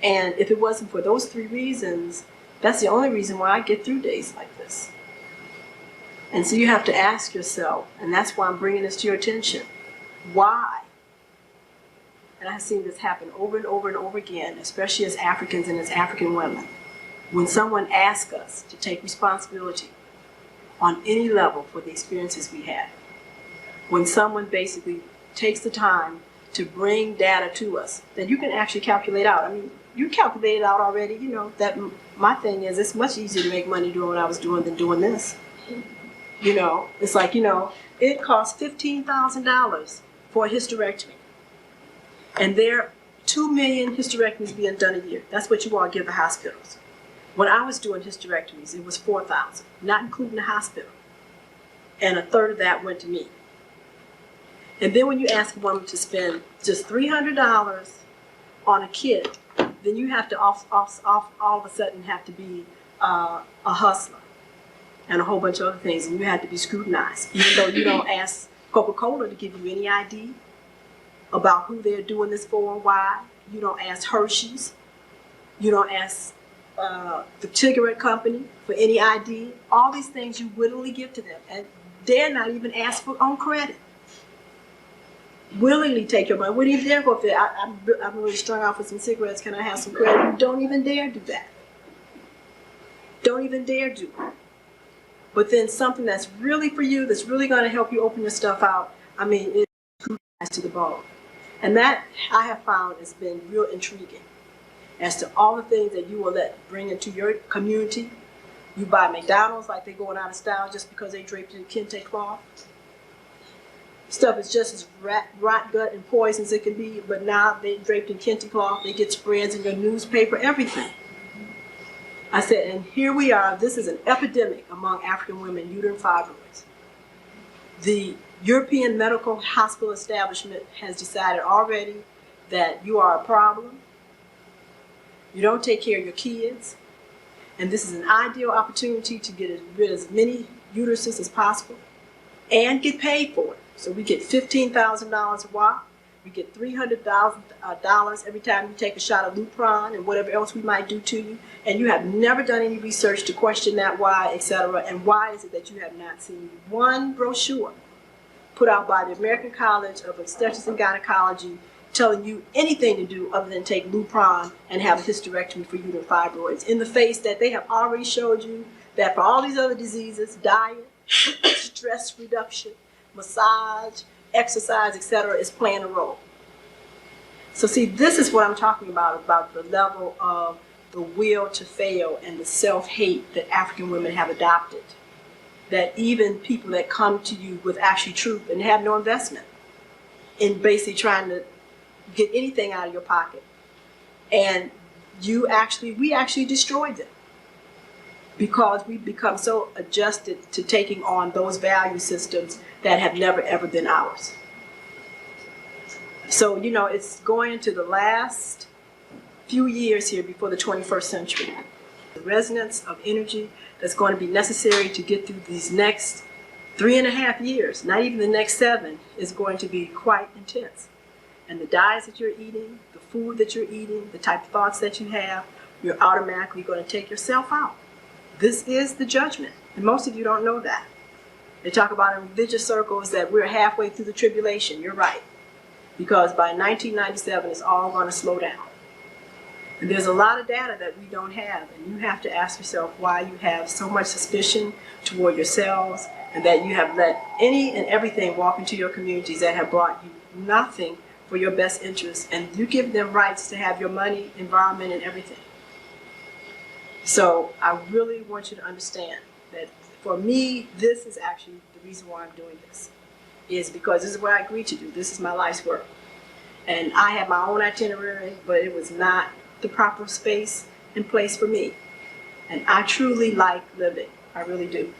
And if it wasn't for those 3 reasons, that's the only reason why I get through days like this. And so you have to ask yourself, and that's why I'm bringing this to your attention, why? And I've seen this happen over and over and over again, especially as Africans and as African women. When someone asks us to take responsibility on any level for the experiences we had, when someone basically takes the time to bring data to us that you can actually calculate out. I mean, you calculate it out already, you know, that my thing is it's much easier to make money doing what I was doing than doing this. You know, it's like, you know, it costs $15,000 for a hysterectomy. And there are 2 million hysterectomies being done a year. That's what you all give the hospitals. When I was doing hysterectomies, it was 4,000, not including the hospital. And a third of that went to me. And then when you ask a woman to spend just $300 on a kit, then you have to all of a sudden have to be a hustler and a whole bunch of other things, and you have to be scrutinized. Even though you don't ask Coca-Cola to give you any ID about who they're doing this for, why. You don't ask Hershey's. You don't ask the cigarette company for any ID. All these things you willingly give to them, and dare not even ask for on credit. Willingly take your money. Wouldn't even dare go up there. I'm really strung out for some cigarettes. Can I have some credit? You don't even dare do that. Don't even dare do it. But then something that's really for you, that's really going to help you open your stuff out, I mean, it's to the bone. And that, I have found, has been real intriguing as to all the things that you will bring into your community. You buy McDonald's like they're going out of style just because they draped in kente cloth. Stuff is just as rot gut and poison as it can be, but now they draped in kente cloth, they get spreads in your newspaper, everything. I said, and here we are, this is an epidemic among African women, uterine fibroids. The European medical hospital establishment has decided already that you are a problem. You don't take care of your kids. And this is an ideal opportunity to get rid of as many uteruses as possible and get paid for it. So we get $15,000 a while. We get $300,000 every time you take a shot of Lupron and whatever else we might do to you. And you have never done any research to question that why, etc. And why is it that you have not seen one brochure put out by the American College of Obstetrics and Gynecology telling you anything to do other than take Lupron and have a hysterectomy for uterine fibroids, in the face that they have already showed you that for all these other diseases, diet, stress reduction, massage, exercise, etc., is playing a role. So see, this is what I'm talking about the level of the will to fail and the self-hate that African women have adopted. That even people that come to you with actually truth and have no investment in basically trying to get anything out of your pocket. And we actually destroyed them because we've become so adjusted to taking on those value systems that have never ever been ours. So, you know, it's going into the last few years here before the 21st century. The resonance of energy that's going to be necessary to get through these next 3.5 years, not even the next 7, is going to be quite intense. And the diets that you're eating, the food that you're eating, the type of thoughts that you have, you're automatically going to take yourself out. This is the judgment, and most of you don't know that. They talk about in religious circles that we're halfway through the tribulation. You're right. Because by 1997, it's all going to slow down. And there's a lot of data that we don't have, and you have to ask yourself why you have so much suspicion toward yourselves, and that you have let any and everything walk into your communities that have brought you nothing for your best interests, and you give them rights to have your money, environment, and everything. So I really want you to understand that for me, this is actually the reason why I'm doing this, is because this is what I agreed to do. This is my life's work. And I had my own itinerary, but it was not the proper space and place for me. And I truly like living. I really do.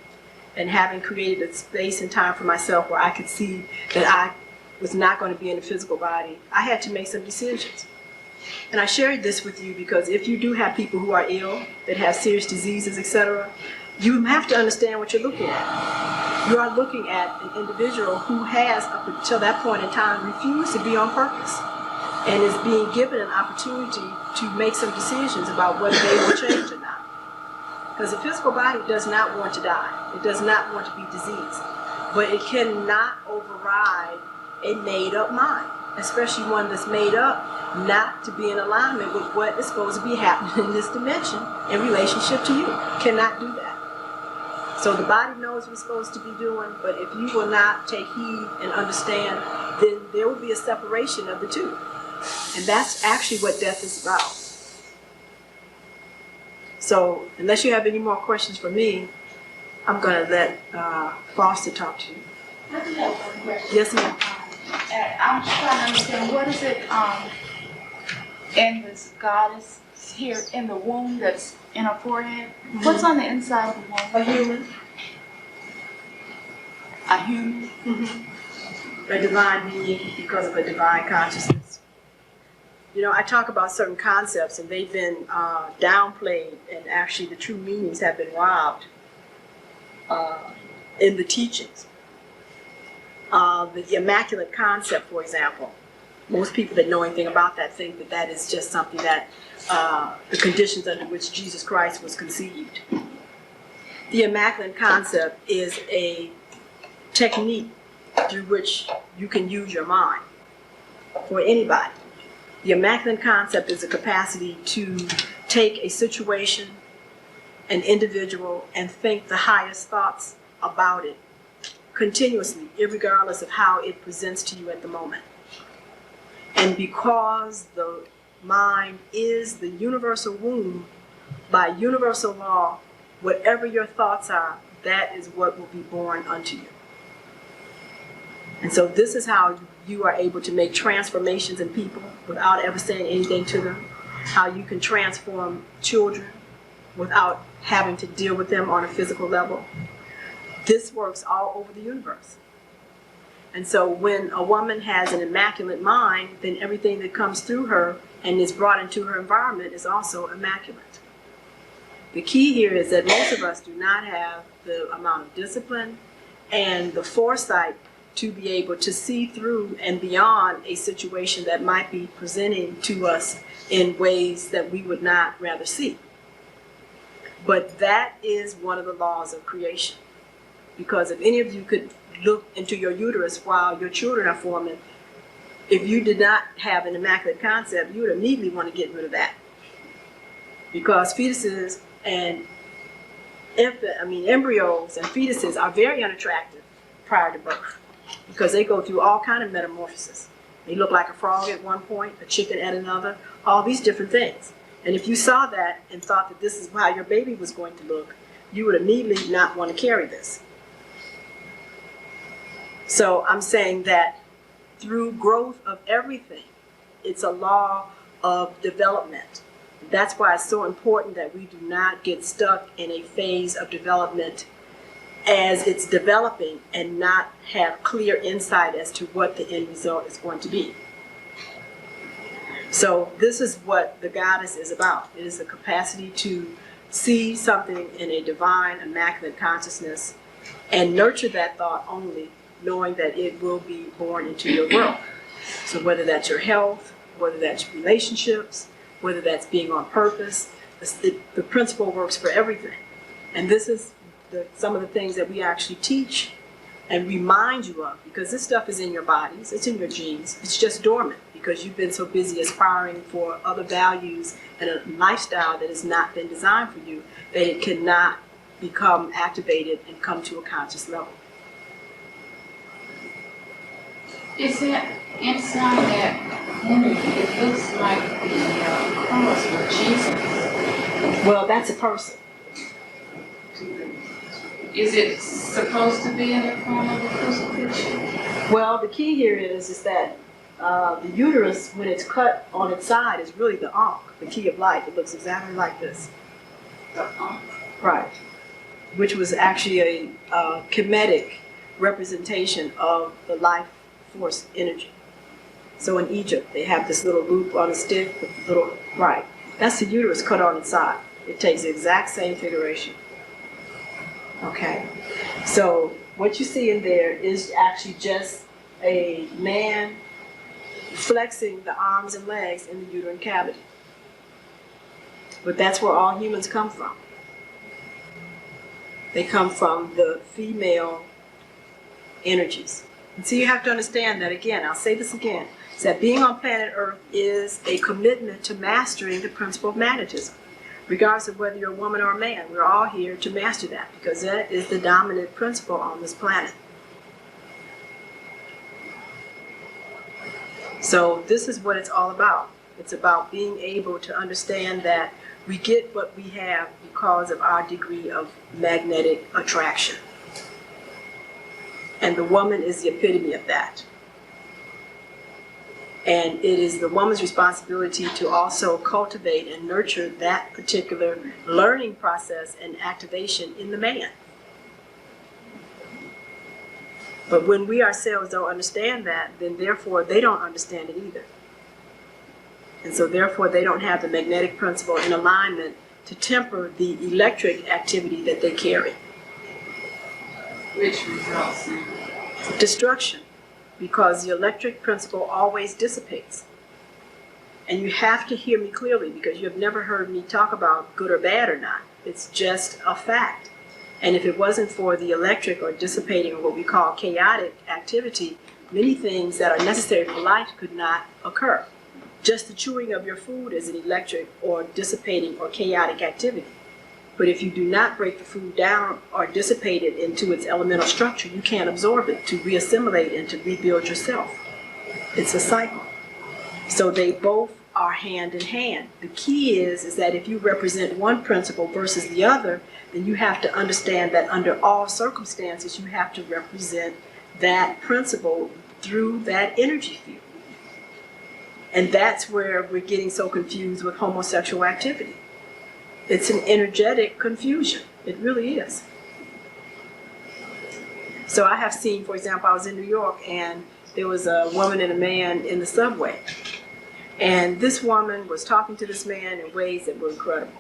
And having created a space and time for myself where I could see that I was not going to be in a physical body, I had to make some decisions. And I shared this with you because if you do have people who are ill, that have serious diseases, etc., you have to understand what you're looking at. You are looking at an individual who has, up until that point in time, refused to be on purpose and is being given an opportunity to make some decisions about whether they will change or not. Because the physical body does not want to die. It does not want to be diseased. But it cannot override a made-up mind, especially one that's made up not to be in alignment with what is supposed to be happening in this dimension in relationship to you. Cannot do that. So the body knows what it's supposed to be doing, but if you will not take heed and understand, then there will be a separation of the two. And that's actually what death is about. So unless you have any more questions for me, I'm going to let Foster talk to you. I do have one question. Yes, ma'am. I'm just trying to understand, what is it in this goddess here in the womb that's in her forehead? Mm-hmm. What's on the inside of the womb? A human. A human? Mm-hmm. A divine being because of a divine consciousness. You know, I talk about certain concepts and they've been downplayed, and actually the true meanings have been robbed in the teachings. The immaculate concept, for example, most people that know anything about that think that that is just something that the conditions under which Jesus Christ was conceived. The immaculate concept is a technique through which you can use your mind for anybody. The immaculate concept is a capacity to take a situation, an individual, and think the highest thoughts about it continuously, irregardless of how it presents to you at the moment. And because the mind is the universal womb, by universal law, whatever your thoughts are, that is what will be born unto you. And so this is how you are able to make transformations in people without ever saying anything to them. How you can transform children without having to deal with them on a physical level. This works all over the universe. And so when a woman has an immaculate mind, then everything that comes through her and is brought into her environment is also immaculate. The key here is that most of us do not have the amount of discipline and the foresight to be able to see through and beyond a situation that might be presenting to us in ways that we would not rather see. But that is one of the laws of creation. Because if any of you could look into your uterus while your children are forming, if you did not have an immaculate concept, you would immediately want to get rid of that. Because fetuses and embryos and fetuses are very unattractive prior to birth, because they go through all kind of metamorphosis. They look like a frog at one point, a chicken at another, all these different things. And if you saw that and thought that this is how your baby was going to look, you would immediately not want to carry this. So I'm saying that through growth of everything, it's a law of development. That's why it's so important that we do not get stuck in a phase of development as it's developing and not have clear insight as to what the end result is going to be. So this is what the goddess is about. It is the capacity to see something in a divine, immaculate consciousness and nurture that thought only, knowing that it will be born into your world. So whether that's your health, whether that's relationships, whether that's being on purpose, the principle works for everything. And this is some of the things that we actually teach and remind you of, because this stuff is in your bodies, it's in your genes, it's just dormant because you've been so busy aspiring for other values and a lifestyle that has not been designed for you, that it cannot become activated and come to a conscious level. Is that inside that energy? It looks like the cross with Jesus. Well, that's a person. Is it supposed to be in the form of a crucifixion? Well, the key here is that the uterus, when it's cut on its side, is really the ankh, the key of life. It looks exactly like this. The ankh? Right. Which was actually a chemetic representation of the life force energy. So in Egypt, they have this little loop on a stick with little, right. That's the uterus cut on its side. It takes the exact same figuration. Okay. So what you see in there is actually just a man flexing the arms and legs in the uterine cavity. But that's where all humans come from. They come from the female energies. And so you have to understand that, again, I'll say this again, is that being on planet Earth is a commitment to mastering the principle of magnetism. Regardless of whether you're a woman or a man, we're all here to master that because that is the dominant principle on this planet. So this is what it's all about. It's about being able to understand that we get what we have because of our degree of magnetic attraction. And the woman is the epitome of that. And it is the woman's responsibility to also cultivate and nurture that particular learning process and activation in the man. But when we ourselves don't understand that, then therefore they don't understand it either. And so therefore they don't have the magnetic principle in alignment to temper the electric activity that they carry. Which results in Destruction, because the electric principle always dissipates. And you have to hear me clearly because you have never heard me talk about good or bad or not. It's just a fact. And if it wasn't for the electric or dissipating or what we call chaotic activity, many things that are necessary for life could not occur. Just the chewing of your food is an electric or dissipating or chaotic activity. But if you do not break the food down or dissipate it into its elemental structure, you can't absorb it to reassimilate and to rebuild yourself. It's a cycle. So they both are hand in hand. The key is that if you represent one principle versus the other, then you have to understand that under all circumstances, you have to represent that principle through that energy field. And that's where we're getting so confused with homosexual activity. It's an energetic confusion. It really is. So I have seen, for example, I was in New York and there was a woman and a man in the subway. And this woman was talking to this man in ways that were incredible.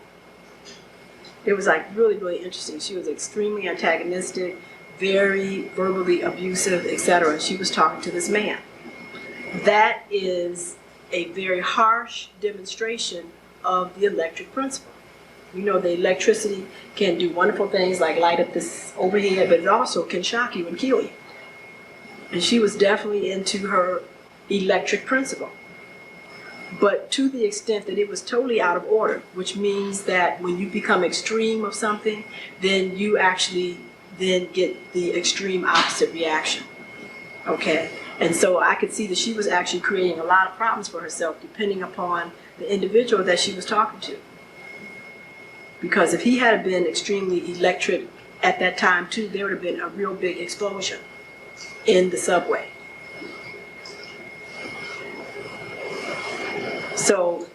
It was like really, really interesting. She was extremely antagonistic, very verbally abusive, etc. She was talking to this man. That is a very harsh demonstration of the electric principle. You know, the electricity can do wonderful things like light up this overhead, but it also can shock you and kill you. And she was definitely into her electric principle. But to the extent that it was totally out of order, which means that when you become extreme of something, then you actually then get the extreme opposite reaction. Okay? And so I could see that she was actually creating a lot of problems for herself depending upon the individual that she was talking to. Because if he had been extremely electric at that time too, there would have been a real big explosion in the subway. So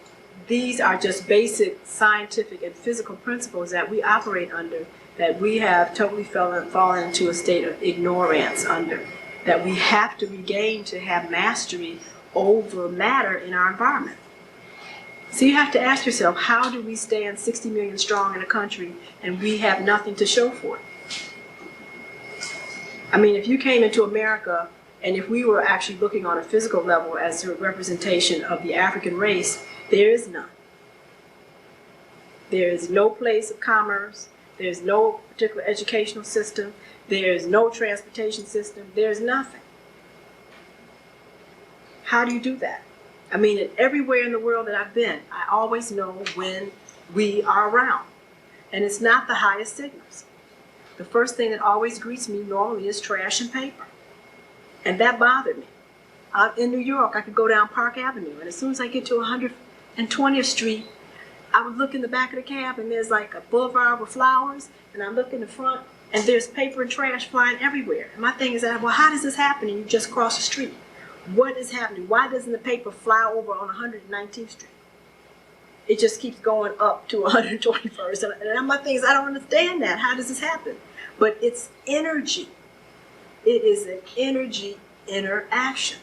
these are just basic scientific and physical principles that we operate under, that we have totally fallen into a state of ignorance under, that we have to regain to have mastery over matter in our environment. So you have to ask yourself, how do we stand 60 million strong in a country and we have nothing to show for it? I mean, if you came into America and if we were actually looking on a physical level as a representation of the African race, there is none. There is no place of commerce. There's no particular educational system. There's no transportation system. There's nothing. How do you do that? I mean, everywhere in the world that I've been, I always know when we are around. And it's not the highest signals. The first thing that always greets me normally is trash and paper. And that bothered me. In New York, I could go down Park Avenue, and as soon as I get to 120th Street, I would look in the back of the cab, and there's like a boulevard with flowers, and I look in the front, and there's paper and trash flying everywhere. And my thing is that, well, how does this happen? And you just cross the street. What is happening? Why doesn't the paper fly over on 119th Street? It just keeps going up to 121st. And my thing is, I don't understand that. How does this happen? But it's energy. It is an energy interaction.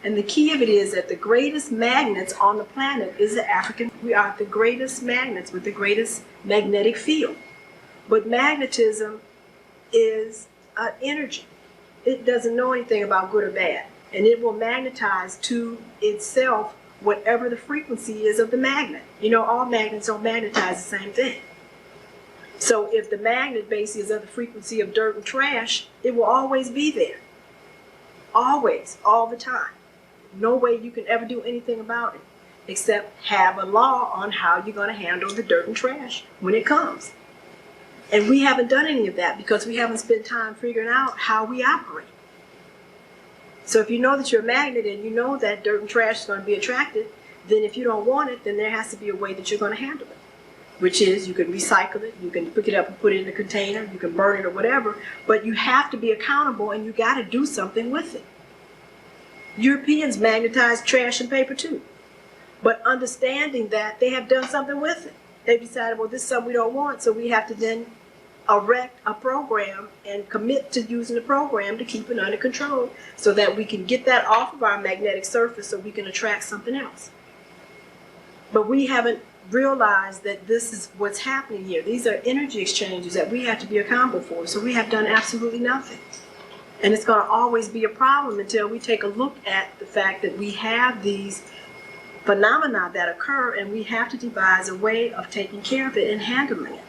And the key of it is that the greatest magnets on the planet is the African. We are the greatest magnets with the greatest magnetic field. But magnetism is an energy. It doesn't know anything about good or bad. And it will magnetize to itself whatever the frequency is of the magnet. You know, all magnets don't magnetize the same thing. So if the magnet base is of the frequency of dirt and trash, it will always be there. Always, all the time. No way you can ever do anything about it, except have a law on how you're going to handle the dirt and trash when it comes. And we haven't done any of that because we haven't spent time figuring out how we operate. So if you know that you're a magnet and you know that dirt and trash is going to be attracted, then if you don't want it, then there has to be a way that you're going to handle it. Which is, you can recycle it, you can pick it up and put it in a container, you can burn it or whatever, but you have to be accountable and you got to do something with it. Europeans magnetize trash and paper too, but understanding that they have done something with it. They've decided, well, this is something we don't want, so we have to then erect a program and commit to using the program to keep it under control so that we can get that off of our magnetic surface so we can attract something else. But we haven't realized that this is what's happening here. These are energy exchanges that we have to be accountable for, so we have done absolutely nothing. And it's going to always be a problem until we take a look at the fact that we have these phenomena that occur and we have to devise a way of taking care of it and handling it.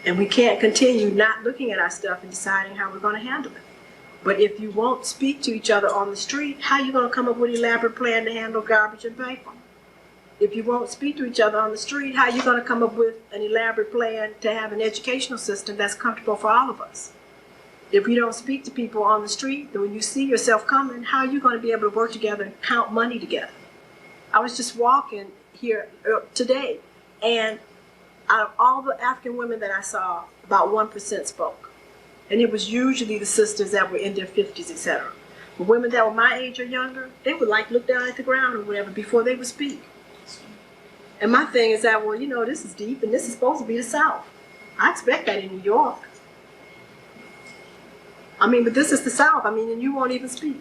And we can't continue not looking at our stuff and deciding how we're going to handle it. But if you won't speak to each other on the street, how are you going to come up with an elaborate plan to handle garbage and paper? If you won't speak to each other on the street, how are you going to come up with an elaborate plan to have an educational system that's comfortable for all of us? If you don't speak to people on the street, then when you see yourself coming, how are you going to be able to work together and count money together? I was just walking here today, and out of all the African women that I saw, about 1% spoke. And it was usually the sisters that were in their 50s, etc. But women that were my age or younger, they would like look down at the ground or whatever before they would speak. And my thing is that, well, you know, this is deep and this is supposed to be the South. I expect that in New York. I mean, but this is the South. I mean, and you won't even speak.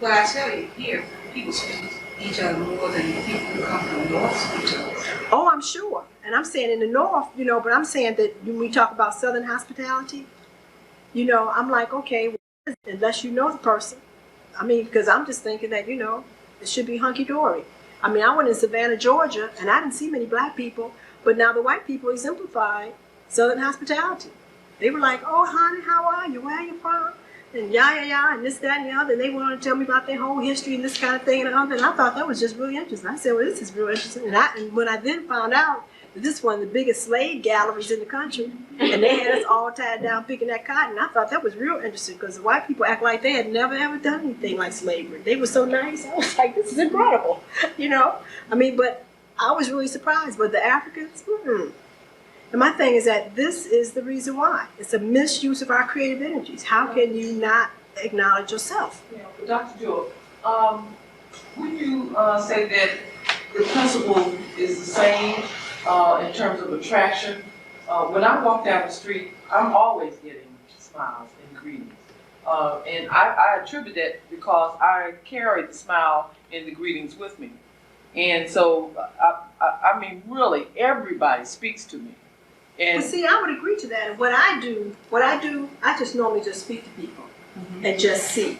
Well, I tell you, here, people speak to each other more than people who come from the North speak to us. Oh, I'm sure. And I'm saying in the North, you know, but I'm saying that when we talk about Southern hospitality, you know, I'm like, okay, unless you know the person. I mean, because I'm just thinking that, you know, it should be hunky-dory. I mean, I went in Savannah, Georgia, and I didn't see many black people, but now the white people exemplified Southern hospitality. They were like, oh, honey, how are you? Where are you from? And and this, that, and the other. And they went on to tell me about their whole history and this kind of thing and other. And I thought that was just really interesting. I said, well, this is real interesting. And when I then found out that this is one of the biggest slave galleries in the country, and they had us all tied down picking that cotton, I thought that was real interesting because the white people act like they had never, ever done anything like slavery. They were so nice. I was like, this is incredible, you know? I mean, but I was really surprised. But the Africans, And my thing is that this is the reason why. It's a misuse of our creative energies. How can you not acknowledge yourself? Yeah, but Dr. Jewel, would you say that the principle is the same in terms of attraction? When I walk down the street, I'm always getting smiles and greetings. And I attribute that because I carry the smile and the greetings with me. And so, I mean, really, everybody speaks to me. And But see, I would agree to that. And what I do, I just normally just speak to people and just see.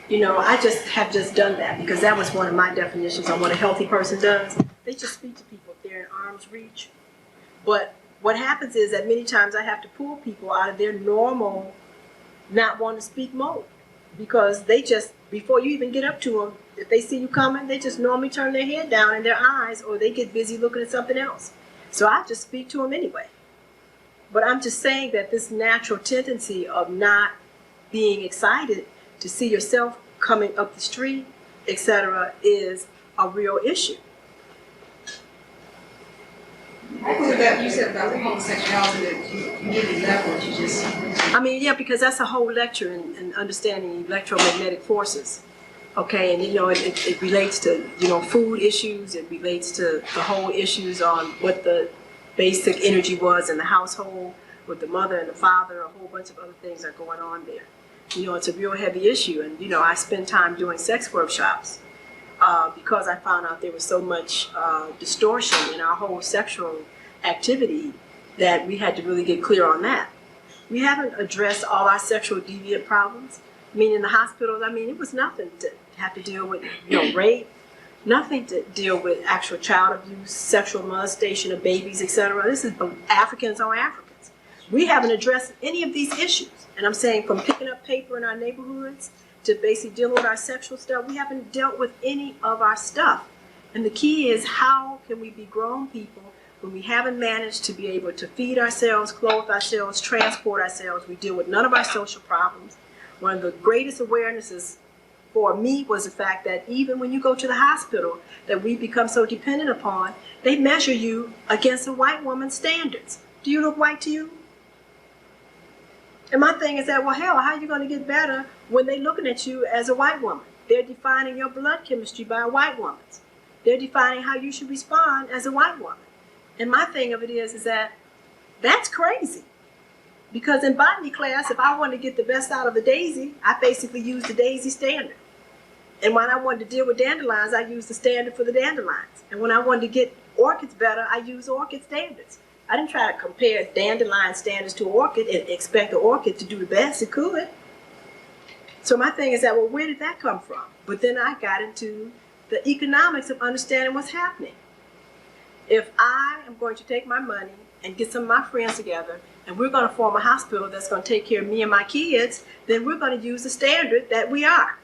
You know, I have just done that because that was one of my definitions on what a healthy person does. They just speak to people if they're in arm's reach. But what happens is that many times I have to pull people out of their normal not wanting to speak mode, because they just, before you even get up to them, if they see you coming, they just normally turn their head down and their eyes, or they get busy looking at something else. So I just speak to them anyway. But I'm just saying that this natural tendency of not being excited to see yourself coming up the street, etc., is a real issue. What was that you said about the homosexuality that you really left what you just I mean, yeah, because that's a whole lecture in understanding electromagnetic forces. Okay, and you know, it relates to, you know, food issues, it relates to the whole issues on what the basic energy was in the household with the mother and the father, a whole bunch of other things are going on there. You know, it's a real heavy issue, and you know, I spend time doing sex workshops because I found out there was so much distortion in our whole sexual activity that we had to really get clear on that. We haven't addressed all our sexual deviant problems. I mean, in the hospitals, I mean, it was nothing to have to deal with, you know, rape, nothing to deal with actual child abuse, sexual molestation of babies, etc. This is Africans on Africans. We haven't addressed any of these issues. And I'm saying from picking up paper in our neighborhoods to basically dealing with our sexual stuff, we haven't dealt with any of our stuff. And the key is, how can we be grown people when we haven't managed to be able to feed ourselves, clothe ourselves, transport ourselves? We deal with none of our social problems. One of the greatest awarenesses for me was the fact that even when you go to the hospital that we become so dependent upon, they measure you against a white woman's standards. Do you look white to you? And my thing is that, well, hell, how are you going to get better when they're looking at you as a white woman? They're defining your blood chemistry by a white woman's. They're defining how you should respond as a white woman. And my thing of it is that that's crazy. Because in botany class, if I wanted to get the best out of the daisy, I basically used the daisy standard. And when I wanted to deal with dandelions, I used the standard for the dandelions. And when I wanted to get orchids better, I used orchid standards. I didn't try to compare dandelion standards to orchid and expect the orchid to do the best it could. So my thing is that, well, where did that come from? But then I got into the economics of understanding what's happening. If I am going to take my money and get some of my friends together, and we're going to form a hospital that's going to take care of me and my kids, then we're going to use the standard that we are.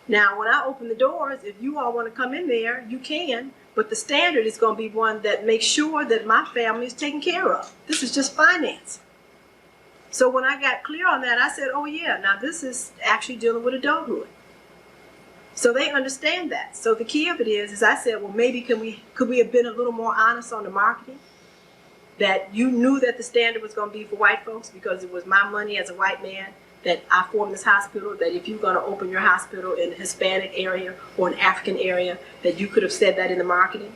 Now, when I open the doors, if you all want to come in there, you can, but the standard is going to be one that makes sure that my family is taken care of. This is just finance. So when I got clear on that, I said, oh yeah, now this is actually dealing with adulthood. So they understand that. So the key of it is I said, well, maybe could we have been a little more honest on the marketing? That you knew that the standard was going to be for white folks because it was my money as a white man that I formed this hospital, that if you're going to open your hospital in a Hispanic area or an African area, that you could have said that in the marketing.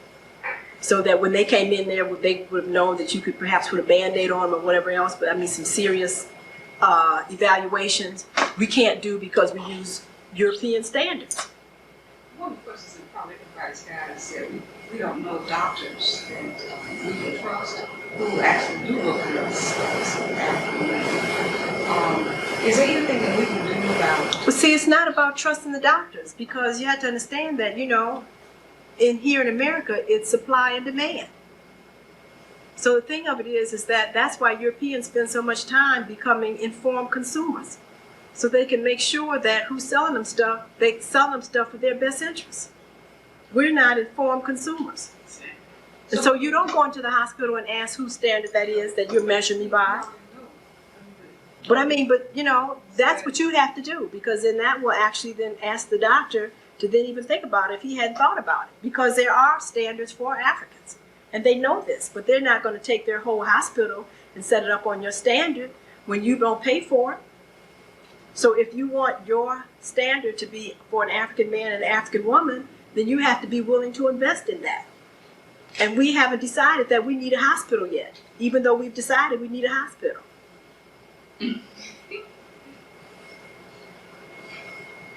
So that when they came in there, they would have known that you could perhaps put a Band-Aid on them or whatever else, but I mean some serious evaluations we can't do because we use European standards. One of the questions that probably everybody's got is that we don't know doctors that we can trust who actually do look at us. Is there anything that we can do about it? But see, it's not about trusting the doctors, because you have to understand that, you know, here in America, it's supply and demand. So the thing of it is that that's why Europeans spend so much time becoming informed consumers. So they can make sure that who's selling them stuff, they sell them stuff for their best interests. We're not informed consumers. And so you don't go into the hospital and ask whose standard that is that you're measuring me by. But I mean, but you know, that's what you have to do, because then that will actually then ask the doctor to then even think about it if he hadn't thought about it. Because there are standards for Africans, and they know this, but they're not going to take their whole hospital and set it up on your standard when you don't pay for it. So if you want your standard to be for an African man and an African woman, then you have to be willing to invest in that. And we haven't decided that we need a hospital yet, even though we've decided we need a hospital.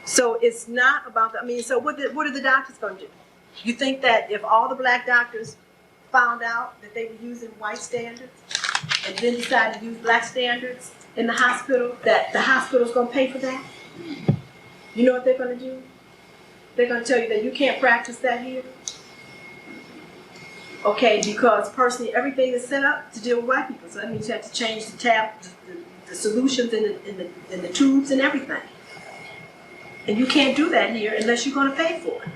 So it's not about, I mean, so what are the doctors going to do? You think that if all the black doctors found out that they were using white standards and then decided to use black standards in the hospital, that the hospital's going to pay for that? You know what they're going to do? They're going to tell you that you can't practice that here. Okay, because personally, everything is set up to deal with white people. So that means you have to change the tap, the solutions in the tubes and everything. And you can't do that here unless you're going to pay for it.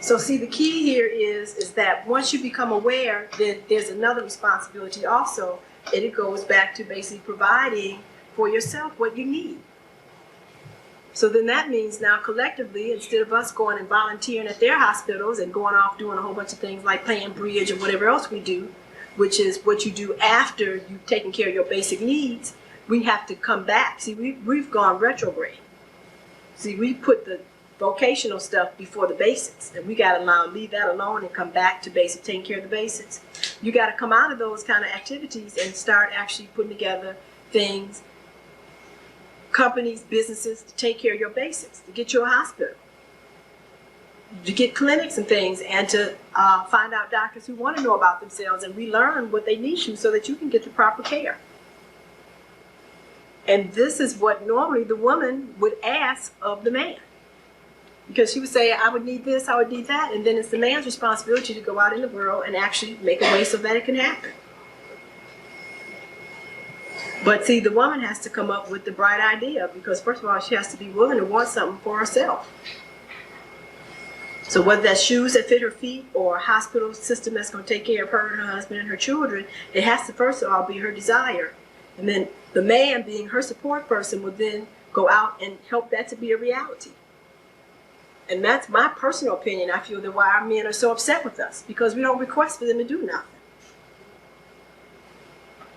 So see, the key here is that once you become aware, then there's another responsibility also, and it goes back to basically providing for yourself what you need. So then that means now collectively, instead of us going and volunteering at their hospitals and going off doing a whole bunch of things like playing bridge or whatever else we do, which is what you do after you've taken care of your basic needs, we have to come back. See, we've gone retrograde. See, we put the vocational stuff before the basics, and we got to leave that alone and come back to basic, taking care of the basics. You got to come out of those kind of activities and start actually putting together things, companies, businesses, to take care of your basics, to get you a hospital, to get clinics and things, and to find out doctors who want to know about themselves and relearn what they need to so that you can get the proper care. And this is what normally the woman would ask of the man. Because she would say, I would need this, I would need that, and then it's the man's responsibility to go out in the world and actually make a way so that it can happen. But see, the woman has to come up with the bright idea, because first of all, she has to be willing to want something for herself. So whether that's shoes that fit her feet or a hospital system that's going to take care of her and her husband and her children, it has to first of all be her desire. And then the man, being her support person, will then go out and help that to be a reality. And that's my personal opinion. I feel that why our men are so upset with us, because we don't request for them to do nothing.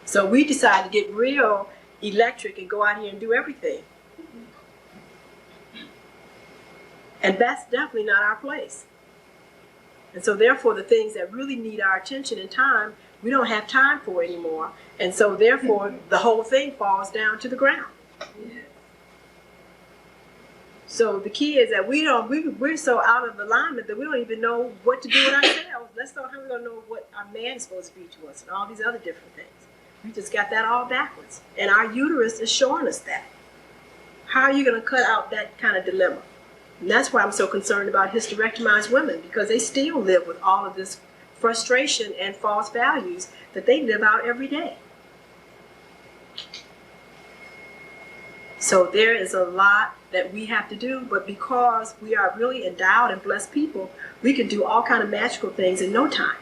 So we decided to get real electric and go out here and do everything. And that's definitely not our place. And so therefore the things that really need our attention and time, we don't have time for anymore. And so therefore the whole thing falls down to the ground. So the key is that we're so out of alignment that we don't even know what to do with ourselves. Let's know how we're going to know what our man is supposed to be to us and all these other different things. We just got that all backwards. And our uterus is showing us that. How are you going to cut out that kind of dilemma? And that's why I'm so concerned about hysterectomized women, because they still live with all of this frustration and false values that they live out every day. So there is a lot that we have to do, but because we are really endowed and blessed people, we can do all kind of magical things in no time.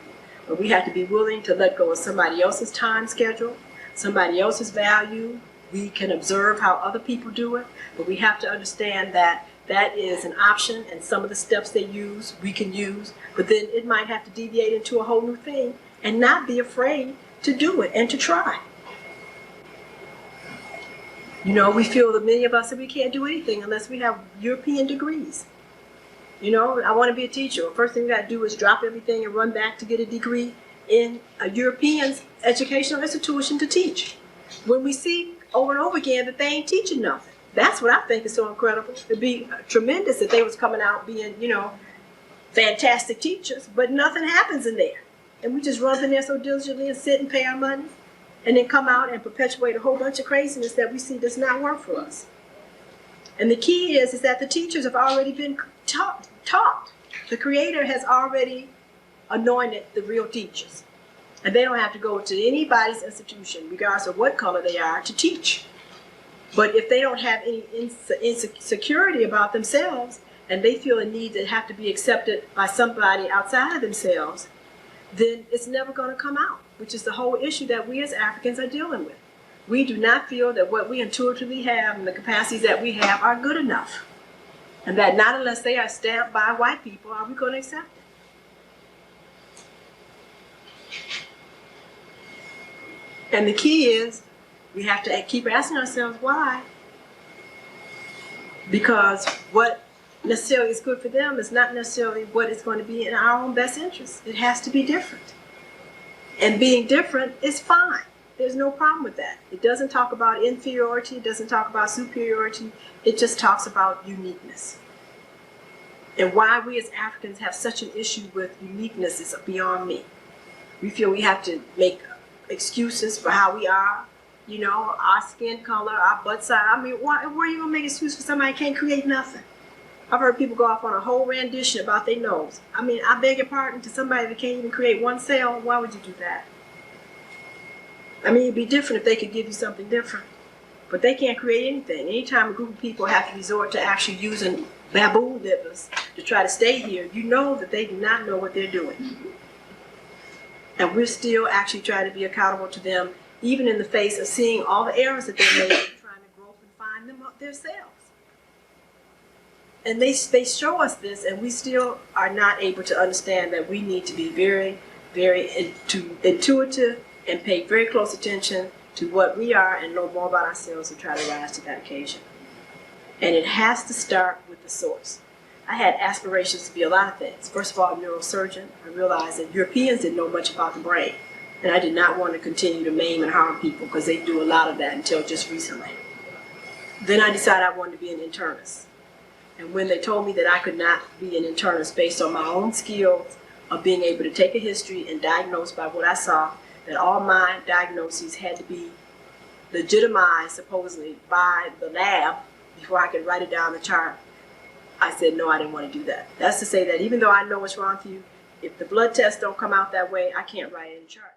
But we have to be willing to let go of somebody else's time schedule, somebody else's value. We can observe how other people do it, but we have to understand that that is an option, and some of the steps they use, we can use, but then it might have to deviate into a whole new thing, and not be afraid to do it and to try. You know, we feel that many of us that we can't do anything unless we have European degrees. You know, I want to be a teacher. The first thing we got to do is drop everything and run back to get a degree in a European educational institution to teach. When we see over and over again that they ain't teaching nothing. That's what I think is so incredible. It'd be tremendous if they was coming out being, you know, fantastic teachers, but nothing happens in there. And we just run in there so diligently and sit and pay our money, and then come out and perpetuate a whole bunch of craziness that we see does not work for us. And the key is that the teachers have already been taught. The Creator has already anointed the real teachers. And they don't have to go to anybody's institution, regardless of what color they are, to teach. But if they don't have any insecurity about themselves, and they feel a need to have to be accepted by somebody outside of themselves, then it's never going to come out, which is the whole issue that we as Africans are dealing with. We do not feel that what we intuitively have and the capacities that we have are good enough. And that not unless they are stamped by white people are we going to accept it. And the key is we have to keep asking ourselves why. Because what necessarily is good for them is not necessarily what is going to be in our own best interest. It has to be different. And being different is fine. There's no problem with that. It doesn't talk about inferiority. It doesn't talk about superiority. It just talks about uniqueness. And why we as Africans have such an issue with uniqueness is beyond me. We feel we have to make excuses for how we are. You know, our skin color, our butt size. I mean, where are you going to make excuses for somebody who can't create nothing? I've heard people go off on a whole rendition about their nose. I mean, I beg your pardon, to somebody that can't even create one cell, why would you do that? I mean, it'd be different if they could give you something different. But they can't create anything. Anytime a group of people have to resort to actually using baboon livers to try to stay here, you know that they do not know what they're doing. And we're still actually trying to be accountable to them, even in the face of seeing all the errors that they're making, trying to grope and find them up themselves. And they show us this, and we still are not able to understand that we need to be very, very intuitive and pay very close attention to what we are and know more about ourselves and try to rise to that occasion. And it has to start with the source. I had aspirations to be a lot of things. First of all, a neurosurgeon. I realized that Europeans didn't know much about the brain. And I did not want to continue to maim and harm people because they do a lot of that until just recently. Then I decided I wanted to be an internist. And when they told me that I could not be an internist based on my own skills of being able to take a history and diagnose by what I saw, that all my diagnoses had to be legitimized supposedly by the lab before I could write it down on the chart, I said no, I didn't want to do that. That's to say that even though I know what's wrong with you, if the blood tests don't come out that way, I can't write it in the chart.